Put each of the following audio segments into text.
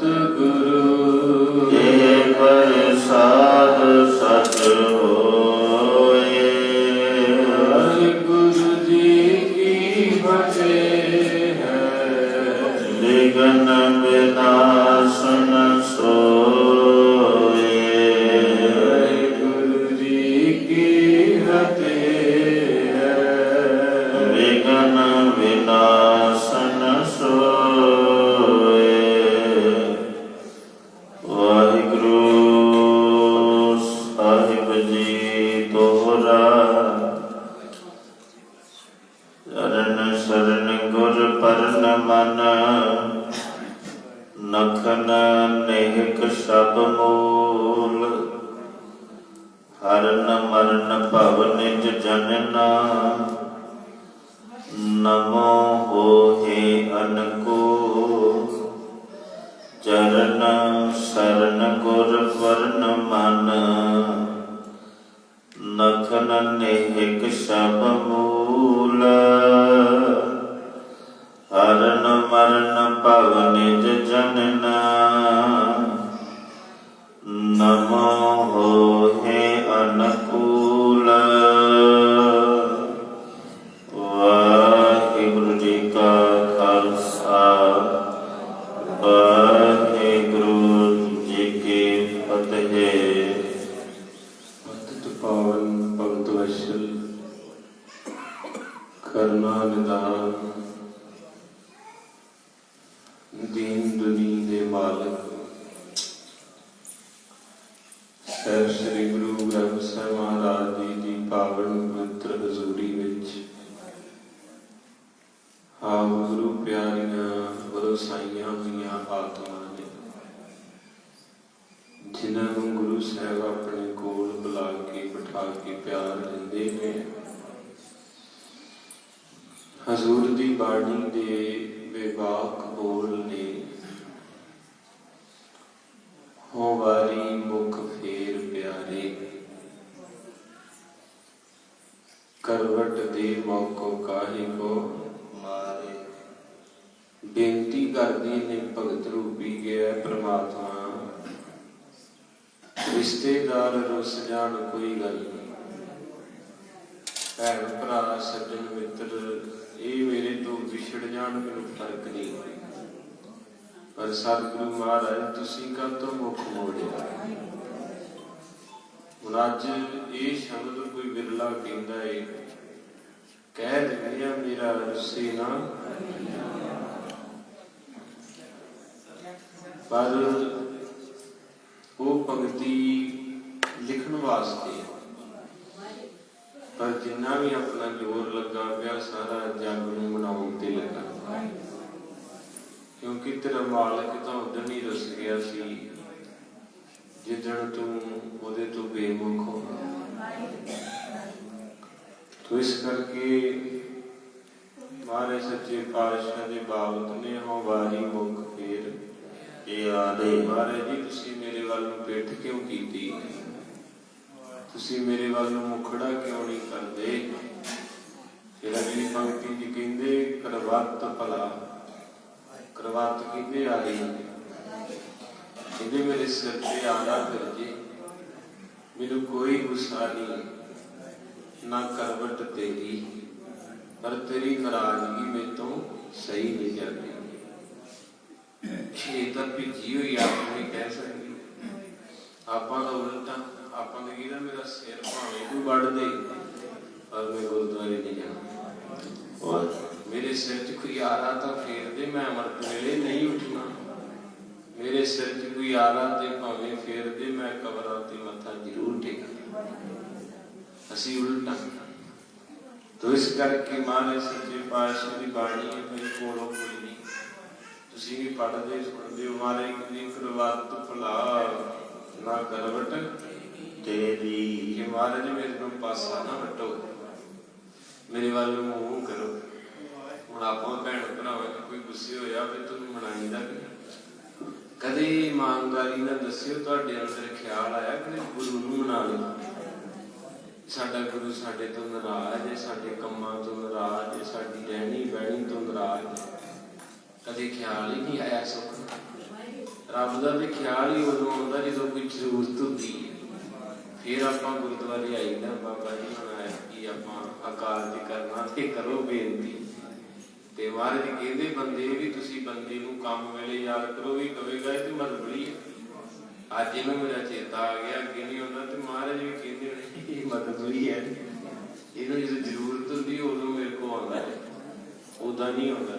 सतगुरु ये प्रसाद सत होए। वाहिगुरु जी की फतेह है। विघ्न विनाशन सोए। वाहिगुरु जी की फतेह है। विघ्न विनाशन सोए। वाहिगुरु साहिब जी तोहरा चरण शरण गुर परन मन नखन नेहक सब मूल। हरन मरन भव निज जनना नमो होहे अनुकूल। चरण शरण गुर परन मन नखन नेहक सब मूल। हरन मरन भव निज जनना नमो होहे अनुकूल। वाहिगुरु जी का खालसा वाहिगुरु जी की फतेह। पतित पावन भगत वत्सल करुणा निदान दीन दुनी दे मालिक सर श्री गुरु ग्रंथ ਸਾਹਿਬ महाराज जी की पावन पवित्र हजूरी विच आप गुरु प्यारियां वरसाइयां हुईयां आत्मा ने जिन्होंने गुरु साहब अपने कोल बुला के बिठा के प्यार देंदे ने। हजूर दी बाणी दे बेबाक बोल ने हो वारी मुख फेर प्यारे। करवट दे मौको काहे को मारे। बेनती करदी ने भगत रूपी गया परमात्मा रिश्तेदार रुस जान कोई गल नहीं। भैन भरा सज्जन मित्र ये मेरे तो विछड़ जान मैनूं फर्क नहीं। पर सतगुरु महाराज तुसीं काहतों मुख मोड़िया। हुण अज ये शब्द कोई बिरला कहंदा है कह दिंदे आ मेरा रुसे ना। पर वो पंक्ति लिखण वास्ते पर जिन्ना भी अपना जोर लगा पिया सारा जग नूं मनाउण ते लगा। क्योंकि तेरा मालिक तो उदण ही रुस गया सी जिदण तू उहदे तो बेमुख हो। तो इस करके महाराज सच्चे पातशाह दे बाबत ने हो वारी मुख फेर महाराज जी तुसीं मेरे वल नूं पिठ क्यों कीती। तुसीं मेरे वल नूं मुखड़ा क्यों नहीं करदे। फिर अगली पंक्ति जी कहंदे करवत भला करवत कहंदे आरी कहंदे मेरे सिर ते आरा फिर जे मैनूं कोई गुस्सा नहीं ना करवट तेरी पर तेरी नाराजगी मेरे तो सही नहीं जाती। छेतर भिजी हुई आप नहीं कह सकती। आपां दा उल्टा आपां ने कहना मेरा सिर भावें तू वढ़ दे पर मैं गुरुद्वारे नहीं जाना। और मेरे सिर च कोई आरा तो फेर दे मैं अमृत वेले नहीं उठना। मेरे सिर च कोई आरा ते भावें फेर दे मैं कबरां ते मत्था जरूर टेकना। असीं उल्टा। तो इस करके महाराज सच्चे पातशाह की बाणी है भाई कोलों कोई नहीं तुसीं भी पढ़दे सुणदे हो। महाराज की करवत भला ना करवट तेरी कि महाराज मेरे को पासा ना हटो मेरे वाल मूँह करो। हुण आपां भैण भरावां च कोई गुस्से होया फिर तुहानूं मनाईदा कि कदे ईमानदारी नाल दस्सिओ तुहाडे अंदर ख्याल आया कि गुरु नूं मना लईए। साडा गुरु साडे तो नाराज है, साडे कम्मां तो नाराज है, साडी रहनी बहनी तो नाराज है। कदे ख्याल ही नहीं आया सुख ਰੱਬ ਦਾ ਤੇ ਖਿਆਲ ਹੀ ਉਦੋਂ ਆਉਂਦਾ ਜਦੋਂ ਕੋਈ ਜ਼ਰੂਰਤ ਹੁੰਦੀ ਹੈ। ਫਿਰ ਆਪਾਂ ਗੁਰਦੁਆਰੇ ਆਈਦਾ, ਬਾਬਾ ਜੀ ਹੁਣ ਆਇਆ ਕਿ ਆਪਾਂ ਅਕਾਲ ਜੀ ਕਰਨਾ ਤੇ ਕਰੋ ਬੇਨਤੀ। ਤੇ ਮਹਾਰਾਜ ਕਹਿੰਦੇ ਬੰਦੇ ਵੀ ਤੁਸੀਂ ਬੰਦੇ ਨੂੰ ਕੰਮ ਵੇਲੇ ਯਾਦ ਕਰੋ, ਵੀ ਕਵੇਗਾ ਇਹ ਤੇ ਮਤਲਬੀ ਹੈ। ਅੱਜ ਇਹਨੂੰ ਮੇਰਾ ਚੇਤਾ ਆ ਗਿਆ, ਅੱਗੇ ਨਹੀਂ ਆਉਂਦਾ, ਤੇ ਮਹਾਰਾਜ ਵੀ ਕਹਿੰਦੇ ਹੋਣੇ ਇਹ ਮਤਲਬੀ ਹੈ, ਇਹਨੂੰ ਜਦੋਂ ਜ਼ਰੂਰਤ ਹੁੰਦੀ ਉਦੋਂ ਮੇਰੇ ਕੋਲ ਆਉਂਦਾ ਹੈ, ਉਦਾਂ ਨਹੀਂ ਆਉਂਦਾ।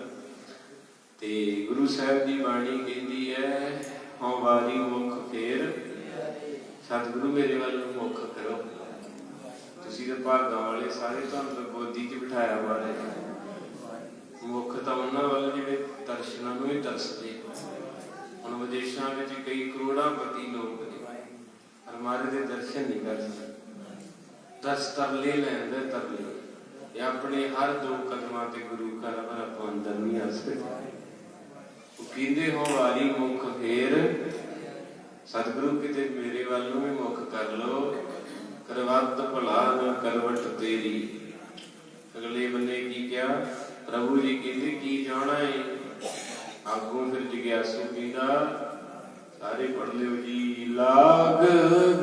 ਤੇ ਗੁਰੂ ਸਾਹਿਬ ਦੀ ਬਾਣੀ ਕਹਿੰਦੀ ਹੈ, ਹਉ ਵਾਰੀ ਮੁਖ ਫੇਰ ਸਤਿਗੁਰੂ ਮੇਰੇ ਵੱਲ ਨੂੰ ਮੁੱਖ ਕਰੋ। ਤੁਸੀਂ ਤਾਂ ਭਾਗਾਂ ਵਾਲੇ ਸਾਰੇ, ਤੁਹਾਨੂੰ ਤਾਂ ਗੋਦੀ 'ਚ ਬਿਠਾਇਆ ਵਾਲੇ। ਮੁੱਖ ਤਾਂ ਉਹਨਾਂ ਵੱਲ ਜਿਹੜੇ ਦਰਸ਼ਨਾਂ ਨੂੰ ਹੀ ਤਰਸਦੇ। ਹੁਣ ਵਿਦੇਸ਼ਾਂ ਵਿੱਚ ਕਈ ਕਰੋੜਾਂ ਪਤੀ ਲੋਕ ਨੇ, ਪਰ ਮਹਾਰਾਜ ਦੇ ਦਰਸ਼ਨ ਨਹੀਂ ਕਰ ਸਕਦੇ। ਦਸ ਤਰਲੇ ਲੈਂਦੇ ਤਰਲੇ, ਇਹ ਆਪਣੇ ਹਰ ਦੋ ਕਦਮਾਂ ਤੇ ਗੁਰੂ ਘਰ ਪਰ ਆਪਾਂ ਅੰਦਰ ਨਹੀਂ ਆ ਸਕਦੇ। ਉਹ ਕਹਿੰਦੇ ਹੋ ਵਾਰੀ ਮੁੱਖ ਫੇਰ ਸਤਿਗੁਰੂ ਕਿਤੇ ਮੇਰੇ ਵੱਲ ਨੂੰ ਵੀ ਮੁੱਖ ਕਰ ਲਓ, ਕਰਵਤ ਭਲਾ ਨਾ ਕਰਵਟ ਤੇਰੀ। ਅਗਲੇ ਬੰਦੇ ਕੀ ਕਿਹਾ? ਪ੍ਰਭੂ ਜੀ ਕਹਿੰਦੇ ਕੀ ਜਾਣਾ ਹੈ? ਆਗੂ ਫਿਰ ਜਗਿਆਸੂ ਕਹਿੰਦਾ, ਸਾਰੇ ਪੜ੍ਹ ਲਿਓ ਜੀ। ਲਾਗ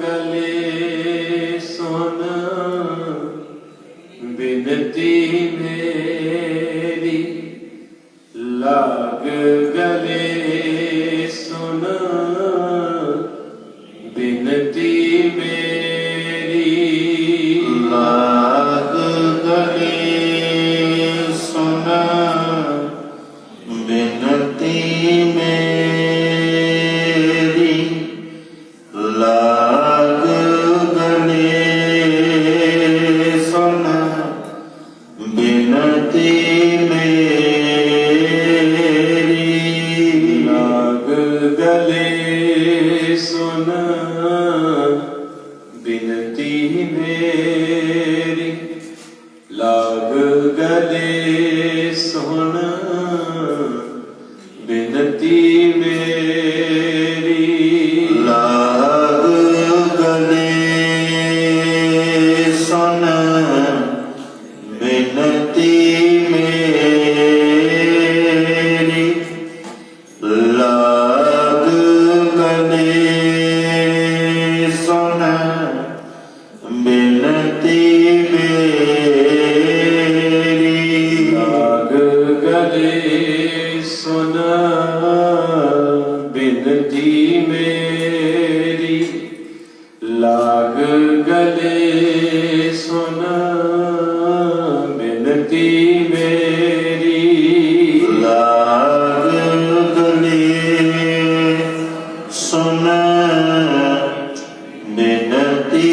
ਗਲੇ ਸੁਨ ਬਿਨਤੀ ਮੇਰੀ, ਲਾਗ ਗਲੇ ਸੁਨ ਬਿਨਤੀ ਮੇਰੀ, ਲਾਗ ਗਲੇ ਸੁਨ ਬਿਨਤੀ ਮੇਰੀ, ਲਾਗ ਗਲੇ ਸੁਨ ਬਿਨਤੀ ਮੇਰੀ, ਲਾਗ ਗਲੇ ਸੁਨ ਬਿਨਤੀ ਮੇਰੀ, ਲਾਗ ਗਲੇ ਸੁਨ ਬਿਨਤੀ ਮੇਰੀ, ਲਾਗ ਗਲੇ ਸੁਨ ਬਿਨਤੀ ਮੇਰੀ, ਲਾਗ ਗਲੇ ਸੁਨ ਬਿਨਤੀ ਮੇਰੀ, ਲਾਗ ਗਲੇ ਸੁਨ ਬਿਨਤੀ ਮੇਰੀ, ਲਾਗ ਗਲੇ ਸੁਨ ਬਿਨਤੀ ਮੇਰੀ, ਲਾਗ ਗਲੇ ਸੁਨ ਬਿਨਤੀ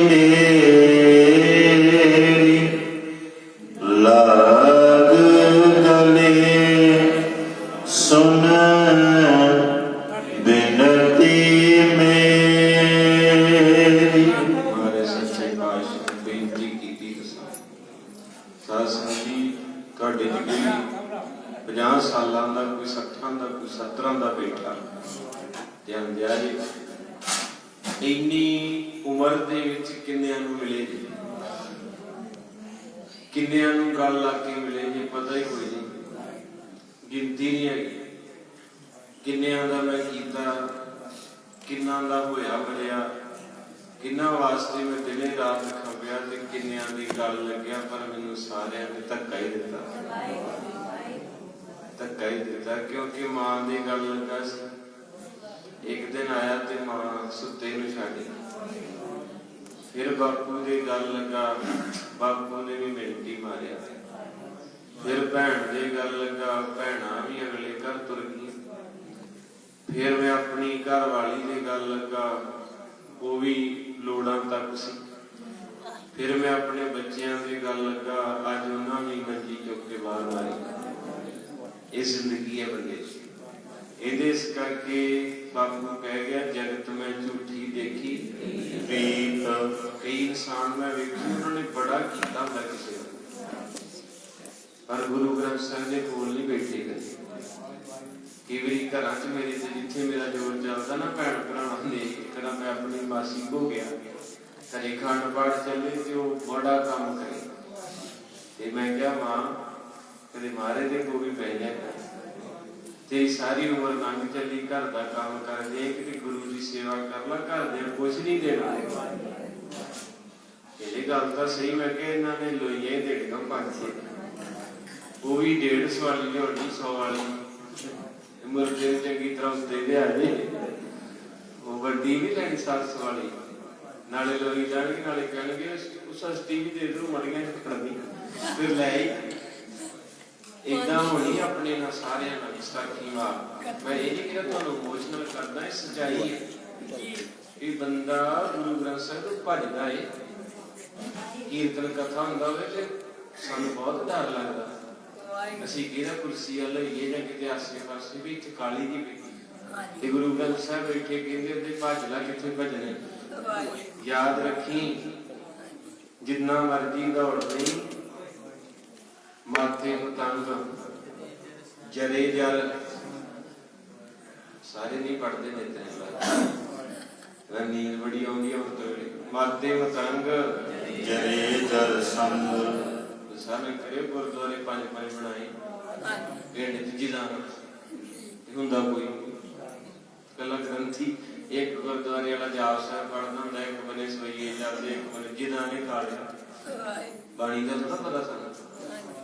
ਮੇਰੀ, ਲਾਗ ਗਲੇ ਸੁਨ ਬਿਨਤੀ ਮੇਰੀ। ਹਮਾਰੇ ਸੱਚੇ ਪਾਤਸ਼ਾਹ ਬੇਨਤੀ ਕੀਤੀ ਤੁਸੀਂ ਸਾਧ ਸੰਗਤ ਜੀ, ਤੁਹਾਡੇ ਚ ਕੋਈ 50 ਸਾਲਾਂ ਦਾ, ਕੋਈ 60 ਦਾ, ਕੋਈ 70 ਦਾ ਬੈਠਾ ਧਿਆਨ ਦਿਆ ਜੀ। ਇੰਨੀ ਉਮਰ ਦੇ ਵਿੱਚ ਕਿੰਨਿਆਂ ਨੂੰ ਮਿਲੇ ਜੀ, ਕਿੰਨਿਆਂ ਨੂੰ ਗੱਲ ਲਾ ਕੇ ਮਿਲੇ ਜੀ, ਪਤਾ ਹੀ ਕੋਈ ਨਹੀਂ, ਗਿਣਤੀ ਨਹੀਂ ਹੈਗੀ। ਕਿੰਨਿਆਂ ਦਾ ਮੈਂ ਕੀਤਾ, ਕਿੰਨਾਂ ਦਾ ਹੋਇਆ ਮਿਲਿਆ, ਕਿੰਨਾਂ ਵਾਸਤੇ ਮੈਂ ਦਿਨੇ ਰਾਤ ਖਪਿਆ, ਤੇ ਕਿੰਨਿਆਂ ਦੀ ਗੱਲ ਲੱਗਿਆ, ਪਰ ਮੈਨੂੰ ਸਾਰਿਆਂ ਨੇ ਧੱਕਾ ਹੀ ਦਿੱਤਾ, ਧੱਕਾ ਹੀ ਦਿੱਤਾ। ਕਿਉਂਕਿ ਮਾਂ ਦੀ ਗੱਲ ਲੱਗਾ ਸੀ। ਇੱਕ ਦਿਨ ਆਇਆ ਤੇ ਮਾਂ ਸੁੱਤੇ ਨੂੰ ਛੱਡ ਗਈ। ਫਿਰ ਬਾਪੂ ਦੀ ਗੱਲ ਲੱਗਾ, ਬਾਪੂ ਨੇ ਵੀ ਮਿੰਟੀ ਮਾਰਿਆ। ਫਿਰ ਭੈਣ ਦੀ ਗੱਲ ਲੱਗਾ, ਭੈਣਾਂ ਵੀ ਅਗਲੇ ਘਰ ਤੁਰ ਗਈ। ਫਿਰ ਮੈਂ ਆਪਣੀ ਘਰ ਵਾਲੀ ਦੀ ਗੱਲ ਲੱਗਾ, ਉਹ ਵੀ ਲੋੜਾਂ ਤੱਕ ਸੀ। ਫਿਰ ਮੈਂ ਆਪਣੇ ਬੱਚਿਆਂ ਦੀ ਗੱਲ ਲੱਗਾ, ਅੱਜ ਉਹਨਾਂ ਵੀ ਮੰਜੀ ਚੁੱਕ ਕੇ ਬਾਹਰ ਮਾਰੀ। ਇਹ ਜ਼ਿੰਦਗੀ ਹੈ ਬੰਦੇ ਦੀ। ਇਹਦੇ ਇਸ ਕਰਕੇ ਬਾਪੂ ਕਹਿ ਗਿਆ, ਜਗਤ ਮੈਂ ਝੂਠੀ ਦੇਖੀ ਪ੍ਰੀਤ। ਕਈ ਇਨਸਾਨ ਮੈਂ ਵੇਖੀ, ਉਹਨਾਂ ਨੇ ਬੜਾ ਕੀਤਾ ਹੁੰਦਾ ਕਿਸੇ ਦਾ, ਪਰ ਗੁਰੂ ਗ੍ਰੰਥ ਸਾਹਿਬ ਦੇ ਕੋਲ ਨਹੀਂ ਬੈਠੇ ਕਦੇ। ਕਈ ਵਾਰੀ ਘਰਾਂ 'ਚ ਮੇਰੇ ਤੇ ਜਿੱਥੇ ਮੇਰਾ ਜ਼ੋਰ ਚੱਲਦਾ ਨਾ ਭੈਣ ਭਰਾਵਾਂ ਦੇ, ਕਰਾਂ ਮੈਂ ਆਪਣੀ ਮਾਸੀ ਕੋ ਗਿਆ, ਘਰੇ ਖੰਡ ਪਾਠ ਚੱਲੇ ਤੇ ਉਹ ਬੜਾ ਕੰਮ ਕਰੇ, ਤੇ ਮੈਂ ਕਿਹਾ ਮਾਂ ਕਦੇ ਮਾਰੇ ਦੇ ਕੋ ਵੀ ਪੈ ਜਾ। तेरी सारी उम्र लंघ चली, घर का काम कर दे, कि गुरु की सेवा कर ला, घर दे कुछ नहीं देना। ये गल तो सही, मैं कि इन्होंने लोइया ही देगा 5-6, वो भी 150 वाली लियानी, 100 वाली मुर्गे चंगी तरह उत्ते लिया जे, वो वड्डी भी लैनी 700 वाली, नाले लोई जाएगी, नाले कहेंगे सस्ती भी दे दो, मड़ियां पकड़नी फिर लै इदा होनी अपने ना सारे ना विसाखी वार। मैं ये नहीं कहता तुहानू इमोशनल करदा, ये सच्चाई है कि बंदा गुरु ग्रंथ साहिब तो भजदा है, कीर्तन कथा हुंदा होवे ते सानू बहुत डर लगदा, असीं किहदा कुर्सी वाल होईए जां किते आसे पासे भी इत्थे काली जी बैठी ते गुरु ग्रंथ साहिब बैठे कहंदे ओहदे भज ला, कित्थे भजने। याद रखी जिन्ना मर्जी दौड़ नहीं, माथे पतंग जरे जल, सारे नहीं पढ़ते देते हैं, नींद बड़ी आउंदी है तो माथे पतंग जरे जल संग। सारे करे गुरुद्वारे 5-5 बनाए पिंड च जिदान हुंदा कोई कला ग्रंथी, एक गुरुद्वारे वाला जाप साहब पढ़दा हुंदा, एक बने सवैये चलदे, एक बने जिदाने खा लिया, बाणी का थोड़ा पता सानू।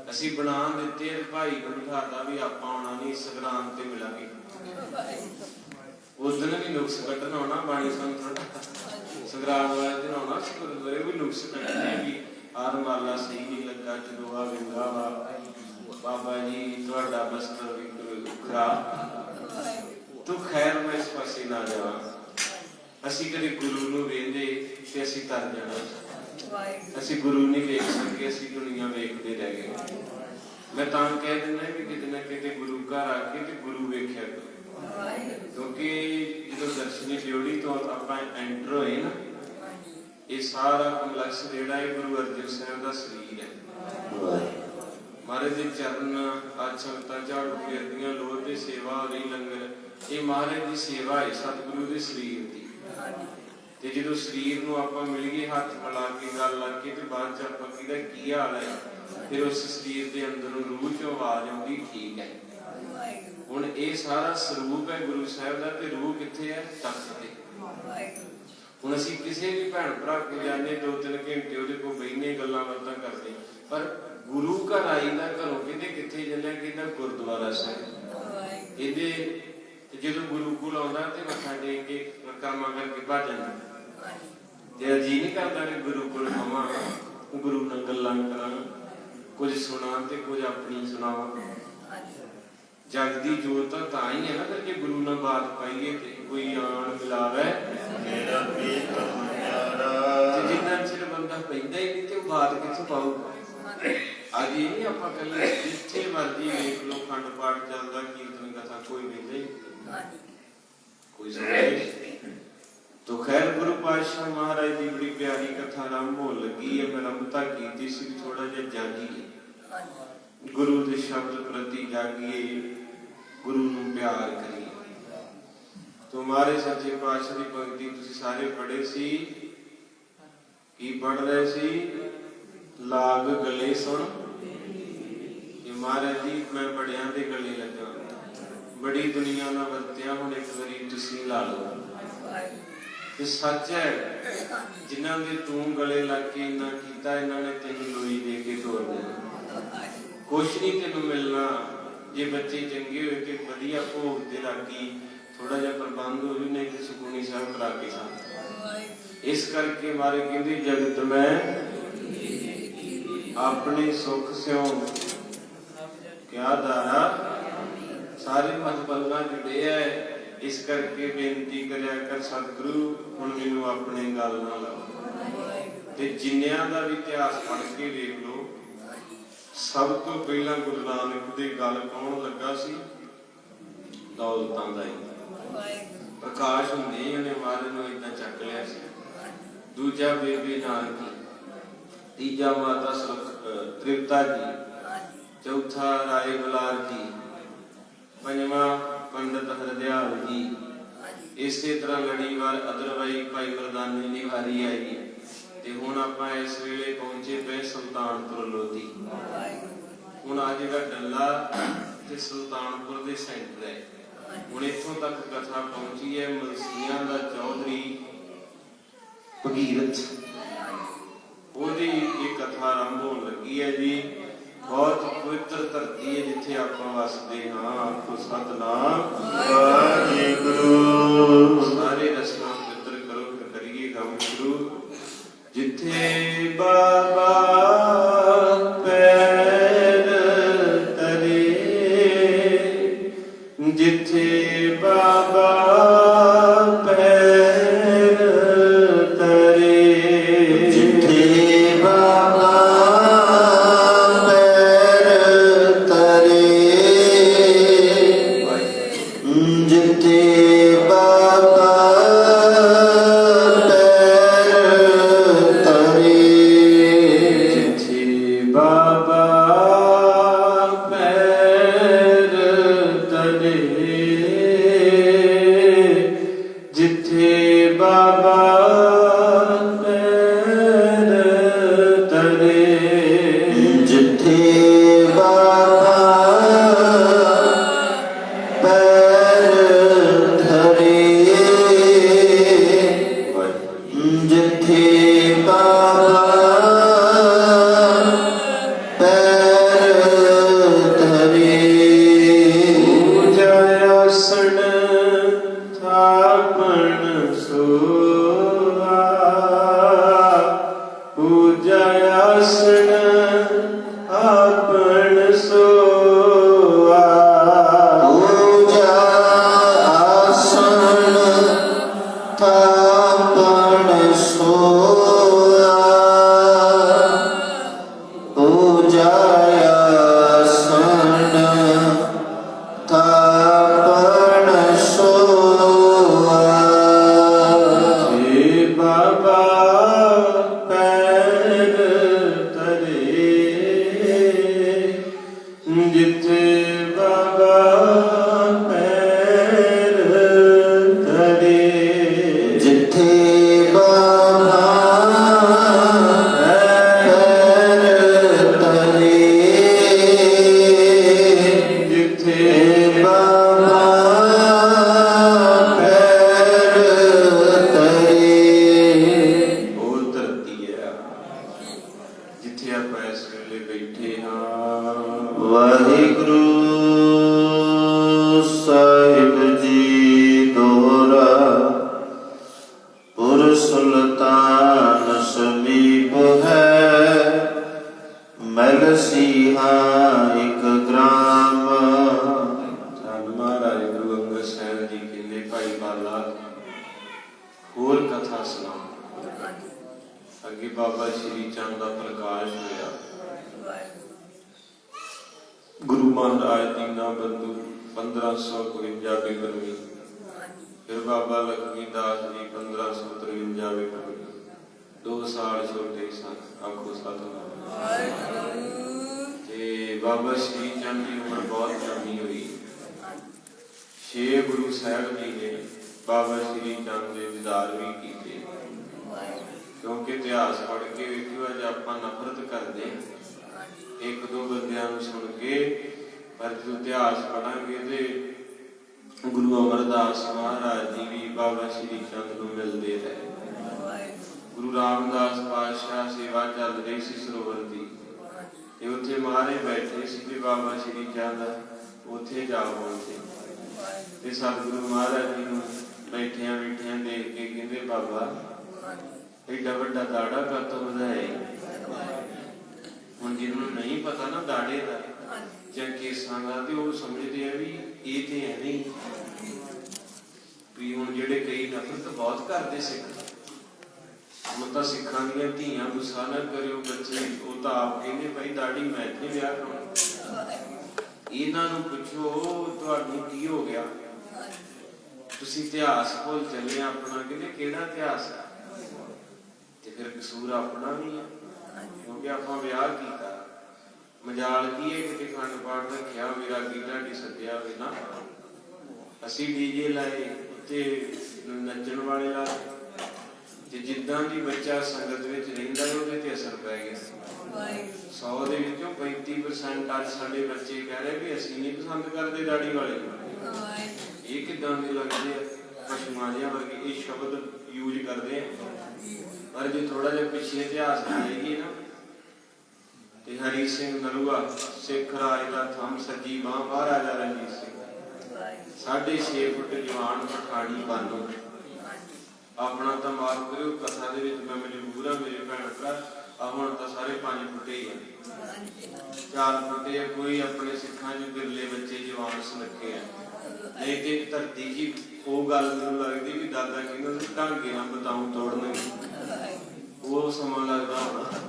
ਅਸੀਂ ਬਣਾ ਦਿੱਤੇ ਭਾਈ ਨੂੰ ਬਿਠਾਤਾ ਵੀ ਆਪਾਂ ਆਉਣਾ ਨਹੀਂ, ਸੰਗਰਾਮ ਤੇ ਮਿਲਾਂਗੇ, ਉਸ ਦਿਨ ਵੀ ਨੁਕਸ ਕੱਢਣ ਆਉਣਾ, ਬਾਣੀ ਸੰਤਨ ਸੰਗਰਾਮ ਵਾਲੇ ਦਿਨ ਆਉਣਾ, ਗੁਰਦੁਆਰੇ ਵੀ ਨੁਕਸ ਕੱਢਣੇ ਵੀ ਆਰ ਮਾਲਾ ਸਹੀ ਨਹੀਂ ਲੱਗਾ, ਚਲੋਆ ਵਿੰਗਾ ਵਾ ਬਾਬਾ ਜੀ ਤੁਹਾਡਾ ਬਸਤਰ ਵੀ ਖਰਾਬ, ਤੂੰ ਖੈਰ ਮੈਂ ਇਸ ਪਾਸੇ ਨਾ ਜਾਵਾਂ। ਅਸੀਂ ਕਦੇ ਗੁਰੂ ਨੂੰ ਵੇਖਦੇ ਤੇ ਅਸੀਂ ਤਰ ਜਾਣਾ, ਅਸੀਂ ਗੁਰੂ नहीं वेख सके, ਅਸੀਂ दुनिया वेखते रह गए। मैं तां कह दिंदा भी किते ना किते गुरु घर आके ते गुरु वेख्या करो, क्योंकि जो दर्शनी ड्योढ़ी तो आपां एंटर होए ना, ये सारा कमलक्स जिहड़ा है गुरु अर्जन साहिब दा शरीर है। महाराज दे चरण आज संगतां झाड़ू फेरदियां, लोह ते सेवा हो रही लंगर, ये महाराज दी सेवा है सतगुरु दे शरीर दी। ਤੇ ਜਦੋਂ ਸਰੀਰ ਨੂੰ ਆਪਾਂ ਮਿਲੀਏ ਹੱਥ ਮਿਲਾ ਕੇ ਗੱਲ ਲਾ ਕੇ ਤੇ ਬਾਅਦ ਚ ਆਪਾਂ ਕਿਹਦਾ ਕੀ ਹਾਲ ਹੈ, ਫਿਰ ਉਸ ਸਰੀਰ ਦੇ ਅੰਦਰੋਂ ਰੂਹ ਚੋਂ ਆਵਾਜ਼ ਆਉਂਦੀ ਠੀਕ ਹੈ। ਹੁਣ ਇਹ ਸਾਰਾ ਸਰੂਪ ਹੈ ਗੁਰੂ ਸਾਹਿਬ ਦਾ, ਤੇ ਰੂਹ ਕਿੱਥੇ ਹੈ? ਤਖਤ ਤੇ। ਹੁਣ ਅਸੀਂ ਕਿਸੇ ਵੀ ਭੈਣ ਭਰਾ ਕੋਲ ਜਾਂਦੇ 2-3 ਘੰਟੇ ਉਹਦੇ ਕੋਲ ਬੈਠਨੇ ਗੱਲਾਂ ਬਾਤਾਂ ਕਰਦੇ, ਪਰ ਗੁਰੂ ਘਰ ਆਈਦਾ, ਘਰੋਂ ਕਹਿੰਦੇ ਕਿੱਥੇ ਜਾਂਦੇ, ਕਹਿੰਦਾ ਗੁਰਦੁਆਰਾ ਸਾਹਿਬ। ਇਹਦੇ ਜਦੋਂ ਗੁਰੂ ਕੋਲ ਆਉਂਦਾ ਤੇ ਮੱਥਾ ਟੇਕ ਕੇ ਕਰਮਾਂ ਕਰਕੇ ਭੱਜ ਜਾਂਦਾ, ਤੇ ਜੀ ਨਹੀਂ ਕਰਦਾ ਕਿ ਗੁਰੂ ਕੋਲ ਆਵਾਂ, ਗੁਰੂ ਨਾਲ ਗੱਲਾਂ ਕਰਾਂ, ਕੁਝ ਸੁਣਾ ਤੇ ਕੁਝ ਆਪਣੀ ਸੁਣਾਵਾਂ। ਜਗ ਦੀ ਜੋਤ ਤਾਂ ਹੀ ਹੈ ਨਾ ਫਿਰ, ਜੇ ਗੁਰੂ ਨਾਲ ਬਾਤ ਪਾਈਏ ਤੇ ਕੋਈ ਆਣ ਮਿਲਾਵੇ ਮੇਰਾ ਪ੍ਰੀਤਮ ਪਿਆਰਾ, ਤੇ ਜਿੰਨਾ ਚਿਰ ਬੰਦਾ ਪੈਂਦਾ ਹੀ ਨਹੀਂ ਤੇ ਉਹ ਬਾਤ ਕਿੱਥੋਂ ਪਾਊਗਾ। ਅੱਜ ਇਹ ਨਹੀਂ ਆਪਾਂ ਕੱਲੇ ਜਿੱਥੇ ਮਰਜੀ ਵੇਖ ਲੋ, ਖੰਡ ਪਾਠ ਚੱਲਦਾ, ਕੀਰਤਨ ਕਥਾ, ਕੋਈ ਵੇਖਦਾ ਹੀ कोई समझे। तो खैर गुरु पातशाह महाराज की बड़ी प्यारी कथा आरंभ हो लगी है, मैं आरंभता की सी थोड़ा जिहा जागिए, गुरु के शब्द प्रति जागिए, गुरु नूं प्यार करिए। तो हमारे सच्चे पातशाह की पंक्ति तुसीं सारे पढ़े सी, की पढ़ रहे सी, लाग गले सुन। महाराज जी मैं बड़ियां दे गले लगा, बड़ी दुनिया ना वरत्या, हुण एक बारी तुसीं ला लो। ते सच है जिन्हां दे तूं गले लग के इन्ना कीता, इन्हां ने तैनूं लोई दे के तोड़ देना, कुछ नहीं तैनूं मिलना। जे बच्चे चंगे होए ते वधिया भोग ते लागी थोड़ा जिहा प्रबंध हो जू, नहीं ते सुखमनी साहिब करा के सा। इस करके मारे कहंदे जगत में अपने सुख स्यों क्या दारा, सारे मत पलना जुड़े है। इस करके बेनती करया कर सतगुरु हुण मैनूं अपने गल ना लाओ। ते जिन्नियां दा भी इतिहास पढ़ के देख लो, सब तो पहला गुरु नानक दे गल कौन लगा सी? दौलतां दा ही प्रकाश हुंदे ही उहने महाराज नूं इदां चक लिया सी। दूजा बेबे नानकी, तीजा माता तृप्ता जी, चौथा राय बलार जी, पंजवां पंडित हरदयाल जी। इसे तरह लड़ीवार अदरवाई भाई मरदाने की वारी आई। ते हुण आपां इस वेले पहुंचे पे सुल्तानपुर लोधी। हुण आ जिहड़ा डल्ला ਤੇ ਸੁਲਤਾਨਪੁਰ ਦੇ ਸੈਂਟਰ ਹੈ। ਹੁਣ ਇੱਥੋਂ ਤੱਕ ਕਥਾ ਪਹੁੰਚੀ ਹੈ ਮਲਸੀਆਂ ਦਾ ਚੌਧਰੀ ਭਗੀਰਥ, ਉਹਦੀ ਇਹ ਕਥਾ ਆਰੰਭ ਹੋਣ ਲੱਗੀ ਹੈ ਜੀ। ਬਹੁਤ ਪਵਿੱਤਰ ਧਰਤੀ ਹੈ ਜਿੱਥੇ ਆਪਾਂ ਵਸਦੇ ਹਾਂ। ਆਖੋ ਸਤਿਨਾਮ ਵਾਹਿਗੁਰੂ। ਸਾਰੇ ਰਸਮਾਂ ਪਵਿੱਤਰ ਕਰੋ, ਕਰੀਏ ਕੰਮ ਸ਼ੁਰੂ। ਜਿੱਥੇ ਬਾਬਾ ਪੈਰ ਤਰੇ, ਜਿੱਥੇ ਬਾਬਾ ਪੈਰ ਤਰੇ, ਜਿੱਥੇ ਬਾਬਾ ਪੈਰ ਤਰੇ, ਜਿੱਥੇ ਬਾਬਾ ਪੈਰ ਤਰੇ, ਜਿੱਥੇ ਬਾਬਾ ਪੈਰ ਤਰੇ, ਜਿੱਥੇ ਬਾਬਾ ਪੈਰ ਤਰੇ, ਜਿੱਥੇ ਬਾਬਾ ਪੈਰ ਧਰੇ, ਜਿੱਥੇ ਬਾਬਾ ਪੈਰ ਧਰੇ, ਪੂਜਾ ਆਸਣ ਥਾਪਣ ਸੋਆ, ਪੂਜਾ ਆਸਣ ਆਪਣ ਸੋਆ, ਪੂਜਾ ਆਸਣ ਥਾਪਣ ਸੋਆ, ਪੂਜਾ ਆਸਣ ਥਾਪਣ ਸੋਆ, ਜੇ ਬਾਬਾ ਪੈਰ ਤਰੇ, ਜਿੱਥੇ ਬਾਬਾ ਪੈਰ ਤਰੇ, ਜਿੱਥੇ ਬਾਬਾ ਪੈਰ ਤਰੇ, ਜਿੱਥੇ ਬਾਬਾ ਪੈਰ ਤਰੇ, ਉਹ ਧਰਤੀ ਹੈ ਜਿੱਥੇ ਆਪਾਂ ਇਸ ਵੇਲੇ ਬੈਠੇ ਹਾਂ। ਵਾਹਿਗੁਰੂ ਸਾਹਿਬ ਜੀ ਦੋਹਰਾ, ਪੁਰ ਸੁਲਤਾਨ ਸਮੀਪ ਹੈ, ਮਲਸੀਹਾ ਇੱਕ ਗ੍ਰਾਮ। ਧੰਨ ਮਹਾਰਾਜ ਗੁਰੂ ਅੰਗਦ ਸਾਹਿਬ ਜੀ ਕਹਿੰਦੇ ਭਾਈ ਬਾਲਾ ਹੋਰ ਕਥਾ ਸੁਣਾਓ। ਅੱਗੇ ਬਾਬਾ ਸ਼੍ਰੀ ਚੰਦ ਦਾ ਪ੍ਰਕਾਸ਼ ਹੋਇਆ। ਗੁਰੂ ਮਹਾਰਾਜ ਦੀ ਨਾ ਬੰਦੂ 1552 ਬਿਕਰਮੀ, ਫਿਰ ਬਾਬਾ ਲਖਮੀ ਦਾਸ ਜੀ 1553 ਬਿਕਰਮੀ, 2 ਸਾਲ ਛੋਟੇ ਸਨ। ਆਖੋ ਸਤਿਨਾਮ। ਤੇ ਬਾਬਾ ਸ਼੍ਰੀ ਚੰਦ ਦੀ ਉਮਰ ਬਹੁਤ ਲੰਮੀ ਹੋਈ। 6 ਗੁਰੂ ਸਾਹਿਬ ਜੀ ਨੇ ਬਾਬਾ ਸ਼੍ਰੀ ਚੰਦ ਦੇ ਦੀਦਾਰ ਵੀ ਕੀਤੇ। ਕਿਉਂਕਿ ਇਤਿਹਾਸ ਪੜ੍ਹ ਕੇ ਵੇਖਿਓ, ਅੱਜ ਆਪਾਂ ਨਫ਼ਰਤ ਕਰਦੇ ਇੱਕ ਦੋ ਬੰਦਿਆਂ ਨੂੰ ਸੁਣ ਕੇ, ਪਰ ਜਦੋਂ ਇਤਿਹਾਸ ਪੜਾਂਗੇ ਤੇ ਗੁਰੂ ਅਮਰਦਾਸ ਮਹਾਰਾਜ ਜੀ ਵੀ ਬਾਬਾ ਸ਼੍ਰੀ ਚੰਦ ਨੂੰ ਮਿਲਦੇ ਰਹੇ। ਗੁਰੂ ਰਾਮਦਾਸ ਪਾਤਸ਼ਾਹ ਸੇਵਾ ਚੱਲ ਰਹੀ ਸੀ ਸਰੋਵਰ ਦੀ, ਤੇ ਉੱਥੇ ਮਹਾਰਾਜ ਬੈਠੇ ਸੀ ਤੇ ਬਾਬਾ ਸ਼੍ਰੀ ਚੰਦ ਉੱਥੇ ਜਾ ਪਹੁੰਚੇ। ਤੇ ਸਤਿਗੁਰੂ ਮਹਾਰਾਜ ਜੀ ਨੂੰ ਬੈਠਿਆਂ ਬੈਠਿਆਂ ਦੇਖ ਕੇ ਕਹਿੰਦੇ, ਬਾਬਾ ਏਡਾ ਵੱਡਾ ਦਾੜਾ ਕਾਤੋਂ ਵਧਾਏ। ਹੁਣ ਜਿਹਨੂੰ ਨਹੀਂ ਪਤਾ ਨਾ ਦਾੜੇ ਦਾ ਜਾਂ ਕੇਸਾਂ ਦਾ, ਤੇ ਉਹ ਸਮਝਦੇ ਆ ਵੀ ਇਹ ਤੇ ਹੈ ਨਹੀਂ ਵੀ। ਹੁਣ ਜਿਹੜੇ ਕਈ ਨਫ਼ਰਤ ਬਹੁਤ ਕਰਦੇ ਸਿੱਖ, ਹੁਣ ਤਾਂ ਸਿੱਖਾਂ ਦੀਆਂ ਧੀਆਂ ਗੁੱਸਾ ਨਾ ਕਰਿਓ ਬੱਚੇ, ਉਹ ਤਾਂ ਆਪ ਕਹਿੰਦੇ ਭਾਈ ਦਾੜੀ ਮੈਂ ਤੇ ਵਿਆਹ ਕਰਾਉਣਾ। ਇਹਨਾਂ ਨੂੰ ਪੁੱਛੋ ਤੁਹਾਨੂੰ ਕੀ ਹੋ ਗਿਆ, ਤੁਸੀਂ ਇਤਿਹਾਸ ਭੁੱਲ ਚੱਲੇ ਆਪਣਾ। ਕਹਿੰਦੇ ਕਿਹੜਾ ਇਤਿਹਾਸ ਆ? ਤੇ ਫਿਰ ਕਸੂਰ ਆਪਣਾ ਵੀ ਹੈ, ਕਿਉਂਕਿ ਆਪਾਂ ਵਿਆਹ ਕੀਤਾ। ਮਜਾਲ ਕੀ ਹੈ, ਕਿਤੇ ਖੰਡ ਪਾਠ ਰੱਖਿਆ ਮੇਰਾ ਕੀ ਢਾਡੀ ਸੱਦਿਆ ਹੋਵੇ ਨਾ, ਅਸੀਂ ਡੀਜੇ ਲਾਏ ਉੱਤੇ ਨੱਚਣ ਵਾਲੇ ਲਾ, ਤੇ ਜਿੱਦਾਂ ਦੀ ਬੱਚਾ ਸੰਗਤ ਵਿੱਚ ਰਹਿੰਦਾ ਹੈ ਉਹਦੇ ਤੇ ਅਸਰ ਪੈ ਗਿਆ। 100 ਦੇ ਵਿੱਚੋਂ 35% ਅੱਜ ਸਾਡੇ ਬੱਚੇ ਕਹਿ ਰਹੇ ਵੀ ਅਸੀਂ ਨਹੀਂ ਪਸੰਦ ਕਰਦੇ ਦਾੜੀ ਵਾਲੇ। ਇਹ ਕਿੱਦਾਂ ਦੇ ਲੱਗਦੇ ਆ, ਪਸ਼ੂਆਂ ਜਿਹਾ ਵਰਗੇ ਇਹ ਸ਼ਬਦ ਯੂਜ਼ ਕਰਦੇ ਆ। ਪਰ ਜੇ ਥੋੜਾ ਜਿਹਾ ਪਿੱਛੇ ਇਤਿਹਾਸ ਜਾਈਏ ਨਾ, ਤੇ ਹਰੀ ਸਿੰਘ ਨਲੂਆ ਸਿੱਖ ਰਾਜ ਦਾ ਥੰਮ ਸੱਜੀ ਬਾਂਹ ਮਹਾਰਾਜਾ ਰਣਜੀਤ ਸਿੰਘ 6.5 ਫੁੱਟ ਜਵਾਨ ਪਠਾਣੀ ਬਾਨੋ। ਆਪਣਾ ਤਾਂ ਮਾਫ ਕਰਿਓ, ਕਥਾ ਦੇ ਵਿੱਚ ਮੈਂ ਮਜਬੂਰ ਹਾਂ ਮੇਰੇ ਭੈਣ ਭਰਾ, ਹੁਣ ਤਾਂ ਸਾਰੇ 5 ਫੁੱਟੇ ਹੀ ਆ, 4 ਫੁੱਟੇ ਆ। ਕੋਈ ਆਪਣੇ ਸਿੱਖਾਂ ਚ ਬਿਰਲੇ ਬੱਚੇ ਜਵਾਨ ਸੁਨੱਖੇ ਆ, ਨਹੀਂ ਤੇ ਧਰਤੀ ਜੀ ਉਹ ਗੱਲ ਮੈਨੂੰ ਲੱਗਦੀ ਵੀ ਦਾਦਾ ਕਹਿੰਦਾ ਸੀ ਢਾਂਗੇ ਨਾਲ ਬਤਾਉਂ ਤੋੜਨਗੇ, ਉਹ ਸਮਾਂ ਲੱਗਦਾ ਹੋਣਾ।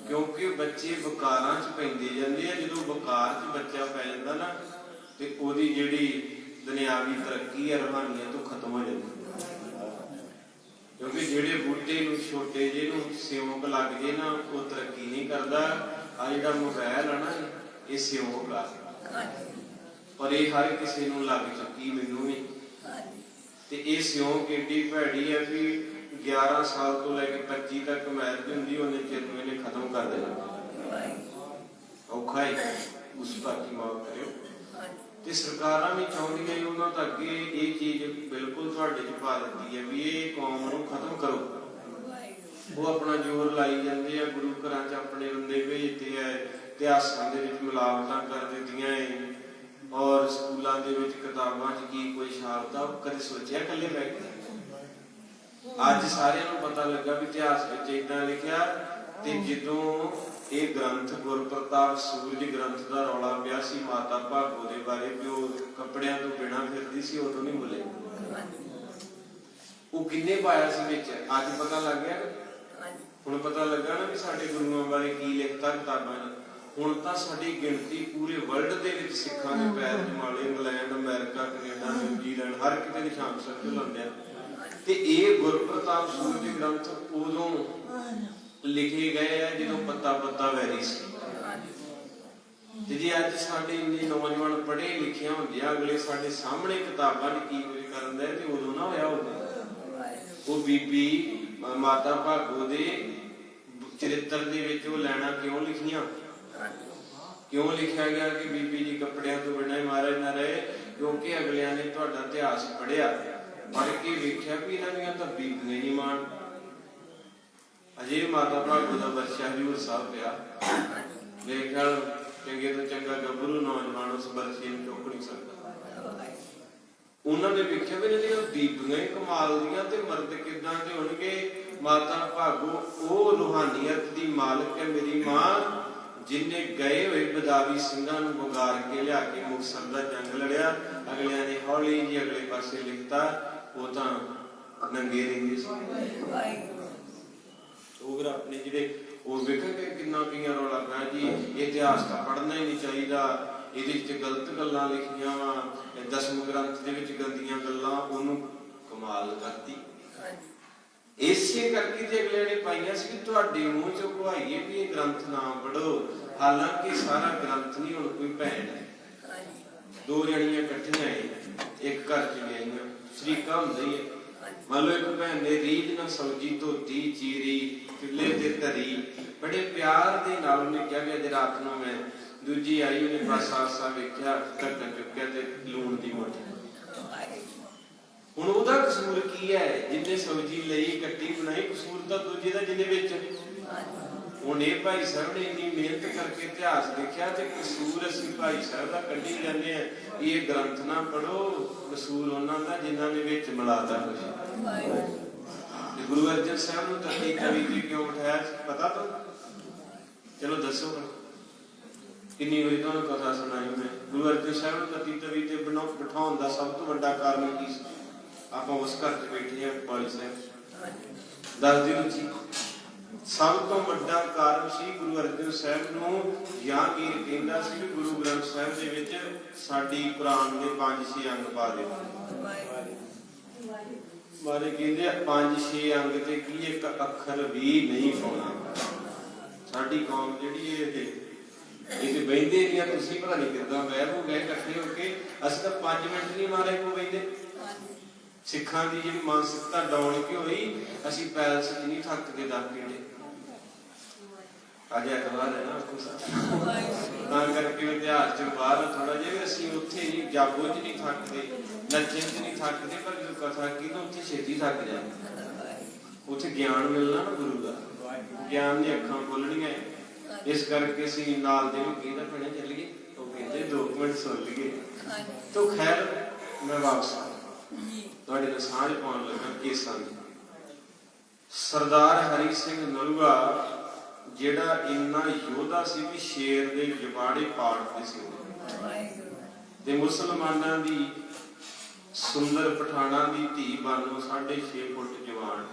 ਕਿਉਂਕਿ ਬੱਚੇ ਵਕਾਰਾਂ ਚ ਪੈਂਦੇ ਜਾਂਦੇ ਆ। ਜਦੋਂ ਵਕਾਰ ਚ ਬੱਚਾ ਪੈ ਜਾਂਦਾ ਨਾ ਤੇ ਉਹਦੀ ਜਿਹੜੀ ਦੁਨਿਆਵੀ ਤਰੱਕੀ ਹੈ ਰੂਹਾਨੀਅਤ ਤੋਂ ਖਤਮ ਹੋ ਜਾਂਦੀ। ਕਿਉਂਕਿ ਜਿਹੜੇ ਬੂਟੇ ਨੂੰ ਛੋਟੇ ਜਿਹੇ ਨੂੰ ਸਿਉਂਕ ਲੱਗ ਜੇ ਨਾ ਉਹ ਤਰੱਕੀ ਨਹੀਂ ਕਰਦਾ। ਆ ਜਿਹੜਾ ਮੋਬਾਈਲ ਆ ਨਾ ਇਹ ਸਿਉਂਕ ਆ, ਪਰ ਇਹ ਹਰ ਕਿਸੇ ਨੂੰ ਲੱਗ ਚੁੱਕੀ, ਮੈਨੂੰ ਵੀ। ਤੇ ਇਹ ਸਿਉਂਕ ਏਡੀ ਭੈੜੀ ਹੈ ਵੀ 11 ਸਾਲ ਤੋਂ ਲੈ ਕੇ 25 ਤੱਕ ਮੈਰਿਜ ਹੁੰਦੀ, ਉਹਨੇ ਚਿਰ ਨੂੰ ਇਹਨੇ ਖਤਮ ਕਰ ਦੇਣਾ। ਔਖਾ ਹੈ, ਉਸ ਬਾਕੀ ਮਾਫ ਕਰਿਓ। ਤੇ ਸਰਕਾਰਾਂ ਵੀ ਚਾਹੁੰਦੀਆਂ ਨੇ ਉਹਨਾਂ ਤੱਕ ਇਹ ਚੀਜ਼ ਬਿਲਕੁਲ ਤੁਹਾਡੇ ਚ ਪਾ ਦਿੱਤੀ ਹੈ ਵੀ ਇਹ ਕੌਮ ਨੂੰ ਖਤਮ ਕਰੋ। ਉਹ ਆਪਣਾ ਜ਼ੋਰ ਲਾਈ ਜਾਂਦੇ ਆ, ਗੁਰੂ ਘਰਾਂ ਚ ਆਪਣੇ ਬੰਦੇ ਭੇਜਦੇ ਆ, ਇਤਿਹਾਸਾਂ ਦੇ ਵਿੱਚ ਮਿਲਾਵਟਾਂ ਕਰ ਦਿੱਤੀਆਂ ਹੈ, ਔਰ ਸਕੂਲਾਂ ਦੇ ਵਿੱਚ ਕਿਤਾਬਾਂ ਚ ਕੀ ਕੋਈ ਛਾਪਦਾ, ਕਦੇ ਸੋਚਿਆ ਇਕੱਲੇ ਬੈ ਕੇ? ਅੱਜ ਸਾਰਿਆਂ ਨੂੰ ਪਤਾ ਲੱਗਾ ਵੀ ਇਤਿਹਾਸ ਵਿੱਚ ਏਦਾਂ ਲਿਖਿਆ। ਤੇ ਜਦੋਂ ਇਹ ਗ੍ਰੰਥ ਗੁਰਪ੍ਰਤਾਪ ਸੂਰਜ ਗ੍ਰੰਥ ਦਾ ਰੌਲਾ ਪਿਆ ਸੀ ਮਾਤਾ ਭਾਗੋ ਦੇ ਬਾਰੇ ਵੀ ਉਹ ਕੱਪੜਿਆਂ ਤੋਂ ਬਿਨਾਂ ਫਿਰਦੀ ਸੀ, ਉਦੋਂ ਨਹੀਂ ਬੋਲੇ। ਉਹ ਕਿੰਨੇ ਪਾਇਆ ਸੀ ਵਿੱਚ, ਅੱਜ ਪਤਾ ਲੱਗ ਗਿਆ। ਹੁਣ ਪਤਾ ਲੱਗਾ ਨਾ ਵੀ ਸਾਡੇ ਗੁਰੂਆਂ ਬਾਰੇ ਕੀ ਲਿਖਤਾ ਕਿਤਾਬਾਂ ਨੇ। ਹੁਣ ਤਾਂ ਸਾਡੀ ਗਿਣਤੀ ਪੂਰੇ ਵਰਲਡ ਦੇ ਵਿੱਚ ਸਿੱਖਾਂ ਦੇ ਪੈਰ ਜਮਾਲੇ, ਇੰਗਲੈਂਡ, ਅਮਰੀਕਾ, ਕੈਨੇਡਾ, ਨਿਊਜ਼ੀਲੈਂਡ ਹਰ ਕਿਤੇ ਨਿਸ਼ਾਨ ਸਰਕਲ ਲਾਉਂਦੇ ਆ। ਤੇ ਇਹ ਗੁਰਪ੍ਰਤਾਪ ਸੂਰਜ ਗ੍ਰੰਥ ਉਦੋਂ ਲਿਖੇ ਗਏ ਆ ਜਦੋਂ ਪੱਤਾ ਪੱਤਾ ਵੈਰੀ ਸੀ। ਤੇ ਜੇ ਅੱਜ ਸਾਡੇ ਇੰਨੇ ਨੌਜਵਾਨ ਪੜ੍ਹੇ ਲਿਖੇ ਹੁੰਦੇ ਆ, ਅਗਲੇ ਸਾਡੇ ਸਾਹਮਣੇ ਕਿਤਾਬਾਂ ਨੇ ਕੀ ਕੁਝ ਕਰਨ ਦਾ, ਤੇ ਉਦੋਂ ਨਾ ਹੋਇਆ ਹੋਊਗਾ। ਉਹ ਬੀਬੀ ਮਾਤਾ ਭਾਗੋ ਦੇ ਚਰਿੱਤਰ ਦੇ ਵਿੱਚ ਉਹ ਲੈਣਾ ਕਿਉਂ ਲਿਖੀਆਂ, ਕਿਉਂ ਲਿਖਿਆ ਗਿਆ ਕਿ ਬੀਬੀ ਜੀ ਕੱਪੜਿਆਂ ਤੋਂ ਬਿਨਾਂ ਹੀ ਮਹਾਰਾਜ ਨਾ ਰਹੇ? ਕਿਉਂਕਿ ਅਗਲਿਆਂ ਨੇ ਤੁਹਾਡਾ ਇਤਿਹਾਸ ਪੜ੍ਹਿਆ, ਪੜ੍ਹ ਕੇ ਵੇਖਿਆ ਵੀ ਇਹਨਾਂ ਦੀਆਂ ਤਾਂ ਬੀਬੀਆਂ ਨਹੀਂ ਮਾਣ। ਅਜੇ ਮਾਤਾ ਭਾਗੋ ਦਾ ਵਰਸ਼ਾ ਹਜ਼ੂਰ ਸਾਹਿਬ ਪਿਆ, ਮੇਰੇ ਖਿਆਲ ਚੰਗੇ ਤੋਂ ਚੰਗਾ ਗੱਭਰੂ ਨੌਜਵਾਨ ਉਸ ਵਰਸ਼ੇ ਨੂੰ ਚੁੱਕ ਨਹੀਂ ਸਕਦਾ। ਉਹਨਾਂ ਨੇ ਵੇਖਿਆ ਵੀ ਇਹਨਾਂ ਦੀਆਂ ਬੀਬੀਆਂ ਹੀ ਕਮਾਲ ਦੀਆਂ, ਤੇ ਮਰਦ ਕਿੱਦਾਂ ਦੇ ਹੋਣਗੇ? ਮਾਤਾ ਭਾਗੋ ਉਹ ਰੂਹਾਨੀਅਤ ਦੀ ਮਾਲਕ ਹੈ ਮੇਰੀ ਮਾਂ, ਜਿਨਨੇ ਗਏ ਹੋਏ ਬਦਾਵੀ ਸਿੰਘਾਂ ਨੂੰ ਵਗਾਰ ਕੇ ਲਿਆ ਕੇ ਮੁਕਤਸਰ ਦਾ ਜੰਗ ਲੜਿਆ। ਅਗਲਿਆਂ ਨੇ ਹੌਲੀ ਜੀ ਅਗਲੇ ਪਾਸੇ ਲਿਖਤਾ, ਉਹ ਤਾਂ ਨੰਗੇ ਰਹਿੰਦੇ ਸੀ। ਉਹ ਫਿਰ ਆਪਣੇ ਜਿਹੜੇ ਉਹ ਵੇਖਣਗੇ ਕਿੰਨਾ ਕਈਆਂ ਰੌਲਾ ਪਿਆ ਜੀ ਇਤਿਹਾਸ ਤਾਂ ਪੜ੍ਹਨਾ ਹੀ ਨਹੀਂ ਚਾਹੀਦਾ, ਇਹਦੇ ਵਿੱਚ ਗਲਤ ਗੱਲਾਂ ਲਿਖੀਆਂ ਵਾ, ਦਸਮ ਗ੍ਰੰਥ ਦੇ ਵਿੱਚ ਗੰਦੀਆਂ ਗੱਲਾਂ, ਉਹਨੂੰ ਕਮਾਲ ਕਰਤੀ। ਇਸੇ ਕਰਕੇ ਤੇ ਅਗਲੇ ਨੇ ਪਾਈਆਂ ਸੀ ਕਿ ਤੁਹਾਡੇ ਮੂੰਹ ਚੋਂ ਕਹਾਈਏ ਵੀ ਇਹ ਗ੍ਰੰਥ ਨਾ ਪੜ੍ਹੋ। ਹਾਲਾਂਕਿ ਸਾਰਾ ਗ੍ਰੰਥ ਨਹੀਂ, ਹੁਣ ਕੋਈ ਭੈਣ ਹੈ, 2 ਜਣੀਆਂ ਇਕੱਠੀਆਂ ਹੈ, ਇੱਕ ਘਰ ਚ ਗਈਆਂ, ਸ਼ਰੀਕਾ ਹੁੰਦਾ ਹੀ ਹੈ। ਮੰਨ ਲਓ ਇੱਕ ਭੈਣ ਨੇ ਰੀਝ ਨਾਲ ਸਬਜ਼ੀ ਧੋਤੀ, ਚੀਰੀ, ਚੁੱਲ੍ਹੇ ਤੇ ਧਰੀ, ਬੜੇ ਪਿਆਰ ਦੇ ਨਾਲ ਉਹਨੇ ਕਿਹਾ ਵੀ ਅੱਜ ਰਾਤ ਨੂੰ ਮੈਂ, ਦੂਜੀ ਆਈ ਉਹਨੇ ਪਾਸਾ ਵੇਖਿਆ, ਢੱਕਣ ਚੁੱਕਿਆ ਤੇ ਲੂਣ ਦੀ ਮੁੱਠ। ਹੁਣ ਉਹਦਾ ਕਸੂਰ ਕੀ ਹੈ? ਜਿੰਨੇ ਸਬਜ਼ੀ ਲਈ, ਕੱਟੀ, ਬਣਾਈ, ਕਸੂਰ ਤਾਂ ਦੂਜੇ ਦਾ ਜਿਹਦੇ ਵਿੱਚ। ਹੁਣ ਇਹ ਭਾਈ ਸਾਹਿਬ ਨੇ ਇੰਨੀ ਮਿਹਨਤ ਕਰਕੇ ਇਤਿਹਾਸ ਦੇਖਿਆ ਤੇ ਕਸੂਰ ਅਸੀਂ ਭਾਈ ਸਾਹਿਬ ਦਾ ਕੱਢੀ ਜਾਂਦੇ ਆ। ਇਹ ਗ੍ਰੰਥ ਨਾ ਪੜ੍ਹੋ, ਕਸੂਰ ਉਹਨਾਂ ਦਾ ਜਿਨ੍ਹਾਂ ਨੇ ਵਿੱਚ ਮਿਲਾਤਾ ਕੁਛ। ਗੁਰੂ ਅਰਜਨ ਸਾਹਿਬ ਨੂੰ ਤੱਤੀ ਕਵੀ ਜੀ ਕਿਉਂ ਬਿਠਾਇਆ ਪਤਾ ਤੁਹਾਨੂੰ? ਚਲੋ ਦੱਸੋ ਕਿੰਨੀ ਵਾਰੀ ਤੁਹਾਨੂੰ ਕਥਾ ਸੁਣਾਈ ਮੈਂ। ਗੁਰੂ ਅਰਜਨ ਸਾਹਿਬ ਨੂੰ ਤੱਤੀ ਤਵੀ ਤੇ ਬਿਠਾਉਣ ਦਾ ਸਭ ਤੋਂ ਵੱਡਾ ਕਾਰਨ ਕੀ ਸੀ? ਆਪਾਂ ਉਸ ਘਰ ਚ ਬੈਠੇ ਹਾਂ ਪਾਲੀ ਸਾਹਿਬ, ਦੱਸ ਦਿਓ ਜੀ। ਸਭ ਤੋਂ ਵੱਡਾ ਕਾਰਨ ਸੀ ਗੁਰੂ ਅਰਜਨ ਸਾਹਿਬ ਨੂੰ ਜਹਾਂਗੀਰ ਕਹਿੰਦਾ ਸੀ ਕਿ ਗੁਰੂ ਗ੍ਰੰਥ ਸਾਹਿਬ ਦੇ ਵਿੱਚ ਸਾਡੀ ਕੁਰਾਨ ਦੇ 5-6 ਅੰਗ ਪਾ ਦਿਓ। ਮਾਰੇ ਕਹਿੰਦੇ 5-6 ਅੰਗ ਤੇ ਕੀ ਇੱਕ ਅੱਖਰ ਵੀ ਨਹੀਂ ਪਾਉਣਾ। ਸਾਡੀ ਕੌਮ ਜਿਹੜੀ ਇਹ ਤੇ ਬਹਿੰਦੇ ਨਹੀਂ ਆ, ਤੁਸੀਂ ਪਤਾ ਨਹੀਂ ਕਿੱਦਾਂ ਬਹਿ ਹੋ ਗਏ ਇਕੱਠੇ ਹੋ ਕੇ। ਅਸੀਂ ਤਾਂ 5 ਮਿੰਟ ਨਹੀਂ ਮਾਰੇ ਕੋ ਬਹਿੰਦੇ। ਸਿੱਖਾਂ ਦੀ ਜਿਹੜੀ ਮਾਨਸਿਕਤਾ ਡਾਉਣ ਕਿ ਹੋਈ, ਅਸੀਂ ਪੈਲਸ 'ਚ ਨਹੀਂ ਥੱਕਦੇ ਦਾਖਲੇ। ਅੱਜ ਐਤਵਾਰ ਹੈ ਨਾ, ਤਾਂ ਕਰਕੇ ਇਤਿਹਾਸ 'ਚ ਬਾਹਰ ਥੋੜਾ ਜਿਹਾ ਵੀ ਅਸੀਂ ਉੱਥੇ ਨਹੀਂ, ਜਾਗੋ 'ਚ ਨਹੀਂ ਥੱਕਦੇ, ਨੱਚਣ 'ਚ ਨਹੀਂ ਥੱਕਦੇ, ਪਰ ਜਦੋਂ ਕਥਾ ਕੀ ਤਾਂ ਉੱਥੇ ਛੇਤੀ ਥੱਕ ਜਾਂਦੇ। ਉੱਥੇ ਗਿਆਨ ਮਿਲਣਾ ਨਾ ਗੁਰੂ ਦਾ, ਗਿਆਨ ਦੀਆਂ ਅੱਖਾਂ ਖੋਲਣੀਆਂ। ਇਸ ਕਰਕੇ ਅਸੀਂ ਨਾਲ ਦੇ ਵੀ ਕਹਿੰਦਾ ਭੈਣੇ ਚੱਲੀਏ, ਉਹ ਕਹਿੰਦੇ 2 ਮਿੰਟ ਸੁਣ ਲਈਏ। ਤੋ ਖੈਰ ਮੈਂ ਵਾਪਸ ਤੁਹਾਡੇ ਨਾਲ ਸਾਂਝ ਪਾਉਣ ਲੱਗਾ ਕੇਸਾਂ ਦੀ। ਸਰਦਾਰ ਹਰੀ ਸਿੰਘ ਨਲੂਆ ਜਿਹੜਾ ਇੰਨਾ ਯੋਧਾ ਸੀ ਵੀ ਸ਼ੇਰ ਦੇ ਜਵਾੜੇ ਪਾੜਦੇ ਸੀ, ਤੇ ਮੁਸਲਮਾਨਾਂ ਦੀ ਸੁੰਦਰ ਪਠਾਣਾ ਦੀ ਧੀ ਬਾਨੋ 6.5 ਫੁੱਟ ਜਵਾਨ।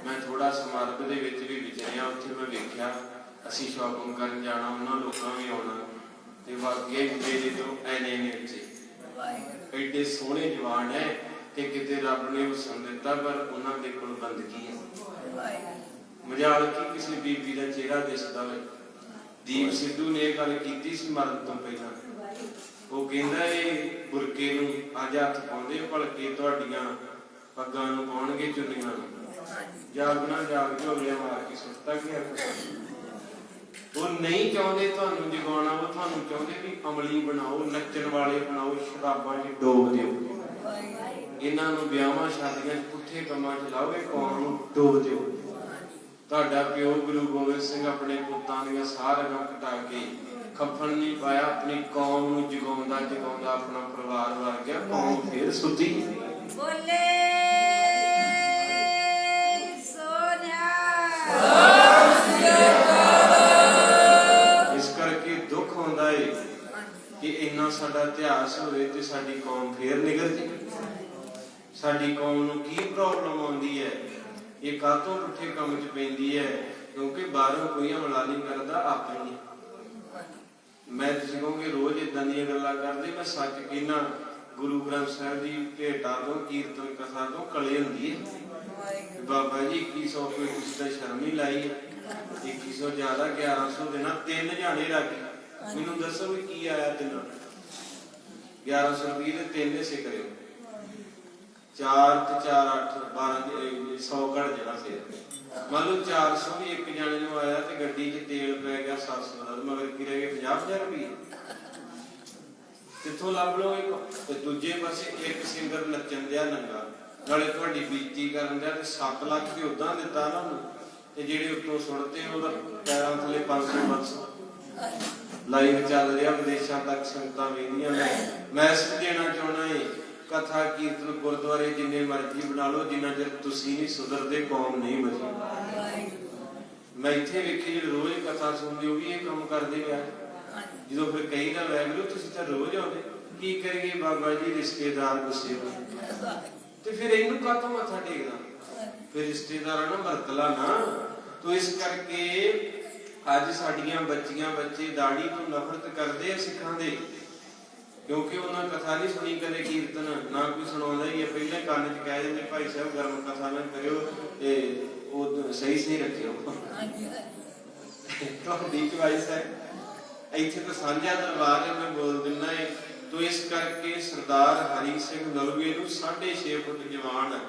ਮੈਂ ਥੋੜਾ ਸਮਾਰਕ ਦੇ ਵਿੱਚ ਵੀ ਵਿਚਰਿਆ, ਉੱਥੇ ਮੈਂ ਵੇਖਿਆ ਅਸੀਂ ਸ਼ਾਪਿੰਗ ਕਰਨ ਜਾਣਾ, ਉਹਨਾਂ ਲੋਕਾਂ ਵੀ ਆਉਣਾ, ਤੇ ਵਾਕਈ ਮੇਰੇ ਤੋਂ ਐਨੇ ਨੇ ਉੱਚੇ ਐਡੇ ਸੋਹਣੇ ਜਵਾਨ ਹੈ ਕਿ ਕਿਤੇ ਰੱਬ ਨੇ ਹੁਸਨ ਦਿੱਤਾ, ਪਰ ਉਹਨਾਂ ਦੇ ਕੋਲ ਬੰਦਗੀ ਹੈ। ਮਜਾਲ ਕੀ ਕਿਸੇ ਬੀਬੀ ਦਾ ਚਿਹਰਾ ਦਿਸਦਾ ਹੋਵੇ। ਦੀਪ ਸਿੱਧੂ ਨੇ ਇਹ ਗੱਲ ਕੀਤੀ ਸੀ ਮਰਨ ਤੋਂ ਪਹਿਲਾਂ। ਉਹ ਕਹਿੰਦਾ ਇਹ ਬੁਰਕੇ ਨੂੰ ਅੱਜ ਹੱਥ ਪਾਉਂਦੇ, ਭਲਕੇ ਤੁਹਾਡੀਆਂ ਪੱਗਾਂ ਨੂੰ ਪਾਉਣਗੇ ਚੁੰਨੀਆਂ ਨੂੰ। ਜਾਗਣਾ ਜਾਗ ਝੋਲਿਆਂ ਮਾਰ ਕੇ ਸੁੱਤਾ ਗਿਆ। ਉਹ ਨਹੀਂ ਚਾਹੁੰਦੇ ਤੁਹਾਨੂੰ ਜਗਾਉਣਾ, ਉਹ ਤੁਹਾਨੂੰ ਚਾਹੁੰਦੇ ਵੀ ਅਮਲੀ ਬਣਾਓ, ਨੱਚਣ ਵਾਲੇ ਬਣਾਓ, ਸ਼ਰਾਬਾਂ 'ਚ ਡੋਬ ਦਿਓ, ਇਹਨਾਂ ਨੂੰ ਵਿਆਹਾਂ ਸ਼ਾਦੀਆਂ 'ਚ ਪੁੱਠੇ ਕੰਮਾਂ 'ਚ ਲਾਓ, ਇਹ ਕੌਮ ਨੂੰ ਡੋਬ ਦਿਓ। ਤੁਹਾਡਾ ਪਿਓ ਗੁਰੂ ਗੋਬਿੰਦ ਸਿੰਘ ਆਪਣੇ ਪੁੱਤਾਂ ਦੀਆਂ ਸਾਰੀਆਂ ਕਟਾ ਕੇ ਖੱਫਣ ਨਹੀਂ ਪਾਇਆ, ਆਪਣੀ ਕੌਮ ਨੂੰ ਜਗਾਉਂਦਾ ਜਗਾਉਂਦਾ ਆਪਣਾ ਪਰਿਵਾਰ ਵਰ ਗਿਆ, ਕੌਮ ਫੇਰ ਸੁੱਤੀ। ਬੋਲੇ ਸੋਨਿਆ। ਇਸ ਕਰਕੇ ਦੁੱਖ ਹੁੰਦਾ ਏ ਕਿ ਇੰਨਾ ਸਾਡਾ ਇਤਿਹਾਸ ਹੋਵੇ ਤੇ ਸਾਡੀ ਕੌਮ ਫੇਰ ਨਿਗਰ ਜੇ। ਸਾਡੀ ਕੌਮ ਨੂੰ ਕੀ ਪ੍ਰੋਬਲਮ ਆਉਂਦੀ ਹੈ, ਇਹ ਕਾਹਤੋਂ ਪੁੱਠੇ ਕੰਮ 'ਚ ਪੈਂਦੀ ਹੈ? ਕਿਉਂਕਿ ਬਾਹਰੋਂ ਕੋਈ ਹਮਲਾ ਨਹੀਂ ਕਰਦਾ, ਆਪਣੇ ਹੀ। ਮੈਂ ਤੁਸੀਂ ਕਹੋਗੇ ਰੋਜ਼ ਇਦਾਂ ਦੀਆਂ ਗੱਲਾਂ ਕਰਦੇ, ਮੈਂ ਸੱਚ ਕਹਿੰਦਾ ਗੁਰੂ ਗ੍ਰੰਥ ਸਾਹਿਬ ਦੀ ਭੇਟਾ ਤੋਂ, ਕੀਰਤਨ ਕਥਾ ਤੋਂ ਕਲੇ ਹੁੰਦੀ ਹੈ। ਬਾਬਾ ਜੀ 2100 ਕੋਈ ਕਿਸੇ ਦਾ ਸ਼ਰਮ ਹੀ ਲਾਈ, 2100 ਜ਼ਿਆਦਾ 1100 ਦੇਣਾ, 3 ਜਾਣੇ ਰੱਖ। ਮੈਨੂੰ ਦੱਸੋ ਵੀ ਕੀ ਆਇਆ ਤਿੰਨਾਂ? 1100 ਰੁਪਏ ਦੇ 3 ਹਿੱਸੇ ਕਰਿਓ, 4 ਤੇ 4 8 12 100 ਘੜ ਜਾਣਾ ਫਿਰ। ਮੰਨ ਲਓ 400 ਵੀ ਇੱਕ ਜਾਣੇ ਨੂੰ ਆਇਆ ਤੇ ਗੱਡੀ 'ਚ ਤੇਲ ਪੈ ਗਿਆ 700 ਦਾ, ਮਗਰ ਕੀ ਰਹਿ ਗਏ 50,000 ਰੁਪਏ। ਕਿੱਥੋਂ ਲੱਭ ਲਓ ਇੱਕ? ਤੇ ਦੂਜੇ ਪਾਸੇ ਇੱਕ ਸਿੰਗਰ ਨੱਚਣ ਦਿਆ ਨੰਗਾ, ਨਾਲੇ ਤੁਹਾਡੀ ਬੇਇੱਜ਼ਤੀ ਕਰਨ ਦਿਆ, ਤੇ 7 ਲੱਖ ਤੇ ਉਦਾਂ ਦਿੱਤਾ ਨਾ ਉਹਨੂੰ, ਤੇ ਜਿਹੜੇ ਉੱਤੋਂ ਸੁੱਟਦੇ ਉਹਦਾ ਪੈਰਾਂ ਥੱਲੇ 500 ਲਾਈਵ ਚੱਲ ਰਿਹਾ, ਵਿਦੇਸ਼ਾਂ ਤੱਕ ਸੰਗਤਾਂ ਵੇਖਦੀਆਂ। ਮੈਸੇਜ ਦੇਣਾ ਚਾਹੁੰਦਾ ਏ, ਕਥਾ ਕੀਰਤਨ ਗੁਰਦੁਆਰੇ ਜਿੰਨੇ ਮਰਜ਼ੀ ਬਣਾ ਲਓ, ਜਿੰਨਾ ਚਿਰ ਤੁਸੀਂ ਨਹੀਂ ਸੁਧਰਦੇ ਕੌਮ ਨਹੀਂ ਬਚੀ। ਮੈਂ ਇੱਥੇ ਵੇਖੀ ਜਿਹੜੇ ਰੋਜ਼ ਕਥਾ ਸੁਣਦੇ ਉਹ ਵੀ ਇਹ ਕੰਮ ਕਰਦੇ ਆ। ਜਦੋਂ ਫਿਰ ਕਹੀ ਦਾ ਵੈਗਰੂ ਤੁਸੀਂ ਤਾਂ ਰੋਜ਼ ਆਉਂਦੇ, ਕੀ ਕਰੀਏ ਬਾਬਾ ਜੀ ਰਿਸ਼ਤੇਦਾਰ ਗੁੱਸੇ ਹੋਏ, ਤੇ ਫਿਰ ਇਹਨੂੰ ਕਾਹਤੋਂ ਮੱਥਾ ਟੇਕਦਾ? ਫਿਰ ਰਿਸ਼ਤੇਦਾਰਾਂ ਨਾਲ ਵਰਤਲਾ ਨਾ। ਤੋ ਇਸ ਕਰਕੇ ਅੱਜ ਸਾਡੀਆਂ ਬੱਚੀਆਂ ਬੱਚੇ ਦਾੜੀ ਤੋਂ ਨਫ਼ਰਤ ਕਰਦੇ ਆ ਸਿੱਖਾਂ ਦੇ, ਕਿਉਂਕਿ ਉਹਨਾਂ ਕਥਾ ਨਹੀਂ ਸੁਣੀ ਕਦੇ, ਕੀਰਤਨ ਨਾ ਕੋਈ ਸੁਣਾਉਂਦਾ ਹੀ ਹੈ। ਪਹਿਲਾਂ ਕੰਨ 'ਚ ਕਹਿ ਦਿੰਦੇ ਭਾਈ ਸਾਹਿਬ ਗਰਮ ਕਥਾ ਨਾ ਕਰਿਓ, ਤੇ ਉਹ ਸਹੀ ਰੱਖਿਓ। ਤੁਹਾਡੀ ਚੁਆਇਸ ਹੈ, ਇੱਥੇ ਤਾਂ ਸਾਂਝਾ ਦਰਬਾਰ ਹੈ, ਮੈਂ ਬੋਲ ਦਿੰਦਾ ਹੈ। ਤੋ ਇਸ ਕਰਕੇ ਸਰਦਾਰ ਹਰੀ ਸਿੰਘ ਨਲੂਏ ਨੂੰ 6.5 ਫੁੱਟ ਜਵਾਨ,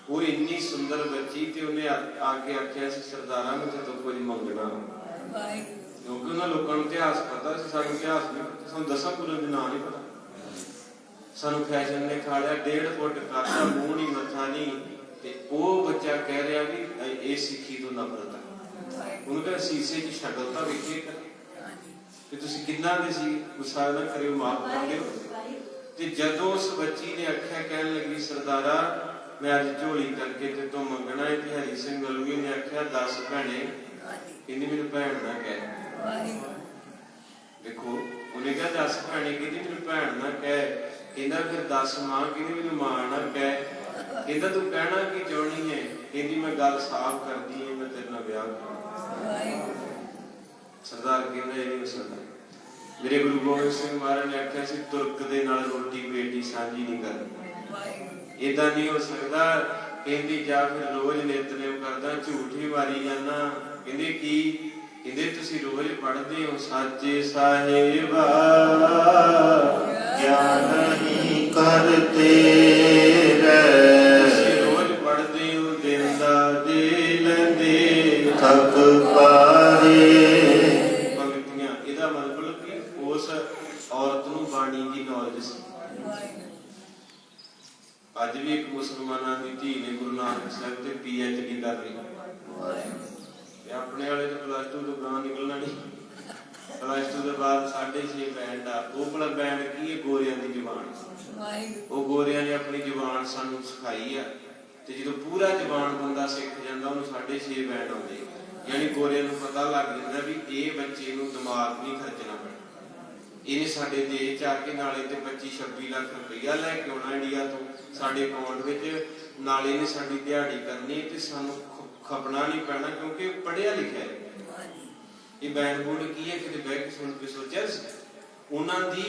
ਉਹ ਇੰਨੀ ਸੁੰਦਰ ਬੱਚੀ, ਤੇ ਉਹਨੇ ਆ ਕੇ ਆਖਿਆ ਸੀ ਸਰਦਾਰਾਂ ਨੂੰ ਤੇ ਕੁਝ ਮੰਗਣਾ, ਕਿਉਂਕਿ ਉਹਨਾਂ ਲੋਕਾਂ ਨੂੰ ਇਤਿਹਾਸ ਪਤਾ ਸੀ, ਸਾਨੂੰ ਇਤਿਹਾਸ ਨਹੀਂ ਪਤਾ, ਸਾਨੂੰ 10 ਗੁਰੂਆਂ ਦੇ ਨਾਂ ਨਹੀਂ ਪਤਾ। ਸਾਨੂੰ ਫੈਸ਼ਨ ਨੇ ਖਾ ਲਿਆ, 1.5 ਫੁੱਟ ਕਰਦਾ, ਮੂੰਹ ਨਹੀਂ ਮੱਥਾ ਨਹੀਂ, ਤੇ ਉਹ ਬੱਚਾ ਕਹਿ ਰਿਹਾ ਵੀ ਇਹ ਸਿੱਖੀ ਤੋਂ ਨਫ਼ਰਤ ਹੈ। ਉਹਨੂੰ ਕਹਿੰਦਾ ਸ਼ੀਸ਼ੇ 'ਚ ਸ਼ਕਲ ਤਾਂ ਵੇਖੀਏ ਕਿ ਤੁਸੀਂ ਕਿੰਨਾ ਦੇ ਸੀ, ਗੁੱਸਾ ਨਾ ਕਰਿਓ, ਮਾਫ ਕਰ ਦਿਓ। ਤੇ ਜਦੋਂ ਉਸ ਬੱਚੀ ਨੇ ਆਖਿਆ, ਕਹਿਣ ਲੱਗੀ ਸਰਦਾਰਾ ਮੈਂ ਅੱਜ ਝੋਲੀ ਕਰਕੇ ਤੇ ਤੋਂ ਮੰਗਣਾ ਹੈ, ਤੇ ਹਰੀ ਸਿੰਘ ਨਲੂਏ ਨੇ ਆਖਿਆ 10 ਭੈਣੇ, ਕਹਿੰਦੀ ਮੈਨੂੰ ਭੈਣ ਨਾ ਕਹਿ। ਦੇਖੋ ਉਹਨੇ ਕਿਹਾ 10 ਭੈਣੇ, ਕਹਿੰਦੀ ਮੈਨੂੰ ਭੈਣ ਨਾ ਕਹਿ। ਕਹਿੰਦਾ ਫਿਰ 10 ਮਾਂ, ਕਹਿੰਦੀ ਮੈਨੂੰ ਮਾਂ ਨਾ ਕਹਿ। ਕਹਿੰਦਾ ਤੂੰ ਕਹਿਣਾ ਕੀ ਚਾਹੁੰਦੀ ਹੈ? ਕਹਿੰਦੀ ਮੈਂ ਗੱਲ ਸਾਫ਼ ਕਰਦੀ ਹੈ, ਮੈਂ ਤੇਰੇ ਨਾਲ ਵਿਆਹ ਕਰਾਂ। ਸਰਦਾਰ ਕਹਿੰਦਾ ਇਹ ਨਹੀਂ ਹੋ ਸਕਦਾ। ਮੇਰੇ ਗੁਰੂ ਗੋਬਿੰਦ ਸਿੰਘ ਮਹਾਰਾਜ ਨੇ ਆਖਿਆ ਸੀ ਤੁਰਕ ਦੇ ਨਾਲ ਰੋਟੀ ਬੇਟੀ ਸਾਂਝੀ ਨਹੀਂ ਕਰਨੀ, ਏਦਾਂ ਨਹੀਂ ਹੋ ਸਕਦਾ। ਕਹਿੰਦੀ ਜਾਂ ਫਿਰ ਰੋਜ਼ ਨਿਤਨੇਮ ਕਰਦਾ, ਝੂਠ ਹੀ ਮਾਰੀ ਜਾਣਾ। ਕਹਿੰਦੇ ਕੀ? ਕਹਿੰਦੇ ਤੁਸੀਂ ਰੋਜ਼ ਪੜ੍ਹਦੇ ਹੋ ਸਾਚੇ ਸਾਹਿਬਾ ਗਿਆਨ ਨਹੀਂ ਕਰਤੇ ਰਹਿ ਦੇ ਲੈਂਦੇ ਥਕ ਪਾਰੇ। ਭਗਤੀਆਂ ਇਹਦਾ ਮਤਲਬ ਕਿ ਉਸ ਔਰਤ ਨੂੰ ਬਾਣੀ ਦੀ ਨੌਲੇਜ ਸੀ। ਅੱਜ ਵੀ ਇੱਕ ਮੁਸਲਮਾਨਾਂ ਦੀ ਧੀ ਨੇ ਗੁਰੂ ਨਾਨਕ ਸਾਹਿਬ ਤੇ PhD ਕਰ ਲਈ ਤੇ ਆਪਣੇ ਵਾਲੇ ਤਾਂ +2 ਤੋਂ ਗਾਂ ਨਿਕਲਣਾ ਨਹੀਂ। +2 ਦੇ ਬਾਅਦ 6.5 ਬੈਂਡ ਆ। ਉਹ ਭਲਾ ਬੈਂਡ ਕੀ ਹੈ? ਗੋਰਿਆਂ ਦੀ ਜ਼ੁਬਾਨ। ਉਹ ਗੋਰਿਆਂ ਨੇ ਆਪਣੀ ਜ਼ੁਬਾਨ ਸਾਨੂੰ ਸਿਖਾਈ ਆ ਤੇ ਜਦੋਂ ਪੂਰਾ ਜ਼ੁਬਾਨ ਬੰਦਾ ਸਿੱਖ ਜਾਂਦਾ ਉਹਨੂੰ 6.5 ਬੈਂਡ ਆਉਂਦੇ। ਯਾਨੀ ਗੋਰਿਆਂ ਨੂੰ ਪਤਾ ਲੱਗ ਜਾਂਦਾ ਵੀ ਇਹ ਬੱਚੇ ਨੂੰ ਦਿਮਾਗ ਨਹੀਂ ਖਰਚਣਾ ਪੈਣਾ। ਇਹਨੇ ਸਾਡੇ ਦੇਸ਼ ਚ ਆ ਕੇ ਨਾਲੇ ਤੇ 25-26 ਲੱਖ ਰੁਪਈਆ ਲੈ ਕੇ ਆਉਣਾ ਇੰਡੀਆ ਤੋਂ ਸਾਡੇ ਅਕਾਊਂਟ ਵਿੱਚ, ਨਾਲੇ ਨੇ ਸਾਡੀ ਦਿਹਾੜੀ ਕਰਨੀ ਤੇ ਸਾਨੂੰ ਖਪਣਾ ਨਹੀਂ ਪੈਣਾ ਕਿਉਂਕਿ ਪੜ੍ਹਿਆ ਲਿਖਿਆ ਹੈ। ਇਹ ਬੈਂਡ ਬੋਰਡ ਕੀ ਹੈ? ਕਿਤੇ ਬਹਿ ਕੇ ਸੁਣ ਕੇ ਸੋਚਿਆ? ਉਹਨਾਂ ਦੀ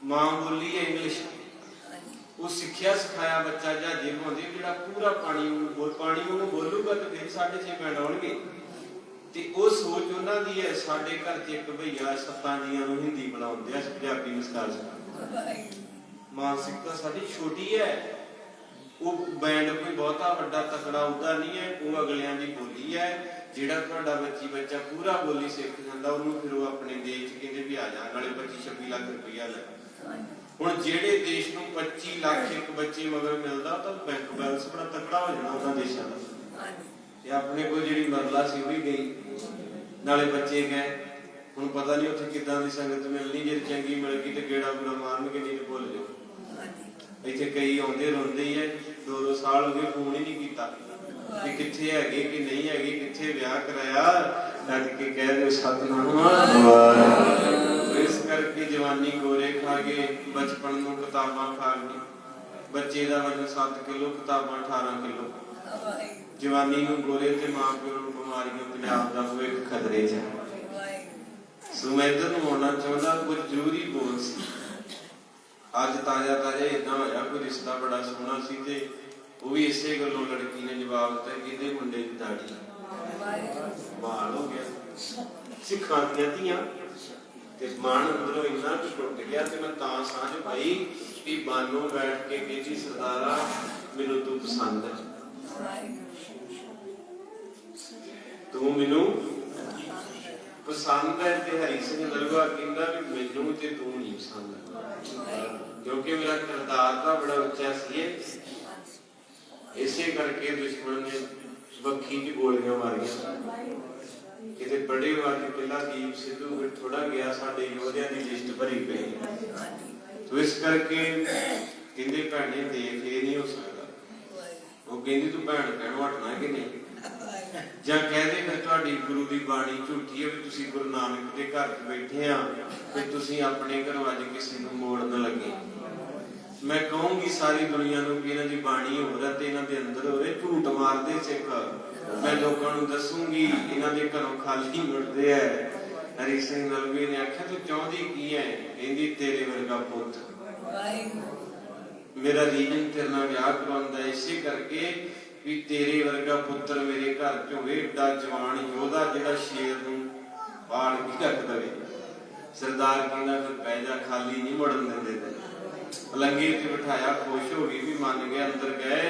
ਮਾਂ ਬੋਲੀ ਹੈ ਇੰਗਲਿਸ਼। ਉਹ ਸਿੱਖਿਆ ਸਿਖਾਇਆ ਬੱਚਾ ਜਹਾਜ਼ੇ ਪਾਉਂਦੇ ਜਿਹੜਾ ਪੂਰਾ ਪਾਣੀ ਉਹਨੂੰ ਬੋਲੂਗਾ ਤੇ ਫਿਰ 6.5 ਬੈਂਡ ਆਉਣਗੇ। ਤੇ ਉਹ ਸੋਚ ਉਹਨਾਂ ਦੀ ਹੈ। ਸਾਡੇ ਘਰ ਚ ਇੱਕ ਭਈਆ 7 ਜੀਆਂ ਨੂੰ ਹਿੰਦੀ ਬੁਲਾਉਂਦੇ ਆ, ਪੰਜਾਬੀ ਨੂੰ ਸਿਖਾ। ਮਾਨਸਿਕਤਾ ਸਾਡੀ ਛੋਟੀ ਹੈ। ਉਹ ਬੈਂਡ ਕੋਈ ਬਹੁਤਾ ਵੱਡਾ ਤਕੜਾ ਉਹਦਾ ਨਹੀਂ ਹੈ। ਉਹ ਅਗਲਿਆਂ ਦੀ ਬੋਲੀ ਹੈ। ਜਿਹੜਾ ਤੁਹਾਡਾ ਬੱਚਾ ਪੂਰਾ ਬੋਲੀ ਸਿੱਖ ਜਾਂਦਾ ਉਹਨੂੰ ਫਿਰ ਉਹ ਆਪਣੇ ਦੇਸ਼ ਕਹਿੰਦੇ ਵੀ ਆ ਜਾ, ਨਾਲੇ 25-26 ਲੱਖ ਰੁਪਈਆ ਲੈ। ਹੁਣ ਜਿਹੜੇ ਦੇਸ਼ ਨੂੰ 25 ਲੱਖ ਇੱਕ ਬੱਚੇ ਮਗਰ ਮਿਲਦਾ ਤਾਂ ਬੈਂਕ ਬੈਲੈਂਸ ਬੜਾ ਤਕੜਾ ਹੋ ਜਾਣਾ ਉਹਨਾਂ ਦੇਸ਼ਾਂ ਦਾ। ਤੇ ਆਪਣੇ ਕੋਲ ਜਿਹੜੀ ਮਰਲਾ ਸੀ ਉਹ ਵੀ ਗਈ, ਨਾਲੇ ਬੱਚੇ ਗਏ। ਹੁਣ ਪਤਾ ਨਹੀਂ ਉੱਥੇ ਕਿੱਦਾਂ ਦੀ ਸੰਗਤ ਮਿਲਣੀ। ਜੇ ਚੰਗੀ ਮਿਲ ਗਈ ਤੇ ਗੇੜਾ ਗੂੜਾ ਮਾਰਨਗੇ, ਨਹੀਂ ਤੇ ਭੁੱਲ ਜਾਓ। ਇੱਥੇ ਕਈ ਆਉਂਦੇ ਰੋਂਦੇ ਹੀ ਹੈ। 2-2 ਸਾਲ ਹੋ ਗਏ ਫੋਨ ਹੀ ਨਹੀਂ ਕੀਤਾ ਕਿ ਕਿੱਥੇ ਹੈਗੇ ਕਿ ਨਹੀਂ ਹੈਗੇ, ਕਿੱਥੇ ਵਿਆਹ ਕਰਾਇਆ। ਲੱਗ ਕੇ ਕਹਿ ਦਿਓ ਸਤਿਨਾਮ। ਇਸ ਕਰਕੇ ਜਵਾਨੀ ਗੋਰੇ ਖਾ ਗਏ, ਬਚਪਨ ਨੂੰ ਕਿਤਾਬਾਂ ਖਾ ਗਏ। ਬੱਚੇ ਦਾ ਵਜ਼ਨ 7 ਕਿਲੋ, ਕਿਤਾਬਾਂ 18 ਕਿਲੋ। ਜਵਾਨੀ ਨੂੰ ਗੋਰੇ ਤੇ ਮਾਂ ਪਿਓ ਨੂੰ ਬਿਮਾਰੀਆਂ। ਪੰਜਾਬ ਦਾ ਭਵਿੱਖ ਖਤਰੇ 'ਚ ਹੈ। ਸੋ ਮੈਂ ਇੱਧਰ ਨੂੰ ਆਉਣਾ ਚਾਹੁੰਦਾ, ਕੁਝ ਜ਼ਰੂਰੀ ਬੋਲ ਸੀ। ਅੱਜ ਤਾਜ਼ਾ ਏਦਾਂ ਹੋਇਆ, ਕੋਈ ਰਿਸ਼ਤਾ ਬੜਾ ਸੋਹਣਾ ਸੀ ਤੇ ਉਹ ਵੀ ਇਸੇ ਗੱਲੋਂ ਲੜਕੀ ਨੇ ਜਵਾਬ ਦਿੱਤਾ ਕਿ ਇਹਦੇ ਮੁੰਡੇ ਦੀ ਦਾੜੀ ਬਾਲ ਹੋ ਗਿਆ। ਸਿੱਖਾਂ ਦੀਆਂ ਧੀਆਂ ਤੇ ਮਨ ਅੰਦਰੋਂ ਇੰਨਾ ਕੁ ਟੁੱਟ ਗਿਆ ਤੇ ਮੈਂ ਤਾਂ ਸਾਂਝ ਪਾਈ ਵੀ ਬਾਨੋਂ ਬੈਠ ਕੇ ਕਹਿੰਦੀ ਸਰਦਾਰਾ ਮੈਨੂੰ ਤੂੰ ਪਸੰਦ ਹੈ, ਤੂੰ ਮੈਨੂੰ ਪਸੰਦ ਹੈ। ਤੇ ਹਰੀ ਸਿੰਘ ਨਲੂਆ ਕਹਿੰਦਾ ਵੀ ਮੈਨੂੰ ਤੇ ਤੂੰ ਨਹੀਂ ਪਸੰਦ, ਕਿਉਂਕਿ ਮੇਰਾ ਕਿਰਦਾਰ ਤਾਂ ਬੜਾ ਉੱਚਾ ਸੀ। ਇਸੇ ਕਰਕੇ ਦੁਸ਼ਮਣ ਨੇ ਬੱਖੀ ਚ ਗੋਲੀਆਂ ਮਾਰੀਆਂ। ਕਿਤੇ ਬੜੇ ਵਾਰ ਪਹਿਲਾਂ ਦੀਪ ਸਿੱਧੂ ਥੋੜਾ ਗਿਆ, ਸਾਡੇ ਯੋਧਿਆਂ ਦੀ ਲਿਸਟ ਭਰੀ ਪਈ। ਤੋ ਇਸ ਕਰਕੇ ਕਹਿੰਦੇ ਭੈਣੇ ਦੇਖ ਇਹ ਨਹੀਂ ਹੋ ਸਕਦਾ। ਉਹ ਕਹਿੰਦੀ ਤੂੰ ਭੈਣ ਕਹਿਣੋਂ ਹਟਣਾ ਕਿ ਨਹੀਂ, ਜਾਂ ਕਹਿੰਦੇ ਫਿਰ ਤੁਹਾਡੀ ਗੁਰੂ ਦੀ ਬਾਣੀ ਝੂਠੀ ਹੈ ਵੀ ਤੁਸੀਂ ਗੁਰੂ ਨਾਨਕ ਦੇ ਘਰ ਚ ਬੈਠੇ ਆ ਤੇ ਤੁਸੀਂ ਆਪਣੇ ਘਰੋਂ ਅੱਜ ਕਿਸੇ ਨੂੰ ਮੋੜਨ ਲੱਗੇ। ਮੈਂ ਕਹੂੰਗੀ ਸਾਰੀ ਦੁਨੀਆ ਨੂੰ ਕਿ ਇਹਨਾਂ ਦੀ ਬਾਣੀ ਹੋਰ ਹੈ ਤੇ ਇਹਨਾਂ ਦੇ ਅੰਦਰ ਹੋਰੇ ਝੂਠ ਮਾਰਦੇ ਸਿੱਖ। ਮੈਂ ਲੋਕਾਂ ਨੂੰ ਦੱਸੂਗੀ ਇਹਨਾਂ ਦੇ ਘਰੋਂ ਖਾਲੀ ਮੁੜਦੇ ਆ। ਹਰੀ ਸਿੰਘ ਨਲੂਏ ਨੇ ਆਖਿਆ ਤੂੰ ਚਾਹੁੰਦੀ ਕੀ ਹੈ? ਕਹਿੰਦੀ ਤੇਰੇ ਵਰਗਾ ਪੁੱਤ। ਮੇਰਾ ਰੀਜਨ ਤੇਰੇ ਨਾਲ ਵਿਆਹ ਕਰਵਾਉਂਦਾ ਇਸੇ ਕਰਕੇ ਵੀ ਤੇਰੇ ਵਰਗਾ ਪੁੱਤਰ ਮੇਰੇ ਘਰ ਚ ਹੋਵੇ, ਏਡਾ ਜਵਾਨ ਯੋਧਾ ਜਿਹੜਾ ਸ਼ੇਰ ਨੂੰ ਬਾਲ ਕੇ ਰੱਖ ਦੇਵੇ। ਸਰਦਾਰ ਕਹਿੰਦਾ ਫਿਰ ਪੈ ਜਾ, ਖਾਲੀ ਨਹੀਂ ਮੁੜਨ ਦਿੰਦੇ ਤੇ। ਪਲੰਗੀ ਤੇ ਬਿਠਾਇਆ, ਖੁਸ਼ ਹੋ ਗਈ ਵੀ ਮੰਨ ਗਿਆ। ਅੰਦਰ ਗਏ,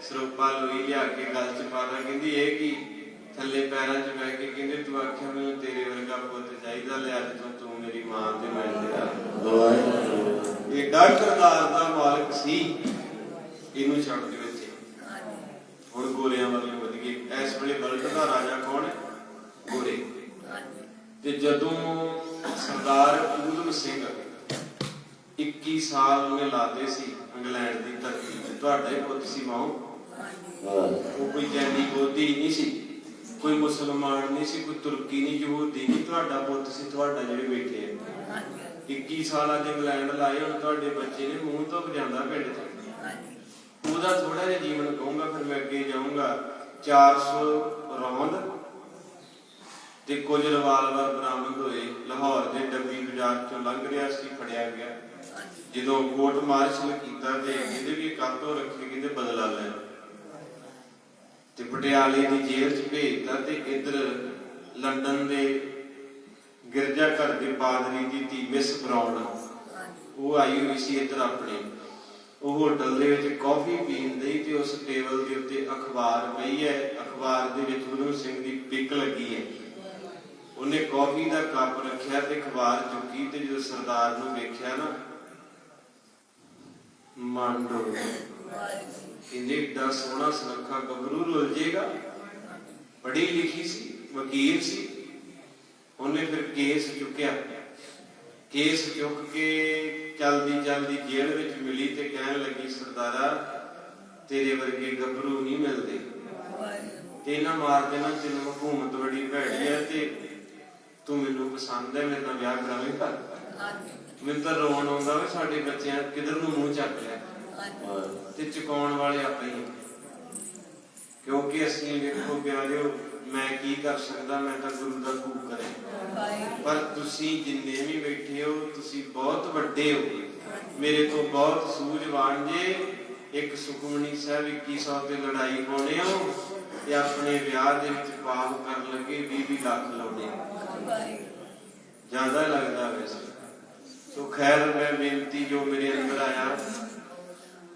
ਸਰੋਪਾ ਲੋਈ ਲਿਆ ਕੇ ਗਲ ਚ ਪਾ ਲਾ। ਕਹਿੰਦੀ ਇਹ ਕੀ? ਥੱਲੇ ਪੈਰਾਂ ਚ ਬਹਿ ਕੇ ਕਹਿੰਦੇ ਤੂੰ ਆਖਿਆ ਮੈਨੂੰ ਤੇਰੇ ਵਰਗਾ ਪੁੱਤ ਚਾਹੀਦਾ, ਲਿਆ ਤੂੰ ਮੇਰੀ ਮਾਂ ਤੇ ਮੈਂ ਤੇਰਾ। ਏਡਾ ਕਿਰਦਾਰ ਦਾ ਮਾਲਕ ਸੀ। ਇਹਨੂੰ ਛੱਡ ਦਿਓ ਇੱਥੇ। ਹੁਣ ਗੋਰਿਆਂ ਵੱਲ ਵਧ ਗਏ। ਇਸ ਵੇਲੇ ਬਲਟ ਦਾ ਰਾਜਾ ਕੌਣ ਹੈ? ਗੋਰੇ। ਤੇ ਜਦੋਂ ਸਰਦਾਰ ਊਧਮ ਸਿੰਘ 21 ਸਾਲ ਉਹਨੇ ਲਾਦੇ ਸੀ ਇੰਗਲੈਂਡ ਦੀ ਧਰਤੀ ਤੇ, ਤੁਹਾਡਾ ਹੀ ਪੁੱਤ ਸੀ ਮਾਂ। ਉਹ ਕੋਈ ਜੈਨੀ ਬੋਧੀ ਨਹੀਂ ਸੀ, ਕੋਈ ਮੁਸਲਮਾਨ ਨਹੀਂ ਸੀ, ਕੋਈ ਤੁਰਕੀ ਨਹੀਂ, ਯਹੂਦੀ ਨਹੀਂ, ਤੁਹਾਡਾ ਪੁੱਤ ਸੀ। ਤੁਹਾਡਾ ਜਿਹੜੇ ਬੈਠੇ ਆ 21 ਸਾਲ ਅੱਜ ਇੰਗਲੈਂਡ ਲਾਏ, ਹੁਣ ਤੁਹਾਡੇ ਬੱਚੇ ਨੇ ਮੂੰਹ ਤੋਂ ਵਜਾਉਂਦਾ ਪਿੰਡ ਚ। ਉਹਦਾ ਥੋੜਾ ਜਿਹਾ ਜੀਵਨ ਕਹੂੰਗਾ, ਫਿਰ ਮੈਂ ਅੱਗੇ ਜਾਊਂਗਾ। 400 ਰੌਂਦ ਤੇ ਕੁਝ ਰਿਵਾਲਵਰ ਬਰਾਮਦ ਹੋਏ। ਲਾਹੌਰ ਦੇ ਡੱਬੀ ਬਾਜ਼ਾਰ ਚੋਂ ਲੰਘ ਰਿਹਾ ਸੀ, ਫੜਿਆ ਗਿਆ। ਜਦੋਂ ਕੋਰਟ ਮਾਰਸ਼ਲ ਕੀਤਾ ਤੇ ਕਹਿੰਦੇ ਵੀ ਕਾਤੋਂ ਰੱਖੇ, ਕਹਿੰਦੇ ਬਦਲਾ ਲੈ। ਤੇ ਪਟਿਆਲੇ ਦੀ ਜੇਲ੍ਹ ਚ ਭੇਜਤਾ। ਤੇ ਇੱਧਰ ਲੰਡਨ ਦੇ ਗਿਰਜਾ ਘਰ ਦੇ ਪਾਦਰੀ ਦੀ ਧੀ ਮਿਸ ਬਰਾਉਨ, ਉਹ ਆਈ ਹੋਈ ਸੀ ਇੱਧਰ ਆਪਣੇ। ਉਹ ਹੋਟਲ ਦੇ ਵਿੱਚ ਕਾਫੀ ਪੀਂਦੇ ਤੇ ਉਸ ਟੇਬਲ ਦੇ ਉੱਤੇ ਅਖਬਾਰ ਪਈ ਹੈ। ਅਖਬਾਰ ਦੇ ਵਿੱਚ ਗੁਰੂ ਸਿੰਘ ਦੀ ਪਿਕ ਲੱਗੀ ਹੈ। ਉਹਨੇ ਕਾਫੀ ਦਾ ਕੱਪ ਰੱਖਿਆ ਤੇ ਅਖਬਾਰ ਚੁੱਕੀ ਤੇ ਜਦੋਂ ਸਰਦਾਰ ਨੂੰ ਵੇਖਿਆ ਨਾ, ਮਨ ਡੋਲ ਗਿਆ। ਕਹਿੰਦੇ ਏਡਾ ਸੋਹਣਾ ਸੁਨੱਖਾ ਗੱਭਰੂ ਰੁੱਲ ਜੇਗਾ। ਪੜ੍ਹੀ ਲਿਖੀ ਸੀ, ਵਕੀਲ ਸੀ। ਉਹਨੇ ਫਿਰ ਕੇਸ ਚੁੱਕਿਆ। ਕੇਸ ਚੁੱਕ ਕੇ ਚਲਦੀ ਚਲਦੀ ਜੇਲ੍ਹ ਵਿੱਚ ਮਿਲੀ ਤੇ ਕਹਿਣ ਲੱਗੀ, ਸਰਦਾਰਾ ਤੇਰੇ ਵਰਗੇ ਗੱਭਰੂ ਨਹੀਂ ਮਿਲਦੇ ਤੇ ਇਹਨਾਂ ਮਾਰ ਦੇਣਾ, ਤੈਨੂੰ ਹਕੂਮਤ ਬੜੀ ਭੈੜੀ ਹੈ ਤੇ ਤੂੰ ਮੈਨੂੰ ਪਸੰਦ ਹੈ, ਮੇਰੇ ਨਾਲ ਵਿਆਹ ਕਰਾਵੇਂਗਾ। ਮੈਨੂੰ ਤਾਂ ਰੋਣ ਆਉਂਦਾ ਵੀ ਸਾਡੇ ਬੱਚਿਆਂ ਕਿੱਧਰ ਨੂੰ ਮੂੰਹ ਚੱਕ ਲਿਆ ਤੇ ਚੁਕਾਉਣ ਵਾਲੇ ਆਪਾਂ ਹੀ, ਕਿਉਂਕਿ ਅਸੀਂ ਵੇਖੋ ਪਿਆਰਿਓ, ਮੈਂ ਕੀ ਕਰ ਸਕਦਾ, ਮੈਂ ਤਾਂ ਗੁਰੂ ਦਾ ਖੂਬ ਕਰੇ। ਪਰ ਤੁਸੀਂ ਜਿੰਨੇ ਵੀ ਬੈਠੇ ਹੋ, ਤੁਸੀਂ ਬਹੁਤ ਵੱਡੇ ਹੋ, ਮੇਰੇ ਤੋਂ ਬਹੁਤ ਸੂਝਵਾਨ ਜੇ। ਇੱਕ ਸੁਖਮਨੀ ਸਾਹਿਬ 2100 ਤੇ ਲੜਾਈ ਪਾਉਣੇ ਹੋ ਤੇ ਆਪਣੇ ਵਿਆਹ ਦੇ ਵਿੱਚ ਪਾਪ ਕਰਨ ਲੱਗੇ 20 ਲੱਖ ਲਾਉਣੇ, ਜ਼ਿਆਦਾ ਲੱਗਦਾ ਵੈਸੇ। ਸੋ ਖੈਰ, ਮੈਂ ਬੇਨਤੀ ਜੋ ਮੇਰੇ ਅੰਦਰ ਆਇਆ,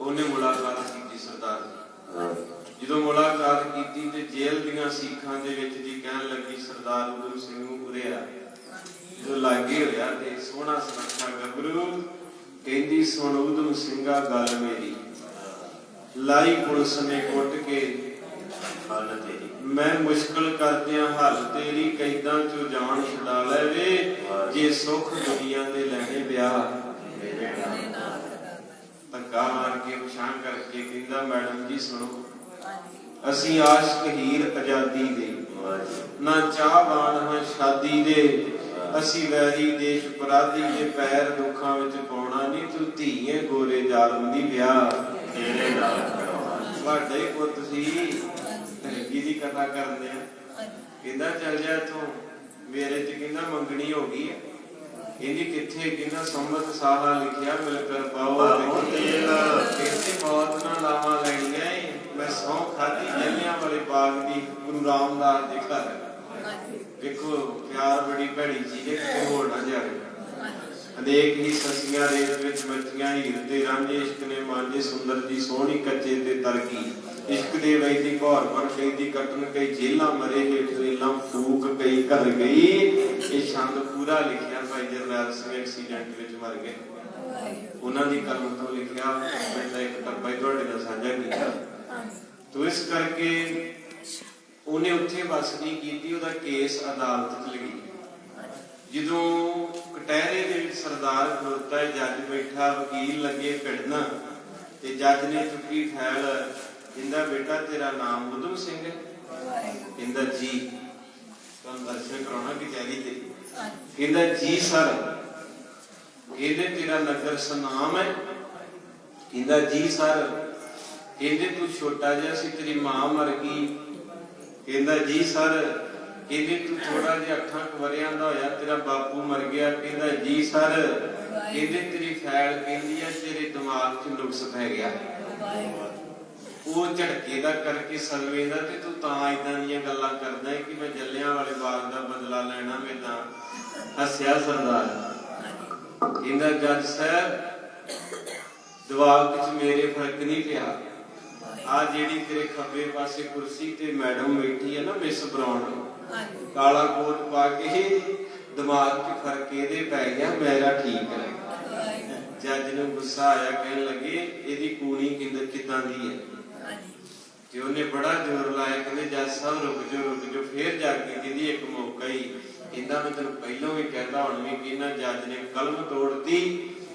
ਉਹਨੇ ਮੁਲਾਕਾਤ ਕੀਤੀ ਸਰਦਾਰ ਦੀ। ਜਦੋਂ ਮੁਲਾਕਾਤ ਕੀਤੀ ਤੇ ਜੇਲ੍ਹ ਦੀਆਂ ਸੀਖਾਂ ਦੇ ਵਿੱਚ ਜੀ ਕਹਿਣ ਲੱਗੀ, ਸਰਦਾਰ ਗੁਰੂ ਸਿੰਘ ਨੂੰ ਉਰਿਆ। ਜਦੋਂ ਲਾਗੇ ਹੋਇਆ ਤੇ ਸੋਹਣਾ ਸੁਨੱਖਾ ਗੱਭਰੂ ਕਹਿੰਦੀ, ਸੁਣ ਊਧਮ ਸਿੰਘਾ ਗੱਲ ਮੇਰੀ, ਲਾਈ ਪੁਲਿਸ ਨੇ ਕੁੱਟ ਕੇ ਹੱਲ ਤੇਰੀ, ਮੈਂ ਮੁਸ਼ਕਲ ਕਰਦਿਆਂ ਹੱਲ ਤੇਰੀ, ਕੈਦਾਂ ਚੋਂ ਜਾਨ ਛੁਡਾ ਲੈਵੇ, ਜੇ ਸੁੱਖ ਦੁਨੀਆ ਦੇ ਲੈਣੇ ਵਿਆਹ। ਧੱਕਾ ਮਾਰ ਕੇ ਪਛਾਣ ਕਰਕੇ ਕਹਿੰਦਾ, ਮੈਡਮ ਜੀ ਸੁਣੋ, ਅਸੀਂ ਆਸ਼ਕ ਹੀਰ ਆਜ਼ਾਦੀ ਦੇ, ਨਾ ਚਾਹਵਾਨ ਹਾਂ ਸ਼ਾਦੀ ਦੇ, ਅਸੀਂ ਵੈਰੀ ਦੇਸ਼ ਪਰਾਧੀ ਦੇ, ਪੈਰ ਦੁੱਖਾਂ ਵਿੱਚ ਪਾਉਣਾ ਨਹੀਂ, ਤੂੰ ਧੀਏ ਗੋਰੇ ਜ਼ਾਲਮ ਦੀ ਵਿਆਹ ਤੇਰੇ ਨਾਲ ਕਰਾਉਣਾ। ਤੁਹਾਡੇ ਪੁੱਤ ਸੀ, ਧਰਗੀ ਦੀ ਕਥਾ ਕਰਦੇ ਆ। ਕਹਿੰਦਾ ਚੱਲ ਜਾ ਇੱਥੋਂ, ਮੇਰੇ ਚ ਕਹਿੰਦਾ ਮੰਗਣੀ ਹੋ ਗਈ ਹੈ। ਕਹਿੰਦੀ ਕਿੱਥੇ? ਕਹਿੰਦਾ ਸੰਮਤ ਸਾਹਾ ਲਿਖਿਆ, ਮਿਲ ਕਰ ਪਾਓ ਤੇਲ, ਕਹਿੰਦੇ ਬਹੁਤ ਨਾ ਲਾਵਾਂ ਲੈਣੀਆਂ, ਮੈਂ ਸਹੁੰ ਖਾਧੀ ਜਲਿਆਂ ਵਾਲੇ ਬਾਗ ਦੀ, ਗੁਰੂ ਰਾਮਦਾਸ ਦੇ ਘਰ। ਵੇਖੋ ਪਿਆਰ ਬੜੀ ਭੈੜੀ ਚੀਜ਼ ਹੈ, ਕਿਤੇ ਹੋਰ ਨਾ ਜਾਵੇ। ਅਨੇਕ ਹੀ ਸਸੀਆਂ ਰੇਤ ਵਿੱਚ ਮੱਛੀਆਂ, ਹੀਰ ਤੇ ਰਾਂਝੇ ਇਸ਼ਕ ਨੇ ਮਾਂਝੇ, ਸੁੰਦਰ ਦੀ ਸੋਹਣੀ ਕੱਚੇ ਤੇ ਤਰਕੀ, ਇਸ਼ਕ ਦੇ ਵੈਦੀ ਘੌਰ ਪਰ ਕੈਦੀ, ਕੱਟਣ ਕਈ ਜੇਲਾਂ ਮਰੇ ਹੇਠ ਰੇਲਾਂ, ਫੂਕ ਕਈ ਘਰ ਗਈ। ਇਹ ਛੰਦ ਪੂਰਾ ਲਿਖਿਆ ਭਾਈ ਜਰਨੈਲ ਸਿੰਘ ਐਕਸੀਡੈਂਟ ਵਿੱਚ ਮਰ ਗਏ, ਉਹਨਾਂ ਦੀ ਕਲਮ ਤੋਂ ਲਿਖਿਆ। ਮੈਂ ਤਾਂ ਇੱਕ ਟੱਪਾ ਹੀ ਤੁਹਾਡੇ ਨਾਲ ਸਾਂਝਾ ਕੀਤਾ। ਤੋ ਇਸ ਕਰਕੇ ਉਹਨੇ ਉੱਥੇ ਬਸ ਨਹੀਂ ਕੀਤੀ, ਉਹਦਾ ਕੇਸ ਅਦਾਲਤ ਚ ਲੱਗੀ। ਜਦੋਂ ਕਟਹਿਰੇ ਦੇ ਵਿੱਚ ਸਰਦਾਰ ਖਲੋਤਾ ਹੈ, ਜੱਜ ਬੈਠਾ, ਵਕੀਲ ਲੱਗੇ ਭਿੜਨ, ਤੇ ਜੱਜ ਨੇ ਚੁੱਕੀ ਫੈਲ। ਕਹਿੰਦਾ, ਬੇਟਾ ਤੇਰਾ ਨਾਮ ਊਧਮ ਸਿੰਘ ਹੈ? ਕਹਿੰਦਾ ਜੀ। ਤੁਹਾਨੂੰ ਦਰਸ਼ਨ ਕਰਾਉਣਾ ਕਚਹਿਰੀ ਤੇ। ਕਹਿੰਦਾ ਜੀ ਸਰ। ਕਹਿੰਦੇ ਤੇਰਾ ਨਗਰ ਸਨਾਮ ਹੈ? ਕਹਿੰਦਾ ਜੀ ਸਰ। ਕਹਿੰਦੇ ਤੂੰ ਛੋਟਾ ਜਿਹਾ ਸੀ, ਤੇਰੀ ਮਾਂ ਮਰ ਗਈ? ਕਹਿੰਦਾ ਜੀ ਸਰ। ਕਹਿੰਦੇ ਤੂੰ ਥੋੜਾ ਜਿਹਾ 8 ਵਰਿਆਂ ਦਾ ਹੋਇਆ, ਤੇਰਾ ਬਾਪੂ ਮਰ ਗਿਆ? ਕਹਿੰਦਾ ਜੀ ਸਰ। ਕਹਿੰਦੇ ਤੇਰੀ ਫੈਲ ਕਹਿੰਦੀ ਹੈ ਤੇਰੇ ਦਿਮਾਗ 'ਚ ਨੁਕਸ ਪੈ ਗਿਆ, ਉਹ ਝਟਕੇ ਦਾ ਕਰਕੇ ਸਲਵੇ ਦਾ, ਤੇ ਤੂੰ ਤਾਂ ਏਦਾਂ ਦੀਆਂ ਗੱਲਾਂ ਕਰਦਾ ਹੈ ਕਿ ਮੈਂ ਜਲਿਆਂ ਵਾਲੇ ਬਾਗ ਦਾ ਬਦਲਾ ਲੈਣਾ। ਮੈਂ ਤਾਂ ਹੱਸਿਆ ਸਰਦਾਰ। ਕਹਿੰਦਾ ਜੱਜ ਸਾਹਿਬ, ਦਿਮਾਗ 'ਚ ਮੇਰੇ ਫਰਕ ਨਹੀਂ ਪਿਆ, ਆ ਜਿਹੜੀ ਤੇਰੇ ਖੱਬੇ ਪਾਸੇ ਕੁਰਸੀ ਤੇ ਮੈਡਮ ਬੈਠੀ ਹੈ ਨਾ, ਮਿਸ ਬਰਾਉਨ, ਕਾਲਾ ਕੋਟ ਪਾ ਕੇ, ਦਿਮਾਗ 'ਚ ਫਰਕ ਇਹਦੇ ਪੈ ਗਿਆ, ਮੇਰਾ ਠੀਕ ਹੈ। ਜੱਜ ਨੂੰ ਗੁੱਸਾ ਆਇਆ, ਕਹਿਣ ਲੱਗੇ ਇਹਦੀ ਕੂਣੀ ਕਿੱਦਾਂ ਦੀ ਹੈ? ਤੇ ਉਹਨੇ ਬੜਾ ਜ਼ੋਰ ਲਾਇਆ, ਕਹਿੰਦੇ ਜੱਜ ਸਾਹਿਬ ਰੁਕ ਜਾਓ। ਫੇਰ ਜਾ ਕੇ ਕਹਿੰਦੀ ਇੱਕ ਮੌਕਾ ਹੀ। ਕਹਿੰਦਾ ਮੈਂ ਤੈਨੂੰ ਪਹਿਲਾਂ ਵੀ ਕਹਿੰਦਾ, ਹੁਣ ਵੀ ਕਹਿੰਦਾ। ਜੱਜ ਨੇ ਕਲਮ ਤੋੜਤੀ,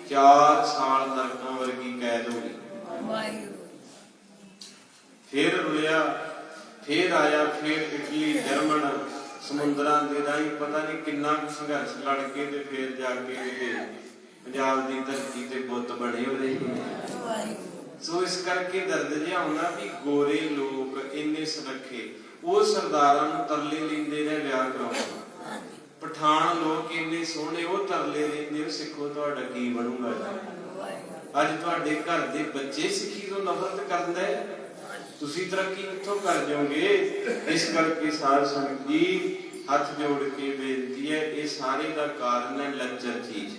4 ਸਾਲ ਨਰਕਾਂ ਵਰਗੀ ਕੈਦ ਹੋ ਗਈ। ਫੇਰ ਰੁਲਿਆ, ਫੇਰ ਆਇਆ, ਫੇਰ ਇਟਲੀ, ਜਰਮਨ, ਸਮੁੰਦਰਾਂ ਦੇ ਰਾਹੀਂ ਪਤਾ ਨਹੀਂ ਕਿੰਨਾ ਕੁ ਸੰਘਰਸ਼ ਲੜ ਕੇ ਤੇ ਫੇਰ ਜਾ ਕੇ ਪੰਜਾਬ ਦੀ ਧਰਤੀ ਤੇ ਬੁੱਤ ਬਣੇ ਉਹਦੇ। ਸੋ ਇਸ ਕਰਕੇ ਦਰਦ ਜਿਹਾ ਹੁੰਦਾ ਵੀ ਗੋਰੇ ਲੋਕ ਇੰਨੇ ਸੁਰੱਖੇ, ਉਹ ਸਰਦਾਰਾਂ ਨੂੰ ਤਰਲੇ ਲੈਂਦੇ ਨੇ ਵਿਆਹ ਕਰਾਉਣਾ। ਪਠਾਨ ਲੋਕ ਇੰਨੇ ਸੋਹਣੇ, ਉਹ ਤਰਲੇ ਲੈਂਦੇ, ਸਿੱਖੋ ਤੁਹਾਡਾ ਕੀ ਬਣੂਗਾ। ਅੱਜ ਤੁਹਾਡੇ ਘਰ ਦੇ ਬੱਚੇ ਸਿੱਖੀ ਤੋਂ ਨਫ਼ਰਤ ਕਰਦੇ, ਤੁਸੀਂ ਤਰੱਕੀ ਕਿੱਥੋਂ ਕਰ ਜਾਓਗੇ? ਇਸ ਕਰਕੇ ਸਾਧ ਸੰਗਤ ਜੀ ਹੱਥ ਜੋੜ ਕੇ ਬੇਨਤੀ ਹੈ, ਇਹ ਸਾਰੇ ਦਾ ਕਾਰਨ ਹੈ ਲੱਚਰ ਚੀਜ਼।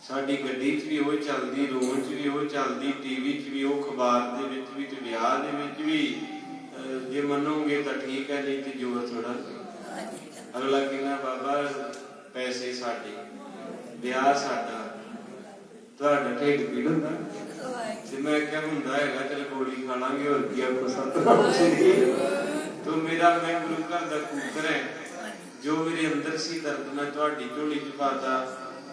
ਸਾਡੀ ਗੱਡੀ 'ਚ ਵੀ ਉਹ ਚੱਲਦੀ, ਰੂਮ 'ਚ ਵੀ ਉਹ ਚੱਲਦੀ, ਟੀਵੀ 'ਚ ਵੀ ਉਹ, ਅਖਬਾਰ ਦੇ ਵਿੱਚ ਵੀ ਤੇ ਵਿਆਹ ਦੇ ਵਿੱਚ ਵੀ। ਜੇ ਮੰਨੋਗੇ ਤਾਂ ਠੀਕ ਹੈ, ਨਹੀਂ ਤੇ ਜ਼ੋਰ ਥੋੜਾ। ਅਗਲਾ ਕਹਿੰਦਾ ਬਾਬਾ ਪੈਸੇ ਸਾਡੇ, ਵਿਆਹ ਸਾਡਾ, ਤੁਹਾਡਾ ਢਿੱਡ ਪੀੜ ਹੁੰਦਾ। ਤੇ ਮੈਂ ਕਿਹਾ ਹੁੰਦਾ ਹੈਗਾ, ਚਲ ਗੋਲੀ ਖਾ ਲਾਂਗੇ, ਹੋਰ ਕੀ ਆਪਕੋ ਸਤਨਾਮ ਸ੍ਰੀ। ਤੋ ਮੇਰਾ, ਮੈਂ ਗੁਰੂ ਘਰ ਦਾ ਕੂਕਰ ਹੈ, ਜੋ ਮੇਰੇ ਅੰਦਰ ਸੀ ਦਰਦ ਮੈਂ ਤੁਹਾਡੀ ਝੋਲੀ 'ਚ ਪਾਤਾ।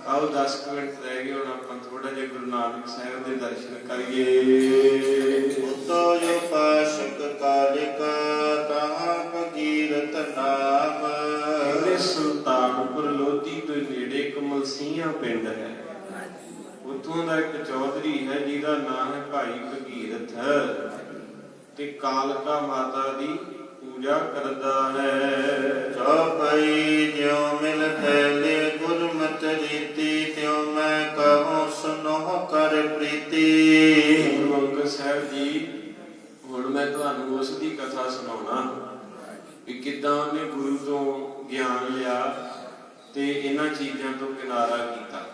ਆਓ 10 ਮਿੰਟ ਰਹਿ ਗਏ, ਹੁਣ ਆਪਾਂ ਥੋੜਾ ਜਿਹਾ ਗੁਰੂ ਨਾਨਕ ਸਾਹਿਬ ਦੇ ਦਰਸ਼ਨ ਕਰੀਏ। ਉਤੋ ਜੋ ਪਾਸ਼ਕ ਕਾਲਿਕਾ ਤਹਾਂ ਭਗੀਰਥ ਨਾਮ। ਕਹਿੰਦੇ ਸੁਲਤਾਨਪੁਰ ਲੋਧੀ ਤੋਂ ਨੇੜੇ ਕਮਲਸੀਆਂ ਪਿੰਡ ਹੈ। ਉੱਥੋਂ ਦਾ ਇੱਕ ਚੌਧਰੀ ਹੈ ਜਿਹਦਾ ਨਾਮ ਹੈ ਭਾਈ ਭਗੀਰਥ, ਤੇ ਕਾਲਕਾ ਮਾਤਾ ਦੀ ਪੂਜਾ ਕਰਦਾ ਹੈ। ਚੌਪਈ ਜਿਉ ਮਿਲ ਥੈਲੇ ਗੁਰਮਤਿ ਰੀਤੀ, ਤਿਉ ਮੈਂ ਕਹੂੰ ਸੁਨੋ ਕਰ ਪ੍ਰੀਤੀ। ਗੁਰੂ ਅੰਗਦ ਸਾਹਿਬ ਜੀ, ਹੁਣ ਮੈਂ ਤੁਹਾਨੂੰ ਉਸ ਦੀ ਕਥਾ ਸੁਣਾਉਣਾ ਵੀ ਕਿੱਦਾਂ ਉਹਨੇ ਗੁਰੂ ਤੋਂ ਗਿਆਨ ਲਿਆ ਤੇ ਇਹਨਾਂ ਚੀਜ਼ਾਂ ਤੋਂ ਕਿਨਾਰਾ ਕੀਤਾ।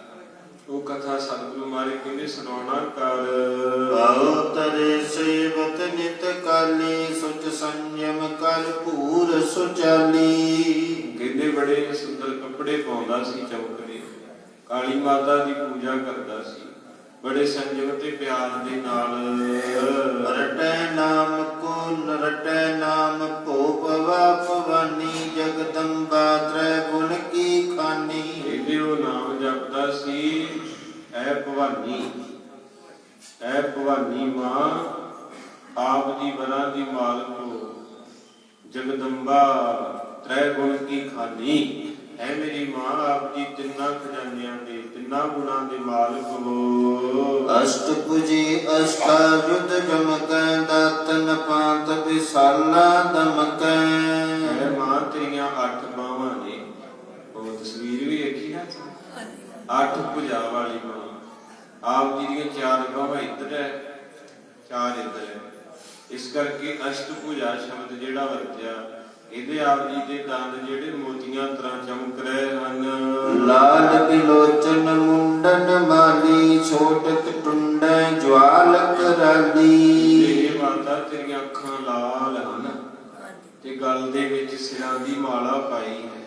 ਉਹ ਕਥਾ ਸਤਿਗੁਰੂ ਮਹਾਰਾਜ ਕਹਿੰਦੇ ਸੁਣਾਉਣਾ ਕਰ। ਆਓ ਤਰੇ ਸੇਵਤ ਨਿਤ ਕਾਲੀ, ਸੁਚ ਸੰਯਮ ਕਰ ਪੂਰ ਸੁਚਾਲੀ। ਕਹਿੰਦੇ ਬੜੇ ਸੁੰਦਰ ਕੱਪੜੇ ਪਾਉਂਦਾ ਸੀ, ਚਮਕਦੇ, ਕਾਲੀ ਮਾਤਾ ਦੀ ਪੂਜਾ ਕਰਦਾ ਸੀ, ਬੜੇ ਸੰਜਮ ਤੇ ਪਿਆਰ ਦੇ ਨਾਲ। ਰਟੈ ਨਾਮ ਕੋ ਰਟੈ ਨਾਮ ਭੋਪਵਾ ਭਵਾਨੀ, ਜਗਦੰਬਾ ਤ੍ਰੈ ਗੁਣ ਕੀ ਖਾਨੀ। ਇਹਦੇ ਉਹ ਨਾਮ ਜਪਦਾ ਸੀ, ਐ ਭਵਾਨੀ, ਐ ਭਵਾਨੀ ਮਾਂ ਆਪ ਦੀ ਬਰਾਂ ਦੀ ਮਾਲਕੋ, ਜਗਦੰਬਾ ਤ੍ਰੈ ਗੁਣ ਕੀ ਖਾਨੀ। ਐ ਮੇਰੀ ਮਾਂ ਆਪ ਜੀ ਤਿੰਨਾਂ ਖਜ਼ਾਨਿਆਂ ਦੇ, ਤਿੰਨਾਂ ਗੁਣਾਂ ਦੇ ਮਾਲਕ ਹੋ। ਅਸ਼ਟ ਭੁਜੀ ਅਸ਼ਟਾਯੁਧ ਜਮਕੈ, ਦਾਤਨ ਪਾਂਤ ਵਿਸਾਲਾ ਦਮਕੈ। ਐ ਮਾਂ ਤੇਰੀਆਂ 8 ਬਾਹਾਂ ਨੇ, ਉਹ ਤਸਵੀਰ ਵੀ ਵੇਖੀ ਨਾ, 8 ਭੁਜਾ ਵਾਲੀ ਮਾਂ। ਆਪ ਜੀ ਦੀਆਂ 4 ਬਾਹਾਂ ਇੱਧਰ ਹੈ, 4 ਇੱਧਰ ਹੈ, ਇਸ ਕਰਕੇ ਅਸ਼ਟ ਭੁਜਾ ਸ਼ਬਦ ਜਿਹੜਾ ਵਰਤਿਆ। ਇਹਦੇ ਆਪ ਜੀ ਦੇ ਦੰਦ ਜਿਹੜੇ ਮੋਤੀਆਂ ਤਰ੍ਹਾਂ ਚਮਕ ਰਹੇ ਹਨ। ਲਾਲ ਬਿਲੋਚਨ ਮੁੰਡਨ ਮਾਲੀ, ਛੋਟਕ ਟੁੰਡੈ ਜਵਾਲ ਕਰਾਲੀ। ਇਹ ਮਾਤਾ ਤੇਰੀਆਂ ਅੱਖਾਂ ਲਾਲ ਹਨ ਤੇ ਗਲ ਦੇ ਵਿੱਚ ਸਿਰਾਂ ਦੀ ਮਾਲਾ ਪਾਈ ਹੈ।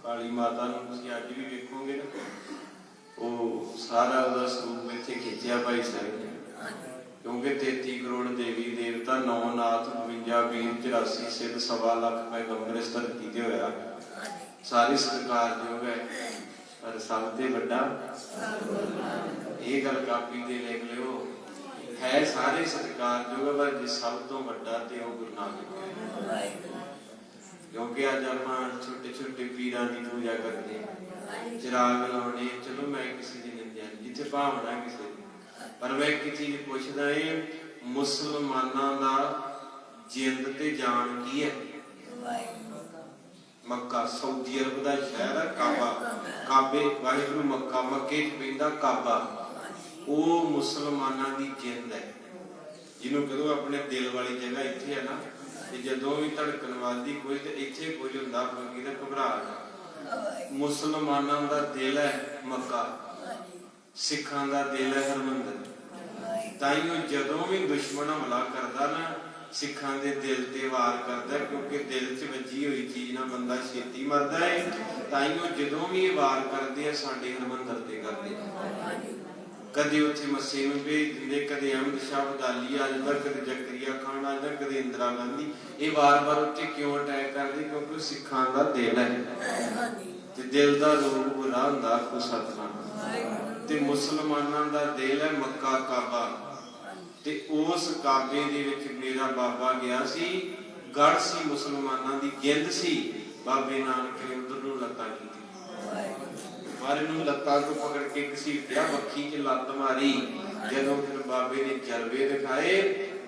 ਕਾਲੀ ਮਾਤਾ ਨੂੰ ਤੁਸੀਂ ਅੱਜ ਵੀ ਵੇਖੋਗੇ ਨਾ, ਉਹ ਸਾਰਾ ਉਹਦਾ ਸਰੂਪ ਇੱਥੇ ਖਿੱਚਿਆ ਭਾਈ ਸਾਹਿਬ ਨੇ, ਕਿਉਂਕਿ 33 ਕਰੋੜ ਦੇਵੀ ਦੇਵਤਾ, 9 ਨਾਥ, 52 ਵੀਰ, 84 ਸਿੱਧ, 1.25 ਲੱਖ ਪੈਗੰਬਰ ਇਸ ਧਰਤੀ ਤੇ ਹੋਇਆ। ਸਾਰੇ ਸਤਿਕਾਰਯੋਗ ਹੈ, ਪਰ ਸਭ ਤੇ ਵੱਡਾ, ਇਹ ਗੱਲ ਕਾਪੀ ਤੇ ਲਿਖ ਲਿਓ, ਹੈ ਸਾਰੇ ਸਤਿਕਾਰਯੋਗ, ਪਰ ਜੇ ਸਭ ਤੋਂ ਵੱਡਾ ਤੇ ਉਹ ਗੁਰੂ ਨਾਨਕ ਹੈ। ਕਿਉਂਕਿ ਅੱਜ ਆਪਾਂ ਛੋਟੇ ਛੋਟੇ ਪੀਰਾਂ ਦੀ ਪੂਜਾ ਕਰਦੇ ਹਾਂ, ਚਿਰਾਗ ਲਾਉਣੇ, ਚਲੋ ਮੈਂ ਕਿਸੇ ਦੀ ਨਿੰਦਿਆ ਨਹੀਂ, ਜਿੱਥੇ ਭਾਵਨਾ ਕਿਸੇ ਦੀ, ਪਰ ਮੈਂ ਇੱਕ ਚੀਜ਼ ਪੁੱਛਦਾ, ਇਹ ਮੁਸਲਮਾਨਾਂ ਦਾ ਜਿੰਦ ਤੇ ਜਾਨ ਕੀ ਹੈ? ਮੱਕਾ, ਸਾਊਦੀ ਅਰਬ ਦਾ ਸ਼ਹਿਰ ਹੈ ਕਾਬਾ, ਕਾਬੇ ਵਾਹਿਗੁਰੂ, ਮੱਕਾ, ਮੱਕੇ 'ਚ ਪੈਂਦਾ ਕਾਬਾ, ਉਹ ਮੁਸਲਮਾਨਾਂ ਦੀ ਜਿੰਦ ਹੈ, ਜਿਹਨੂੰ ਕਦੋਂ ਆਪਣੇ ਦਿਲ ਵਾਲੀ ਜਗ੍ਹਾ ਇੱਥੇ ਹੈ ਨਾ, ਤੇ ਜਦੋਂ ਵੀ ਧੜਕਣ ਵੱਧਦੀ ਕੋਈ ਤੇ ਇੱਥੇ ਕੁਝ ਹੁੰਦਾ, ਬਾਕੀ ਤਾਂ ਘਬਰਾਹਟ। ਮੁਸਲਮਾਨਾਂ ਦਾ ਦਿਲ ਹੈ ਮੱਕਾ, ਸਿੱਖਾਂ ਦਾ ਦਿਲ ਹੈ ਹਰਮੰਦਰ। ਤਾਈਓ ਜਦੋਂ ਵੀ ਦੁਸ਼ਮਣ ਹਮਲਾ ਕਰਦਾ ਨਾ, ਸਿੱਖਾਂ ਦੇ ਦਿਲ ਤੇ ਵਾਰ ਕਰਦਾ, ਕਿਉਂਕਿ ਦਿਲ 'ਚ ਵੱਜੀ ਹੋਈ ਚੀਜ਼ ਨਾਲ ਬੰਦਾ ਛੇਤੀ ਮਰਦਾ ਹੈ। ਤਾਈਓ ਜਦੋਂ ਵੀ ਇਹ ਵਾਰ ਕਰਦੇ ਆ, ਸਾਡੇ ਹਰਮੰਦਰ ਤੇ ਕਰਦੇ ਆ। ਕਦੇ ਉੱਥੇ ਮੱਸੇ ਨੂੰ ਭੇਜ ਦਿੰਦੇ, ਕਦੇ ਅਹਿਮਦ ਸ਼ਾਹ ਅਬਦਾਲੀ ਆ ਜਾਂਦਾ, ਕਦੇ ਜ਼ਕਰੀਆ ਖਾਨ ਆ ਜਾਂਦਾ, ਕਦੇ ਇੰਦਰਾ ਗਾਂਧੀ। ਇਹ ਵਾਰ-ਵਾਰ ਉੱਥੇ ਕਿਉਂ ਅਟੈਕ ਕਰਦੇ? ਕਿਉਂਕਿ ਸਿੱਖਾਂ ਦਾ ਦਿਲ ਹੈ ਤੇ ਦਿਲ ਦਾ ਰੋਗ ਬੁਰਾ ਹੁੰਦਾ, ਆਖੋ ਸਤਿਨਾਮ। ਤੇ ਮੁਸਲਮਾਨਾਂ ਦਾ ਦਿਲ ਹੈ ਮੱਕਾ, ਕਾਬਾ, ਤੇ ਉਸ ਕਾਬੇ ਦੇ ਵਿੱਚ ਮੇਰਾ ਬਾਬਾ ਗਿਆ ਸੀ, ਗੜ ਸੀ, ਮੁਸਲਮਾਨਾਂ ਦੀ ਜਿੰਦ ਸੀ। ਬਾਬੇ ਨਾਨਕ ਨੇ ਉਧਰ ਨੂੰ ਲੱਤਾਂ ਕੀਤੀ, ਮਾਰੇ ਨੂੰ ਲੱਤਾਂ ਤੋਂ ਪਕੜ ਕੇ ਘਸੀਟਿਆ, ਬੱਖੀ 'ਚ ਲੱਤ ਮਾਰੀ। ਜਦੋਂ ਫਿਰ ਬਾਬੇ ਨੇ ਜਲਵੇ ਦਿਖਾਏ,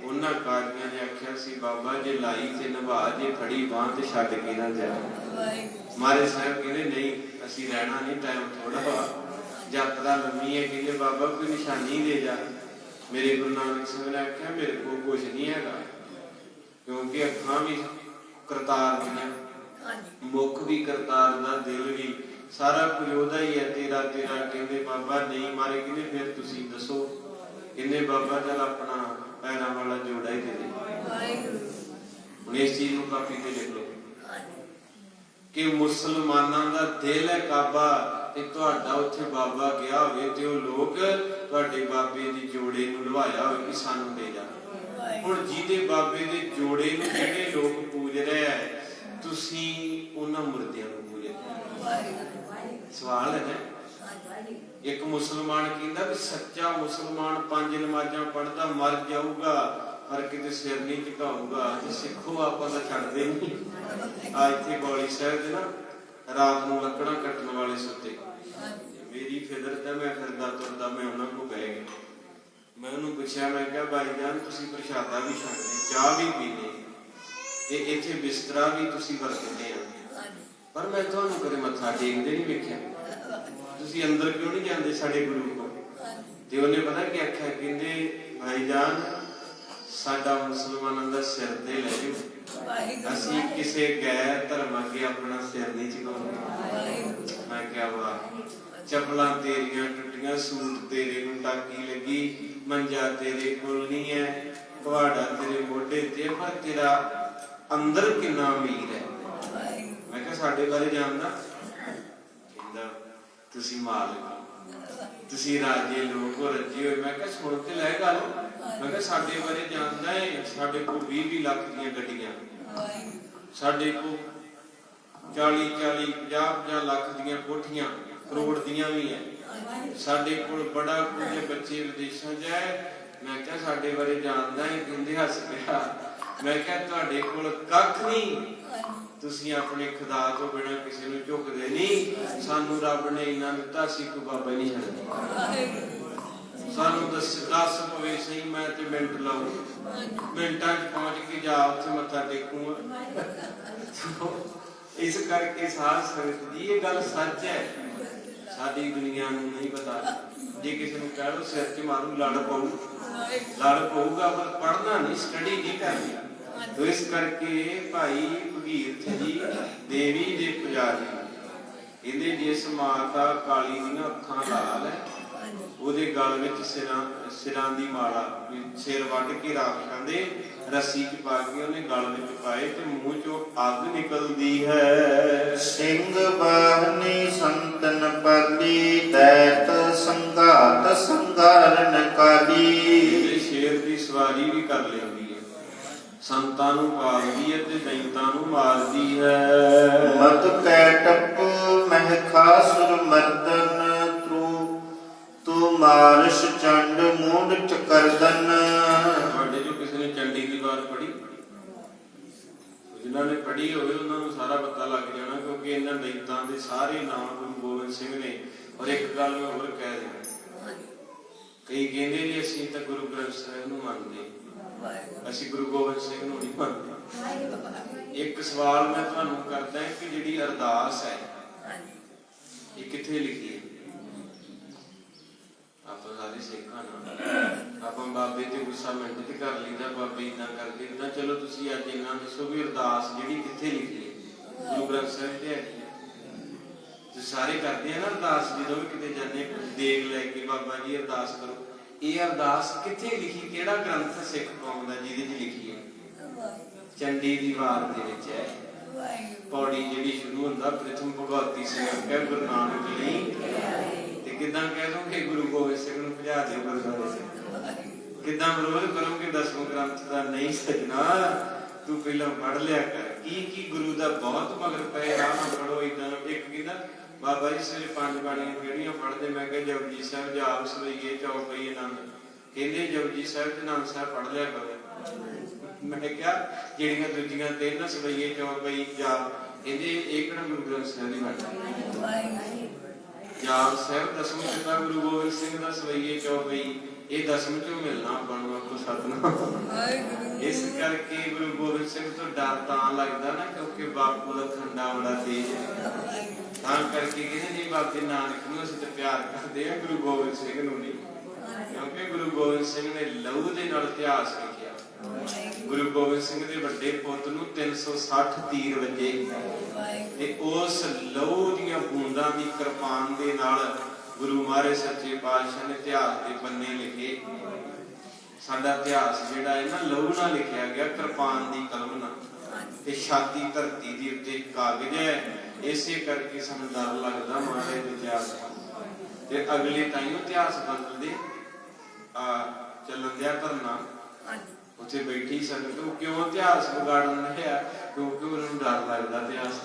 ਉਹਨਾਂ ਕਾਜ਼ੀਆਂ ਨੇ ਆਖਿਆ ਸੀ, ਬਾਬਾ ਜੇ ਲਾਈ ਤੇ ਨਿਭਾ, ਜੇ ਫੜੀ ਬਾਂਹ ਤੇ ਛੱਡ ਕੇ ਨਾ ਜਾ। ਮਾਰੇ ਸਾਹਿਬ ਕਹਿੰਦੇ ਨਹੀਂ, ਅਸੀਂ ਰਹਿਣਾ ਨਹੀਂ, ਟਾਈਮ ਥੋੜਾ ਵਾ, ਯਾਤਰਾ ਲੰਮੀ ਹੈ। ਕਹਿੰਦੇ ਬਾਬਾ ਕੋਈ ਨਿਸ਼ਾਨੀ ਦੇ ਜਾ। ਮੇਰੇ ਗੁਰੂ ਨਾਨਕ ਸਾਹਿਬ ਨੇ ਆਖਿਆ ਮੇਰੇ ਕੋਲ ਕੁਛ ਨਹੀਂ ਹੈਗਾ, ਕਿਉਂਕਿ ਅੱਖਾਂ ਵੀ ਕਰਤਾਰ ਦੀਆਂ, ਮੁੱਖ ਵੀ ਕਰਤਾਰ ਦਾ, ਦਿਲ ਵੀ, ਸਾਰਾ ਕੁਝ ਉਹਦਾ ਹੀ ਹੈ, ਤੇਰਾ ਤੇਰਾ। ਕਹਿੰਦੇ ਬਾਬਾ ਨਹੀਂ ਮਾਰੇ। ਕਹਿੰਦੇ ਫਿਰ ਤੁਸੀਂ ਦੱਸੋ। ਕਹਿੰਦੇ ਬਾਬਾ ਚੱਲ ਆਪਣਾ ਪੈਰਾਂ ਵਾਲਾ ਜੋੜਾ ਹੀ ਦੇ ਦੇ। ਹੁਣ ਇਸ ਚੀਜ਼ ਨੂੰ ਕਾਪੀ ਤੇ ਲਿਖ ਲਓ ਕਿ ਮੁਸਲਮਾਨਾਂ ਦਾ ਦਿਲ ਹੈ ਕਾਬਾ, ਤੇ ਤੁਹਾਡਾ ਉੱਥੇ ਬਾਬਾ ਗਿਆ ਹੋਵੇ ਤੇ ਉਹ ਲੋਕ ਤੁਹਾਡੇ ਬਾਬੇ ਦੀ ਜੋੜੇ ਨੂੰ ਲਵਾਇਆ ਹੋਵੇ ਕਿ ਸਾਨੂੰ ਦੇ ਜਾ। ਹੁਣ ਜਿਹਦੇ ਬਾਬੇ ਦੇ ਜੋੜੇ ਨੂੰ ਜਿਹੜੇ ਲੋਕ ਪੂਜ ਰਹੇ ਆ, ਤੁਸੀਂ ਉਹਨਾਂ ਮੁਰਦਿਆਂ ਨੂੰ ਪੂਜ ਰਹੇ। ਸਵਾਲ ਹੈ ਨਾ। ਇੱਕ ਮੁਸਲਮਾਨ ਕਹਿੰਦਾ ਵੀ ਸੱਚਾ ਮੁਸਲਮਾਨ 5 ਨਮਾਜ਼ਾਂ ਪੜ੍ਹਦਾ ਮਰ ਜਾਊਗਾ ਪਰ ਕਿਤੇ ਸਿਰ ਨਹੀਂ ਝੁਕਾਊਗਾ। ਤੇ ਸਿੱਖੋ ਆਪਾਂ ਤਾਂ ਛੱਡਦੇ ਨਹੀਂ। ਆ ਇੱਥੇ ਬੌਲੀ ਸਾਹਿਬ ਦੇ ਨਾ ਰਾਤ ਨੂੰ ਲੱਕੜਾਂ ਕੱਟਣ ਵਾਲੇ ਸੁੱਤੇ। ਮੇਰੀ ਫਿਦਰ ਤੇ ਮੈਂ ਫਿਰਦਾ ਤੁਰਦਾ ਮੈਂ ਉਹਨਾਂ ਕੋਲ ਬਹਿ ਗਿਆ। ਮੈਂ ਉਹਨੂੰ ਪੁੱਛਿਆ, ਮੈਂ ਕਿਹਾ ਭਾਈ ਜਾਨ ਤੁਸੀਂ ਪ੍ਰਸ਼ਾਦਾ ਵੀ ਛਕਦੇ, ਚਾਹ ਵੀ ਪੀਂਦੇ, ਤੇ ਇੱਥੇ ਬਿਸਤਰਾ ਵੀ ਤੁਸੀਂ ਵਰਤਦੇ ਆ, ਪਰ ਮੈਂ ਤੁਹਾਨੂੰ ਕਦੇ ਮੱਥਾ ਟੇਕਦੇ ਨਹੀਂ ਵੇਖਿਆ। ਤੁਸੀਂ ਅੰਦਰ ਕਿਉਂ ਨਹੀਂ ਜਾਂਦੇ ਸਾਡੇ ਗੁਰੂ ਕੋਲ? ਤੇ ਉਹਨੇ ਪਤਾ ਕੀ ਆਖਿਆ? ਕਹਿੰਦੇ ਭਾਈ ਜਾਨ ਸਾਡਾ ਮੁਸਲਮਾਨਾਂ ਦਾ ਸਿਰ ਤੇ ਲੈ ਜਾਓ, ਅਸੀਂ ਕਿਸੇ ਗੈਰ ਧਰਮ ਅੱਗੇ ਆਪਣਾ ਸਿਰ ਨਹੀਂ ਝੁਕਾਉਂਦੇ। ਮੈਂ ਕਿਹਾ ਵਾਹ, ਚੱਪਲਾਂ ਤੇਰੀਆਂ ਟੁੱਟੀਆਂ, ਸੂਟ ਤੇਰੇ ਨੂੰ ਟਾਕੀ ਲੱਗੀ, ਮੰਜਾ ਤੇਰੇ ਕੋਲ ਨਹੀਂ ਹੈ, ਕੁਹਾੜਾ ਤੇਰੇ ਮੋਢੇ ਤੇ, ਪਰ ਤੇਰਾ ਅੰਦਰ ਕਿੰਨਾ ਅਮੀਰ ਹੈ। ਮੈਂ ਕਿਹਾ ਸਾਡੇ ਬਾਰੇ ਜਾਣਦਾ? ਕਹਿੰਦਾ ਤੁਸੀਂ ਮਾਲਕ, ਤੁਸੀਂ ਰਾਜੇ ਲੋਕ ਹੋ, ਰੱਜੇ ਹੋਏ। ਮੈਂ ਕਿਹਾ ਸੁਣ ਤੇ ਲੈ ਗੱਲ। ਮੈਂ ਕਿਹਾ ਸਾਡੇ ਬਾਰੇ ਜਾਣਦਾ ਹੈ? ਸਾਡੇ ਕੋਲ 20 ਲੱਖ ਦੀਆਂ ਗੱਡੀਆਂ, ਸਾਡੇ ਕੋਲ 40 50 ਲੱਖ ਦੀਆਂ ਕੋਠੀਆਂ, ਕਰੋੜ ਦੀਆਂ ਵੀ ਹੈ, ਸਾਡੇ ਕੋਲ ਬੜਾ ਕੁਝ, ਬੱਚੇ ਵਿਦੇਸ਼ਾਂ 'ਚ ਹੈ। ਮੈਂ ਕਿਹਾ ਸਾਡੇ ਬਾਰੇ ਜਾਣਦਾ ਹੈ? ਕਹਿੰਦੇ ਹੱਸ ਪਿਆ। ਮੈਂ ਕਿਹਾ ਤੁਹਾਡੇ ਕੋਲ ਕੱਖ ਨਹੀਂ, ਤੁਸੀਂ ਆਪਣੇ ਖੁਦਾ ਤੋਂ ਬਿਨਾਂ ਕਿਸੇ ਨੂੰ ਝੁਕਦੇ ਨਹੀਂ। ਸਾਨੂੰ ਰੱਬ ਨੇ ਇੰਨਾ ਦਿੱਤਾ, ਅਸੀਂ ਕੋਈ ਬਾਬਾ ਨਹੀਂ ਛੱਡਦੇ। ਸਾਨੂੰ ਦੱਸ ਪਵੇ ਸਹੀ, ਮੈਂ ਤੇ ਮਿੰਟ ਲਾਉ, ਮਿੰਟਾਂ 'ਚ ਪਹੁੰਚ ਕੇ ਜਾ ਉੱਥੇ ਮੱਥਾ ਟੇਕੂਗਾ। ਇਸ ਕਰਕੇ ਸਾਧ ਸੰਗਤ ਜੀ ਇਹ ਗੱਲ ਸੱਚ ਹੈ, ਸਾਡੀ ਦੁਨੀਆ ਨੂੰ ਨਹੀਂ ਪਤਾ। ਜੇ ਕਿਸੇ ਨੂੰ ਕਹਿ ਲਓ ਸਿਰ 'ਚ ਮਾਰੂ, ਲੜ ਪਊਗਾ, ਪਰ ਪੜ੍ਹਨਾ ਨਹੀਂ, ਸਟੱਡੀ ਨਹੀਂ ਕਰਨੀ। तो इस करके भाई भगीरथ जी देवी दे पुजारी कहते जिस माता काली दी अखां लाल है ਉਹਦੇ ਗਲ ਵਿੱਚ ਸਿਰਾਂ ਦੀ ਮਾਲਾ, ਸਿਰ ਵੱਢ ਕੇ ਰਾਖਾਂ ਦੇ ਰੱਸੀ ਚ ਪਾ ਕੇ ਉਹਨੇ ਗਲ ਵਿੱਚ ਪਾਏ ਤੇ ਮੂੰਹ ਚੋਂ ਅੱਗ ਨਿਕਲਦੀ ਹੈ। ਸਿੰਘ ਬਾਹਨੀ ਸੰਤਨ ਪਾਲੀ ਦੈਤ ਸੰਘਾਤ ਸੰਘਾਰਨ ਕਾਲੀ। ਸ਼ੇਰ ਦੀ ਸਵਾਰੀ ਵੀ ਕਰ ਲੈਂਦੀ ਹੈ, ਸੰਤਾਂ ਨੂੰ ਪਾਲਦੀ ਹੈ ਤੇ ਦੈਂਤਾਂ ਨੂੰ ਮਾਰਦੀ ਹੈ। ਮਤ ਕੈ ਟੱਪ ਮਹਿਖਾਸੁਰ ਮਰਦਨ ਤੂੰ ਮਾਰਸ਼ ਚੰਡ ਮੂੰਡ ਚਕਰਦਨ। ਤੁਹਾਡੇ ਜੋ ਕਿਸੇ ਨੇ ਚੰਡੀ ਦੀ ਵਾਰ ਪੜ੍ਹੀ, ਜਿਨ੍ਹਾਂ ਨੇ ਪੜ੍ਹੀ ਹੋਵੇ ਉਹਨਾਂ ਨੂੰ ਸਾਰਾ ਪਤਾ ਲੱਗ ਜਾਣਾ, ਕਿਉਂਕਿ ਇਹਨਾਂ ਦੈਂਤਾਂ ਦੇ ਸਾਰੇ ਨਾਮ ਗੁਰੂ ਗੋਬਿੰਦ ਸਿੰਘ ਨੇ। ਔਰ ਇੱਕ ਗੱਲ ਮੈਂ ਹੋਰ ਕਹਿ ਦਿਆਂ, ਕਈ ਕਹਿੰਦੇ ਜੀ ਅਸੀਂ ਤਾਂ ਗੁਰੂ ਗ੍ਰੰਥ ਸਾਹਿਬ ਨੂੰ ਮੰਨਦੇ, ਅਸੀਂ ਗੁਰੂ ਗੋਬਿੰਦ ਸਿੰਘ ਨੂੰ ਨਹੀਂ ਮੰਨਦੇ। ਇੱਕ ਸਵਾਲ ਮੈਂ ਤੁਹਾਨੂੰ ਕਰਦਾ ਕਿ ਜਿਹੜੀ ਅਰਦਾਸ ਹੈ ਇਹ ਕਿੱਥੇ ਲਿਖੀ ਹੈ? ਆਪਾਂ ਸਾਰੇ ਸਿੱਖਾਂ ਨਾਲ ਆਪਾਂ ਬਾਬੇ ਤੇ ਗੁੱਸਾ ਮਿੰਟ ਤੇ ਕਰ ਲਈਦਾ, ਬਾਬੇ ਏਦਾਂ ਕਰਦੇ ਏਦਾਂ। ਚਲੋ ਤੁਸੀਂ ਅੱਜ ਇਹਨਾਂ ਦੱਸੋ ਵੀ ਅਰਦਾਸ ਜਿਹੜੀ ਕਿੱਥੇ ਲਿਖੀ ਹੈ? ਗੁਰੂ ਗ੍ਰੰਥ ਸਾਹਿਬ ਤੇ ਹੈ। ਤੇ ਸਾਰੇ ਕਰਦੇ ਆ ਨਾ ਅਰਦਾਸ, ਜਦੋਂ ਵੀ ਕਿਤੇ ਜਾਂਦੇ ਦੇਗ ਲੈ ਕੇ ਬਾਬਾ ਜੀ ਅਰਦਾਸ ਕਰੋ। ਇਹ ਅਰਦਾਸ ਕਿੱਥੇ ਲਿਖੀ? ਕਿਹੜਾ ਗ੍ਰੰਥ ਸਿੱਖ ਕੌਮ ਦਾ ਜਿਹਦੇ ਚ ਲਿਖੀ ਹੈ? ਚੰਡੀ ਦੀ ਵਾਰ ਦੇ ਵਿੱਚ ਹੈ। ਪੌੜੀ ਜਿਹੜੀ ਸ਼ੁਰੂ ਹੁੰਦਾ ਪ੍ਰਥਮ ਭਗਵਤੀ ਸਿੰਘ ਕਹਿ ਗੁਰੂ ਨਾਨਕ ਲਈ, ਤੇ ਕਿੱਦਾਂ ਕਹਿ ਦੋਗੇ ਗੁਰੂ ਗੋਬਿੰਦ ਸਿੰਘ ਨੂੰ ਭਜਾ ਦਿਓ ਗੁਰਦੁਆਰੇ ਚ? ਕਿੱਦਾਂ ਵਿਰੋਧ ਕਰੋਗੇ ਦਸਵੇਂ ਗ੍ਰੰਥ ਦਾ? ਨਹੀਂ ਸਜਣਾ, ਤੂੰ ਪਹਿਲਾਂ ਪੜ੍ਹ ਲਿਆ ਕਰ। ਕੀ ਗੁਰੂ ਦਾ ਬਹੁਤ ਮਗਰ ਪਏ, ਰਾਹ ਨਾ ਪੜੋ ਏਦਾਂ। ਇੱਕ ਕਹਿੰਦਾ ਬਾਬਾ ਜੀ ਸਵੇਰੇ 5 ਬਾਣੀਆਂ ਕਿਹੜੀਆਂ ਪੜ੍ਹਦੇ? ਮੈਂ ਕਿਹਾ ਜਪਜੀ ਸਾਹਿਬ, ਜਾਪ, ਸਵਈਏ, ਚੌਪਈ, ਆਨੰਦ। ਕਹਿੰਦੇ ਜਪਜੀ ਸਾਹਿਬ ਤੇ ਆਨੰਦ ਸਾਹਿਬ ਪੜ੍ਹ ਲਿਆ ਕਰੋ। ਮੈਂ ਕਿਹਾ ਜਿਹੜੀਆਂ ਦੂਜੀਆਂ 3 ਸਵਈਏ, ਚੌਪਈ, ਜਾਪ, ਕਹਿੰਦੇ ਇਹ ਕਿਹੜਾ ਗੁਰੂ ਗ੍ਰੰਥ ਸਾਹਿਬ ਦੀ ਬਾਣੀ? ਜਾਪ ਸਾਹਿਬ ਦਸਵੇਂ ਪਿਤਾ ਗੁਰੂ ਗੋਬਿੰਦ ਸਿੰਘ ਦਾ, ਸਵਈਏ, ਚੌਪਈ ਇਹ ਦਸਮ ਚੋਂ ਮਿਲਣਾ ਆਪਾਂ ਨੂੰ, ਆਖੋ ਸਤਿਨਾਮ। ਇਸ ਕਰਕੇ ਗੁਰੂ ਗੋਬਿੰਦ ਸਿੰਘ ਤੋਂ ਡਰ ਤਾਂ ਲੱਗਦਾ ਨਾ, ਕਿਉਂਕਿ ਬਾਪੂ ਦਾ ਖੰਡਾ ਬੜਾ ਤੇਜ਼ ਹੈ। ਤਾਂ ਕਰਕੇ ਕਹਿੰਦੇ ਜੀ ਬਾਬੇ ਨਾਨਕ ਨੂੰ ਅਸੀਂ ਤਾਂ ਪਿਆਰ ਕਰਦੇ ਹਾਂ, ਗੁਰੂ ਗੋਬਿੰਦ ਸਿੰਘ ਨੂੰ ਨਹੀਂ, ਕਿਉਂਕਿ ਗੁਰੂ ਗੋਬਿੰਦ ਸਿੰਘ ਨੇ ਲਹੂ ਦੇ ਨਾਲ ਇਤਿਹਾਸ ਲਿਖਿਆ। ਗੁਰੂ ਗੋਬਿੰਦ ਸਿੰਘ ਦੇ ਵੱਡੇ ਪੁੱਤ ਨੂੰ 360 ਤੀਰ ਵੱਜੇ ਤੇ ਉਸ ਲਹੂ ਦੀਆਂ ਬੂੰਦਾਂ ਦੀ ਕਿਰਪਾਨ ਦੇ ਨਾਲ ਗੁਰੂ ਮਹਾਰਾਜ ਸੱਚੇ ਪਾਤਸ਼ਾਹ ਨੇ ਇਤਿਹਾਸ ਦੇ ਪੰਨੇ ਲਿਖੇ। ਸਾਡਾ ਇਤਿਹਾਸ ਜਿਹੜਾ ਹੈ ਨਾ ਲਹੂ ਨਾਲ ਲਿਖਿਆ ਗਿਆ, ਕਿਰਪਾਨ ਦੀ ਕਲਮ ਨਾਲ, ਤੇ ਛਾਤੀ ਧਰਤੀ ਦੀ ਉੱਤੇ ਕਾਗਜ਼ ਹੈ। ਇਸੇ ਕਰਕੇ ਸਾਨੂੰ ਡਰ ਲੱਗਦਾ ਮਹਾਰਾਜ ਦੇ ਇਤਿਹਾਸ ਦਾ, ਤੇ ਅਗਲੇ ਤਾਈਓ ਇਤਿਹਾਸ ਬਦਲਦੇ ਚੱਲਣ ਦਿਆ ਧਰਨਾ ਉੱਥੇ ਬੈਠੀ ਸੰਗਤ ਉਹ ਕਿਉਂ ਇਤਿਹਾਸ ਵਿਗਾੜਨ ਰਿਹਾ? ਕਿਉਂਕਿ ਉਹਨਾਂ ਨੂੰ ਡਰ ਲੱਗਦਾ ਇਤਿਹਾਸ।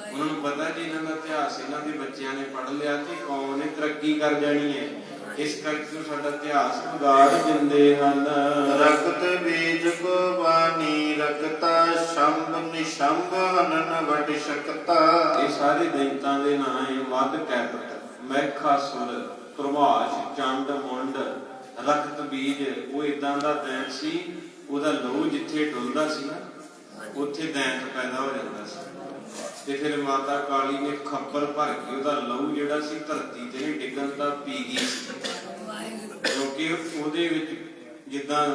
ਉਹਨਾਂ ਨੂੰ ਪਤਾ ਕਿ ਇਹਨਾਂ ਦਾ ਇਤਿਹਾਸ ਇਹਨਾਂ ਦੇ ਬੱਚਿਆਂ ਨੇ ਪੜ੍ਹ ਲਿਆ ਤੇ ਕੌਮ ਨੇ ਤਰੱਕੀ ਕਰ ਜਾਣੀ ਹੈ। ਇਸ ਕਰਕੇ ਸਾਡਾ ਇਤਿਹਾਸ ਵਿਗਾੜ ਦਿੰਦੇ ਹਨ। ਰਖਤ ਬੀਜ ਕੋ ਬਾਣੀ ਰਖਤਾ ਸ਼ੰਭ ਨਿਸ਼ੰਭ ਹਨਨ ਵਟ ਸਕਤਾ। ਇਹ ਸਾਰੇ ਦੈਂਤਾਂ ਦੇ ਨਾਂ ਹੈ। ਮੱਧ ਕੈਪਟ, ਮੈਖਾਸੁਰ, ਪ੍ਰਭਾਸ਼, ਚੰਡ, ਮੁੰਡ, ਰਖਤ ਬੀਜ। ਉਹ ਇਦਾਂ ਦਾ ਦੈਂਤ ਸੀ, ਉਹਦਾ ਲਹੂ ਜਿੱਥੇ ਡੁੱਲਦਾ ਸੀ ਨਾ ਉੱਥੇ ਦੈਂਤ ਪੈਦਾ ਹੋ ਜਾਂਦਾ ਸੀ। ਤੇ ਫਿਰ ਮਾਤਾ ਕਾਲੀ ਨੇ ਖੱਪਰ ਭਰ ਕੇ ਉਹਦਾ ਲਹੂ ਜਿਹੜਾ ਸੀ ਧਰਤੀ ਤੇ ਡਿੱਗਣ ਤਾਂ ਪੀ ਗਈ ਸੀ, ਕਿਉਂਕਿ ਉਹਦੇ ਵਿੱਚ ਜਿੱਦਾਂ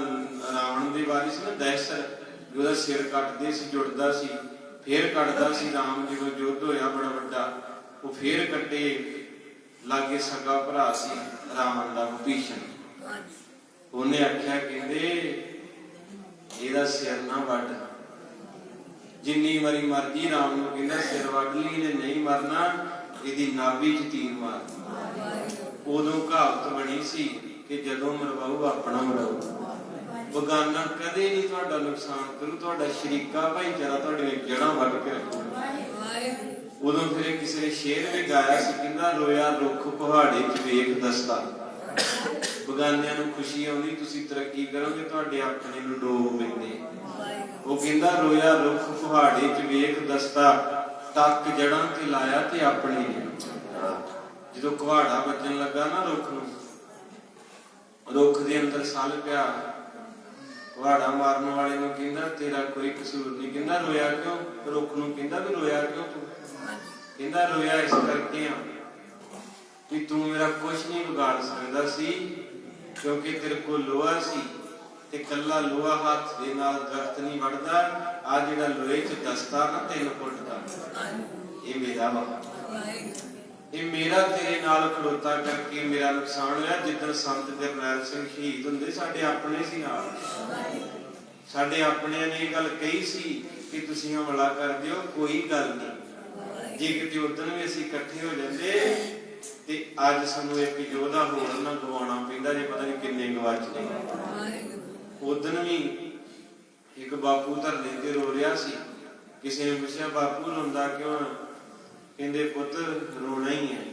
ਰਾਵਣ ਦੇ ਵਾਰੀ ਸੀ ਨਾ ਦਹਿਸ਼ਤ, ਉਹਦਾ ਸਿਰ ਕੱਟਦੇ ਸੀ, ਜੁੜਦਾ ਸੀ, ਫੇਰ ਕੱਟਦਾ ਸੀ। ਰਾਮ ਜਦੋਂ ਯੁੱਧ ਹੋਇਆ ਬੜਾ ਵੱਡਾ, ਉਹ ਫੇਰ ਕੱਟੇ। ਲਾਗੇ ਸਗਾ ਭਰਾ ਸੀ ਰਾਵਣ ਦਾ, ਭੀਸ਼ਣ। ਉਹਨੇ ਆਖਿਆ, ਕਹਿੰਦੇ ਇਹਦਾ ਸਿਰ ਨਾ ਵੱਢ, ਜਿੰਨੀ ਵਾਰੀ ਮਰਜੀ ਰਾਮ ਨੂੰ ਕਹਿੰਦਾ ਸਿਰ ਵੱਢ ਲਈ, ਇਹਨੇ ਨਹੀਂ ਮਰਨਾ, ਇਹਦੀ ਨਾਭੀ 'ਚ ਤੀਰ ਮਾਰ। ਉਦੋਂ ਕਹਾਵਤ ਬਣੀ ਸੀ ਕਿ ਜਦੋਂ ਮਰਵਾਊ ਆਪਣਾ ਮਰਾਊ, ਬਗਾਨਾ ਕਦੇ ਨਹੀਂ ਤੁਹਾਡਾ ਨੁਕਸਾਨ ਕਰੂ, ਤੁਹਾਡਾ ਸ਼ਰੀਕਾ ਭਾਈਚਾਰਾ ਤੁਹਾਡੀਆਂ ਜੜ੍ਹਾਂ ਵੱਢ ਕੇ ਰੱਖੂ। ਉਦੋਂ ਫਿਰ ਕਿਸੇ ਨੇ ਸ਼ੇਰ ਵੀ ਗਾਇਆ ਸੀ, ਕਹਿੰਦਾ ਰੋਇਆ ਰੁੱਖ ਪਹਾੜੇ 'ਚ ਵੇਖ ਦਸਤਾ। ਬਗਾਨਿਆਂ ਨੂੰ ਖੁਸ਼ੀ ਆਉਂਦੀ ਤੁਸੀਂ ਤਰੱਕੀ ਕਰੋਗੇ, ਤੁਹਾਡੇ ਆਪਣੇ ਨੂੰ ਡੋਬ ਪੈਂਦੇ। ਉਹ ਕਹਿੰਦਾ ਰੋਇਆ ਰੁੱਖ ਪਹਾੜੇ 'ਚ ਵੇਖ ਦਸਤਾ, ਟੱਕ ਜੜਾਂ ਤੇ ਲਾਇਆ ਤੇ ਆਪਣੇ ਨੇ। ਜਦੋਂ ਕੁਹਾੜਾ ਵੱਜਣ ਲੱਗਾ ਨਾ ਰੁੱਖ ਨੂੰ, ਰੁੱਖ ਦੇ ਅੰਦਰ ਸੱਲ ਪਿਆ, ਕੁਹਾੜਾ ਮਾਰਨ ਵਾਲੇ ਨੂੰ ਕਹਿੰਦਾ ਤੇਰਾ ਕੋਈ ਕਸੂਰ ਨਹੀਂ। ਕਹਿੰਦਾ ਰੋਇਆ ਕਿਉਂ? ਰੁੱਖ ਨੂੰ ਕਹਿੰਦਾ ਵੀ ਰੋਇਆ ਕਿਉਂ ਤੂੰ? ਕਹਿੰਦਾ ਰੋਇਆ ਇਸ ਕਰਕੇ ਆ ਕਿ ਤੂੰ ਮੇਰਾ ਕੁਛ ਨਹੀਂ ਵਿਗਾੜ ਸਕਦਾ ਸੀ, ਕਿਉਂਕਿ ਤੇਰੇ ਕੋਲ ਲੋਹਾ ਸੀ ਤੇ ਕੱਲਾ ਲੋਹਾ ਹੱਥ ਦੇ ਨਾਲ ਦਰਖਤ ਨਹੀਂ ਵੱਢਦਾ। ਆ ਜਿਹੜਾ ਲੋਹੇ 'ਚ ਦਸਤਾ ਨਾ 3 ਫੁੱਟ ਦਾ, ਇਹ ਮੇਰਾ ਵਾ, ਇਹ ਮੇਰਾ ਤੇਰੇ ਨਾਲ ਖੜੋਤਾ ਕਰਕੇ ਮੇਰਾ ਨੁਕਸਾਨ ਹੋਇਆ। ਜਿੱਦਣ ਸੰਤ ਜਰਨੈਲ ਸਿੰਘ ਸ਼ਹੀਦ ਹੁੰਦੇ, ਸਾਡੇ ਆਪਣੇ ਸੀ ਨਾਲ, ਸਾਡੇ ਆਪਣਿਆਂ ਨੇ ਇਹ ਗੱਲ ਕਹੀ ਸੀ ਕਿ ਤੁਸੀਂ ਹਮਲਾ ਕਰ ਦਿਓ, ਕੋਈ ਗੱਲ ਨਹੀਂ। ਜੇ ਕਿਤੇ ਉਦੋਂ ਵੀ ਅਸੀਂ ਇਕੱਠੇ ਹੋ ਜਾਂਦੇ ਤੇ ਅੱਜ ਸਾਨੂੰ ਇੱਕ ਯੋਧਾ ਹੋਰ ਨਾ ਗਵਾਉਣਾ ਪੈਂਦਾ, ਜੇ ਪਤਾ ਨਹੀਂ ਕਿੰਨੇ ਗਵਾਚਦੇ। ਉਦੋਂ ਵੀ ਇੱਕ ਬਾਪੂ ਧਰਨੇ ਤੇ ਰੋ ਰਿਹਾ ਸੀ, ਕਿਸੇ ਨੇ ਪੁੱਛਿਆ ਬਾਪੂ ਰੋਂਦਾ ਕਿਉਂ? ਕਹਿੰਦੇ ਪੁੱਤ ਰੋਣਾ ਹੀ ਹੈ।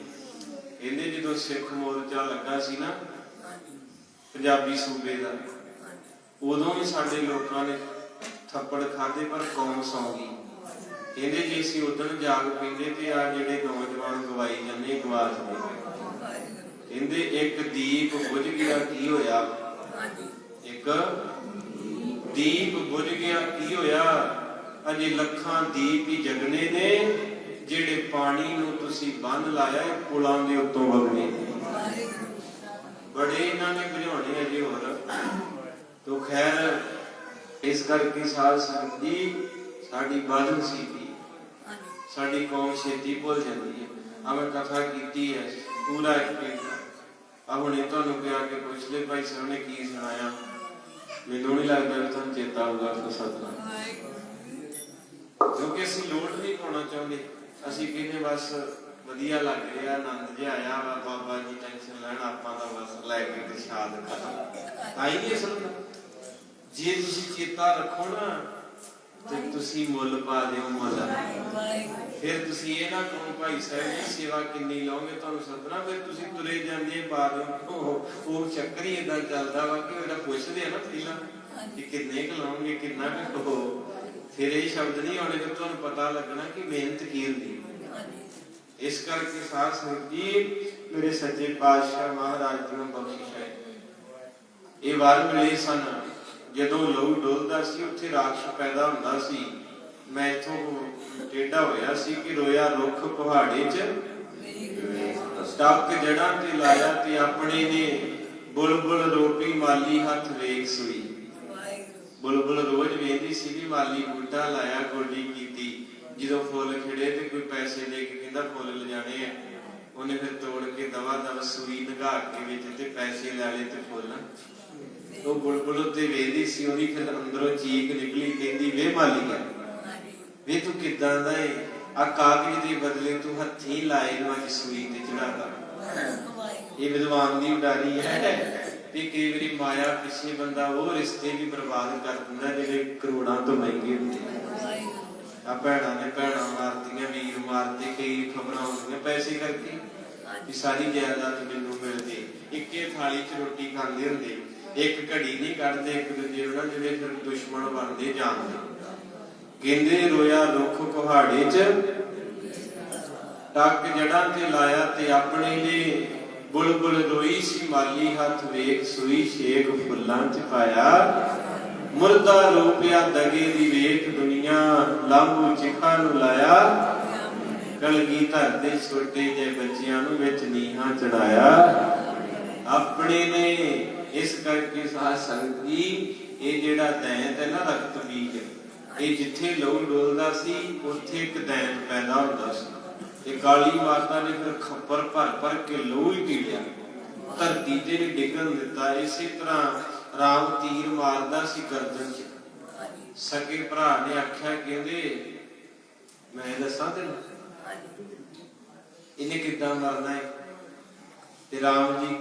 ਕਹਿੰਦੇ ਜਦੋਂ ਸਿੱਖ ਮੋਰਚਾ ਲੱਗਾ ਸੀ ਨਾ ਪੰਜਾਬੀ ਸੂਬੇ ਦਾ, ਉਦੋਂ ਵੀ ਸਾਡੇ ਲੋਕਾਂ ਨੇ ਥੱਪੜ ਖਾਦੇ ਪਰ ਕੌਮ ਸੌਂ ਗਈ। ਕਹਿੰਦੇ ਜੇ ਅਸੀਂ ਉਦੋਂ ਜਾਗ ਪੈਂਦੇ ਤੇ ਆ ਜਿਹੜੇ ਨੌਜਵਾਨ ਗਵਾਈ ਜਾਂਦੇ ਗਵਾਚ ਗਏ। ਕਹਿੰਦੇ ਇੱਕ ਦੀਪ ਬੁਝ ਗਿਆ ਕੀ ਹੋਇਆ? ਇੱਕ ਦੀਪ ਬੁਝ ਗਿਆ ਕੀ ਹੋਇਆ? ਅਜੇ ਲੱਖਾਂ ਦੀਪ ਹੀ ਜਗਨੇ ਨੇ, ਜਿਹੜੇ ਪਾਣੀ ਨੂੰ ਤੁਸੀਂ ਬੰਨ ਲਾਇਆ ਪੁਲਾਂ ਦੇ ਉੱਤੋਂ ਵਗਣੇ। ਬੜੇ ਇਹਨਾਂ ਨੇ ਬੁਝਾਉਣੇ ਅਜੇ ਹੋਰ। ਤੋ ਖੈਰ ਇਸ ਕਰਕੇ ਸਾਧ ਸੰਗਤ ਜੀ ਸਾਡੀ ਬਾਦਲ ਸੀ, ਸਾਡੀ ਕੌਮ ਛੇਤੀ ਭੁੱਲ ਜਾਂਦੀ ਹੈ। ਆ ਮੈਂ ਕਥਾ ਕੀਤੀ ਹੈ ਪੂਰਾ ਇੱਕ ਘੰਟਾ। ਆ ਹੁਣੇ ਤੁਹਾਨੂੰ ਕਿਹਾ ਕਿ ਪੁੱਛ ਲੈ ਭਾਈ ਸਾਹਿਬ ਨੇ ਕੀ ਸੁਣਾਇਆ, ਮੈਨੂੰ ਨਹੀਂ ਲੱਗਦਾ ਵੀ ਤੁਹਾਨੂੰ ਚੇਤਾ ਹੋਊਗਾ ਤਾਂ ਸਤਿਨਾਮ, ਕਿਉਂਕਿ ਅਸੀਂ ਲੋਟ ਨਹੀਂ ਪਾਉਣਾ ਚਾਹੁੰਦੇ। ਅਸੀਂ ਕਹਿੰਦੇ ਬਸ ਵਧੀਆ ਲੱਗ ਰਿਹਾ, ਆਨੰਦ ਜਿਹਾ ਆਇਆ ਵਾ, ਬਾਬਾ ਜੀ ਟੈਨਸ਼ਨ ਲੈਣ, ਆਪਾਂ ਦਾ ਬਸ ਲੈ ਕੇ ਤੇ ਸ਼ਾਦ ਖਤਮ। ਆਈ ਨਹੀਂ ਅਸਲ ਜੇ ਤੁਸੀਂ ਚੇਤਾ ਰੱਖੋ ਨਾ ਤੇ ਤੁਸੀਂ ਮੁੱਲ ਪਾ ਦਿਓ ਮੁੱਲ। ਫਿਰ ਤੁਸੀਂ ਇਹ ਨਾ ਕਹੋ ਭਾਈ ਸਾਹਿਬ ਜੀ ਸੇਵਾ ਕਿੰਨੀ ਲਾਓਗੇ, ਤੁਹਾਨੂੰ ਸੱਦਣਾ, ਫਿਰ ਤੁਸੀਂ ਤੁਰੇ ਜਾਂਦੇ ਪਾ ਦਿਓ। ਉਹ ਚੱਕਰ ਹੀ ਏਦਾਂ ਚੱਲਦਾ ਵਾ ਕਿ ਉਹਦਾ ਪੁੱਛਦੇ ਆ ਨਾ ਪਹਿਲਾਂ ਕਿ ਕਿੰਨੇ ਕੁ ਲਾਓਗੇ, ਕਿੰਨਾ ਕੁ ਕਹੋ, ਫਿਰ ਇਹ ਸ਼ਬਦ ਨਹੀਂ ਆਉਣੇ ਤੇ ਤੁਹਾਨੂੰ ਪਤਾ ਲੱਗਣਾ ਕਿ ਮਿਹਨਤ ਕੀ ਹੁੰਦੀ। ਇਸ ਕਰਕੇ ਸਾਧ ਸੰਗਤ ਜੀ ਮੇਰੇ ਸੱਚੇ ਪਾਤਸ਼ਾਹ ਮਹਾਰਾਜ ਜੀ ਨੂੰ ਬਖਸ਼ਿਸ਼ ਹੈ। ਇਹ ਵਾਰ ਮਿਲੇ ਸਨ ਜਦੋਂ ਲਹੂ ਡੋਲਦਾ ਸੀ, ਉੱਥੇ ਰਾਖਸ਼ ਪੈਦਾ ਹੁੰਦਾ ਸੀ। ਮੈਂ ਇੱਥੋਂ ਟੇਢਾ ਹੋਇਆ ਸੀ ਕਿ ਰੋਇਆ ਰੁੱਖ ਪਹਾੜੇ 'ਚ ਟੱਕ ਜੜਾਂ ਤੇ ਲਾਇਆ ਤੇ ਆਪਣੇ ਨੇ ਬੁਲਬੁਲ ਰੋਟੀ ਮਾਲੀ ਹੱਥ ਵੇਖ ਸੂਈ। ਬੁਲਬੁਲ ਰੋਜ਼ ਵੇਂਦੀ ਸੀ ਵੀ ਮਾਲੀ ਬੂਟਾ ਲਾਇਆ ਗੋਡੀ ਕੀਤੀ, ਜਦੋਂ ਫੁੱਲ ਖਿੜੇ ਤੇ ਕੋਈ ਪੈਸੇ ਦੇ ਕੇ ਕਹਿੰਦਾ ਫੁੱਲ ਲਿਜਾਣੇ ਆ, ਉਹਨੇ ਫਿਰ ਤੋੜ ਕੇ ਦਵਾ ਦਵਾ ਸੂਈ ਲਗਾ ਕੇ ਵਿੱਚ ਤੇ ਪੈਸੇ ਲੈ ਲਏ ਤੇ ਫੁੱਲ। ਉਹ ਬੁਲਬੁਲ ਉੱਤੇ ਵੇਂਦੀ ਸੀ, ਉਹਦੀ ਫਿਰ ਅੰਦਰੋਂ ਚੀਕ ਨਿਕਲੀ, ਕਹਿੰਦੀ ਵੇ ਮਾਲੀਆ ਵੇ ਤੂੰ ਕਿੱਦਾਂ ਦਾ ਏ, ਆ ਕਾਗਜ਼ ਦੇ ਬਦਲੇ ਤੂੰ ਹੱਥੀਂ ਲਾਏ ਨੂੰ ਅੱਜ ਸੂਈ ਤੇ ਚੜਾਤਾ। ਇਹ ਵਿਦਵਾਨ ਦੀ ਉਡਾਰੀ ਹੈ ਵੀ ਕਈ ਵਾਰੀ ਮਾਇਆ ਪਿੱਛੇ ਬੰਦਾ ਉਹ ਰਿਸ਼ਤੇ ਵੀ ਬਰਬਾਦ ਕਰ ਦਿੰਦਾ ਜਿਹੜੇ ਕਰੋੜਾਂ ਤੋਂ ਮਹਿੰਗੇ ਹੁੰਦੇ। ਆ ਭੈਣਾਂ ਨੇ ਭੈਣਾਂ ਮਾਰਤੀਆਂ, ਵੀਰ ਮਾਰਤੇ, ਕਈ ਖਬਰਾਂ ਆਉਂਦੀਆਂ ਪੈਸੇ ਕਰਕੇ ਵੀ ਸਾਰੀ ਜਾਇਦਾਦ ਮੈਨੂੰ ਮਿਲ ਜੇ। ਇੱਕੇ ਥਾਲੀ 'ਚ ਰੋਟੀ ਖਾਂਦੇ ਹੁੰਦੇ, ਇੱਕ ਘੜੀ ਨਹੀਂ ਕੱਢਦੇ ਇੱਕ ਦੂਜੇ ਨਾਲ, ਜਿਹੜੇ ਫਿਰ ਦੁਸ਼ਮਣ ਬਣਦੇ ਜਾਂਦੇ। ਕਹਿੰਦੇ ਰੋਇਆ ਰੁੱਖ ਕੁਹਾੜੇ 'ਚ ਟੱਕ ਜੜਾਂ ਤੇ ਲਾਇਆ ਤੇ ਆਪਣੇ ਨੇ, ਬੁਲਬੁਲ ਰੋਈ ਸੀ ਮਾਲੀ ਹੱਥ ਵੇਖ ਸੂਈ ਛੇਕ ਫੁੱਲਾਂ 'ਚ ਪਾਇਆ। ਮੁਰਦਾ ਰੂਪਿਆ ਦਗੇ ਦੀ ਵੇਖ ਦੁਨੀਆ, ਲਾਂਭੂ ਚਿਖਾ ਨੂੰ ਲਾਇਆ। ਕਲਗੀਧਰ ਦੇ ਛੋਟੇ ਜਿਹੇ ਬੱਚਿਆਂ ਨੂੰ ਵਿੱਚ ਨੀਹਾਂ ਚੜਾਇਆ। ਆਪਣੇ ਨੇ ਇਸ ਕਰਕੇ ਸਾਧ ਸੰਗਤ ਜੀ, ਇਹ ਜਿਹੜਾ ਦੈਂਤ ਹੈ ਨਾ ਰਕਤ ਬੀਜ, ਇਹ ਜਿੱਥੇ ਲਹੂ ਡੋਲਦਾ ਸੀ ਉੱਥੇ ਇੱਕ ਦੈਂਤ ਪੈਦਾ ਹੁੰਦਾ ਸੀ। ਤੇ ਕਾਲੀ ਮਾਤਾ ਨੇ ਫਿਰ ਖੱਪਰ ਭਰ ਭਰ ਕੇ ਲਹੂ ਹੀ ਪੀ ਲਿਆ, ਧਰਤੀ ਤੇ ਨਹੀਂ ਡਿੱਗਣ ਦਿੱਤਾ। ਇਸੇ ਤਰ੍ਹਾਂ ਰਾਮ ਤੀਰ ਮਾਰਦਾ ਸੀ ਗਰਦਨ 'ਚ। ਸਕੇ ਭਰਾ ਨੇ ਆਖਿਆ, ਕਹਿੰਦੇ ਮੈਂ ਦੱਸਾਂ ਤੈਨੂੰ ਇਹਨੇ ਕਿੱਦਾਂ ਮਰਨਾ ਹੈ। ਤੇ ਰਾਮ ਜੀ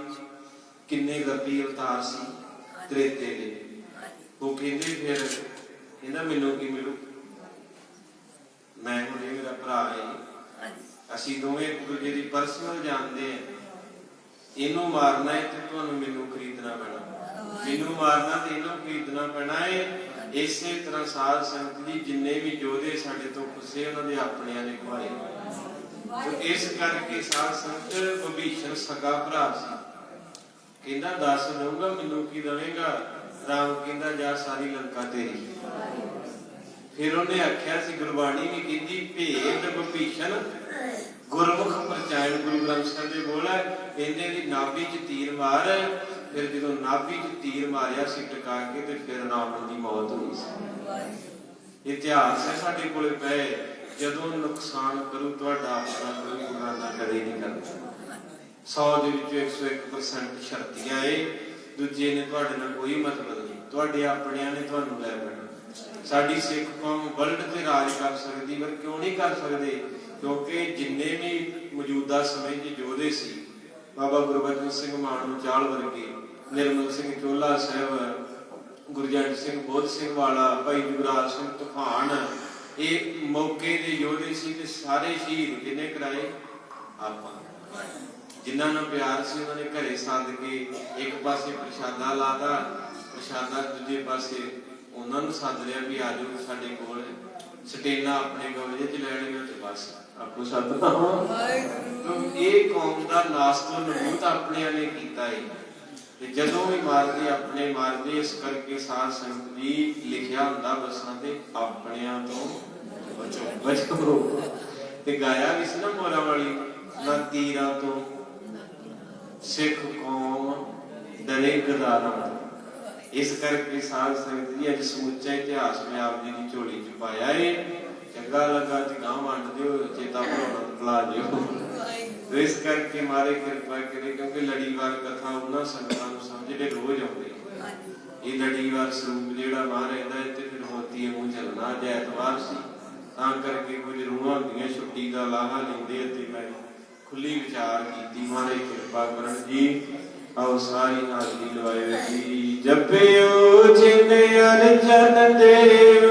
ਕਿੰਨੇ ਗੱਬੀ ਅਵਤਾਰ ਸੀ ਤ੍ਰੇਤੇ ਦੇ। ਉਹ ਕਹਿੰਦੇ ਫਿਰ ਕਹਿੰਦਾ ਮੈਨੂੰ ਕੀ ਮਿਲੂ, ਮੈਂ ਹੁਣ ਇਹ ਮੇਰਾ ਭਰਾ ਹੈ, ਅਸੀਂ ਦੋਵੇਂ ਇੱਕ ਦੂਜੇ ਦੀ ਪਰਸਨਲ ਜਾਣਦੇ ਆ, ਇਹਨੂੰ ਮਾਰਨਾ ਹੈ ਤੇ ਤੁਹਾਨੂੰ ਮੈਨੂੰ ਖਰੀਦਣਾ ਪੈਣਾ, ਮੈਨੂੰ ਮਾਰਨਾ ਤੇ ਇਹਨੂੰ ਖਰੀਦਣਾ ਪੈਣਾ ਹੈ। ਇਸੇ ਤਰ੍ਹਾਂ ਸਾਧ ਸੰਗਤ ਜੀ ਜਿੰਨੇ ਵੀ ਯੋਧੇ ਸਾਡੇ ਤੋਂ ਖੁੱਸੇ ਉਹਨਾਂ ਦੇ ਆਪਣਿਆਂ ਨੇ ਖਵਾਏ। ਇਸ ਕਰਕੇ ਸਾਧ ਸੰਗਤ ਵਿਭੀਸ਼ਣ ਸਗਾ ਭਰਾ ਸੀ, ਕਹਿੰਦਾ ਦੱਸ ਦਊਂਗਾ ਮੈਨੂੰ ਕੀ ਦਵੇਂਗਾ। ਰਾਮ ਕਹਿੰਦਾ ਜਾ ਸਾਰੀ ਲੰਕਾ ਤੇਰੀ। ਫਿਰ ਉਹਨੇ ਆਖਿਆ ਸੀ, ਗੁਰਬਾਣੀ ਵੀ ਕਹਿੰਦੀ ਭੇਦ ਵਿਭੀਸ਼ਣ ਗੁਰਮੁਖ ਪ੍ਰਚਾਰਨ, ਗੁਰੂ ਗ੍ਰੰਥ ਸਾਹਿਬ ਦੇ ਬੋਲ ਹੈ, ਕਹਿੰਦੇ ਦੀ ਨਾਭੀ 'ਚ ਤੀਰ ਮਾਰ। ਫਿਰ ਜਦੋਂ ਨਾਭੀ 'ਚ ਤੀਰ ਮਾਰਿਆ ਸੀ ਟਿਕਾ ਕੇ ਤੇ ਫਿਰ ਰਾਵਣ ਦੀ ਮੌਤ ਹੋਈ ਸੀ। ਇਤਿਹਾਸ ਹੈ ਸਾਡੇ ਕੋਲੇ ਪਏ, ਜਦੋਂ ਨੁਕਸਾਨ ਕਰੂ ਤੁਹਾਡਾ ਆਪਣਾ ਕੋਈ ਬਗਾਨਾ ਕਦੇ ਨਹੀਂ ਕਰਦਾ। 100 ਦੇ ਵਿੱਚੋਂ 101% ਸ਼ਰਤੀਆਂ ਏ, ਦੂਜੇ ਨੇ ਤੁਹਾਡੇ ਨਾਲ ਕੋਈ ਮਤਲਬ ਨਹੀਂ, ਤੁਹਾਡੇ ਆਪਣਿਆਂ ਨੇ ਤੁਹਾਨੂੰ ਲੈ ਪੈਣਾ। ਸਾਡੀ ਸਿੱਖ ਕੌਮ ਵਰਲਡ ਤੇ ਰਾਜ ਕਰ ਸਕਦੀ, ਪਰ ਕਿਉਂ ਨਹੀਂ ਕਰ ਸਕਦੇ? ਕਿਉਂਕਿ ਜਿੰਨੇ ਵੀ ਮੌਜੂਦਾ ਸਮੇਂ 'ਚ ਯੋਧੇ ਸੀ, ਬਾਬਾ ਗੁਰਬਚਨ ਸਿੰਘ ਮਾਣੂ ਚਾਲ ਵਰਗੇ, ਨਿਰਮਲ ਸਿੰਘ ਚੋਲਾ ਸਾਹਿਬ, ਗੁਰਜੰਟ ਸਿੰਘ ਬੋਧ ਸਿੰਘ ਵਾਲਾ, ਭਾਈ ਜੁਗਰਾਜ ਸਿੰਘ ਤੂਫਾਨ, ਇਹ ਮੌਕੇ ਦੇ ਯੋਧੇ ਸੀ। ਤੇ ਸਾਰੇ ਸ਼ਹੀਦ ਕਿਹਨੇ ਕਰਾਏ? ਆਪਾਂ। ਜਿਨ੍ਹਾਂ ਨੂੰ ਪਿਆਰ ਸੀ ਉਹਨਾਂ ਨੇ ਘਰੇ ਸੱਦ ਕੇ ਇੱਕ ਪਾਸੇ ਪ੍ਰਸ਼ਾਦਾ ਲਾਤਾ, ਪ੍ਰਸ਼ਾਦਾ ਦੂਜੇ ਪਾਸੇ ਉਹਨਾਂ ਨੂੰ ਸੱਦ ਲਿਆ ਵੀ ਆਜੋ ਸਾਡੇ ਕੋਲ, ਸਟੇਨਾ ਆਪਣੇ ਕਬਜ਼ੇ 'ਚ ਲੈਣਗੇ ਤੇ ਬਸ ਆਪੋ ਸੱਦ। ਇਹ ਕੌਮ ਦਾ ਨਾਸ ਤੋਂ ਨਬੂਤ ਆਪਣਿਆਂ ਨੇ ਕੀਤਾ ਹੈ। ਤੇ ਜਦੋਂ ਵੀ ਮਾਰਦੇ ਆਪਣੇ ਮਾਰਦੇ, ਇਸ ਕਰਕੇ ਸਾਧ ਸੰਗਤ ਜੀ ਲਿਖਿਆ ਹੁੰਦਾ ਬੱਸਾਂ ਤੇ ਆਪਣਿਆਂ ਤੋਂ ਬਚੋ। ਤੇ ਗਾਇਆ ਵੀ ਸੀ ਨਾ ਮੋਰਾਂ ਵਾਲੀ, ਨਾ ਤੀਰਾਂ ਤੋਂ ਸਿੱਖ ਕੌਮ ਡਰੇ ਗਦਾਰਾਂ ਤੋਂ। ਇਸ ਕਰਕੇ ਸਾਧ ਸੰਗਤ ਜੀ ਅੱਜ ਸਮੁੱਚਾ ਇਤਿਹਾਸ ਮੈਂ ਆਪ ਜੀ ਦੀ ਝੋਲੀ 'ਚ ਪਾਇਆ ਏ। ਚੰਗਾ ਲੱਗਾ ਤੇ ਗਾਂ ਵੰਡ ਦਿਓ, ਚੇਤਾ ਭੁਲਾਉਣਾ ਭੁਲਾ ਦਿਓ। ਇਸ ਕਰਕੇ ਮਾਰੇ ਕਿਰਪਾ ਕਰੇ, ਕਿਉਂਕਿ ਲੜੀਵਾਰ ਕਥਾ ਉਹਨਾਂ ਸੰਗਤਾਂ ਨੂੰ ਸਮਝ ਜਿਹੜੇ ਰੋਜ਼ ਆਉਂਦੇ। ਇਹ ਲੜੀਵਾਰ ਸਰੂਪ ਜਿਹੜਾ ਬਾਹਰ ਰਹਿੰਦਾ ਹੈ ਤੇ ਫਿਰ ਹੋਤੀ ਮੂੰਹ ਚੱਲਣਾ। ਅੱਜ ਐਤਵਾਰ ਸੀ ਤਾਂ ਕਰਕੇ ਕੁਝ ਰੂਹਾਂ ਹੁੰਦੀਆਂ ਛੁੱਟੀ ਦਾ ਲਾਹਾ ਲੈਂਦੇ, ਅਤੇ ਮੈਂ ਖੁੱਲੀ ਵਿਚਾਰ ਕੀਤੀ। ਮਾਰੇ ਕਿਰਪਾ ਕਰਨ ਜੀ। ਆਓ ਸਾਰੀ ਹਾਜ਼ਰੀ ਲਵਾਇਓ ਜੀ। ਜਪਿਓ ਜਿਨ ਅਰਜਨ ਦੇਵ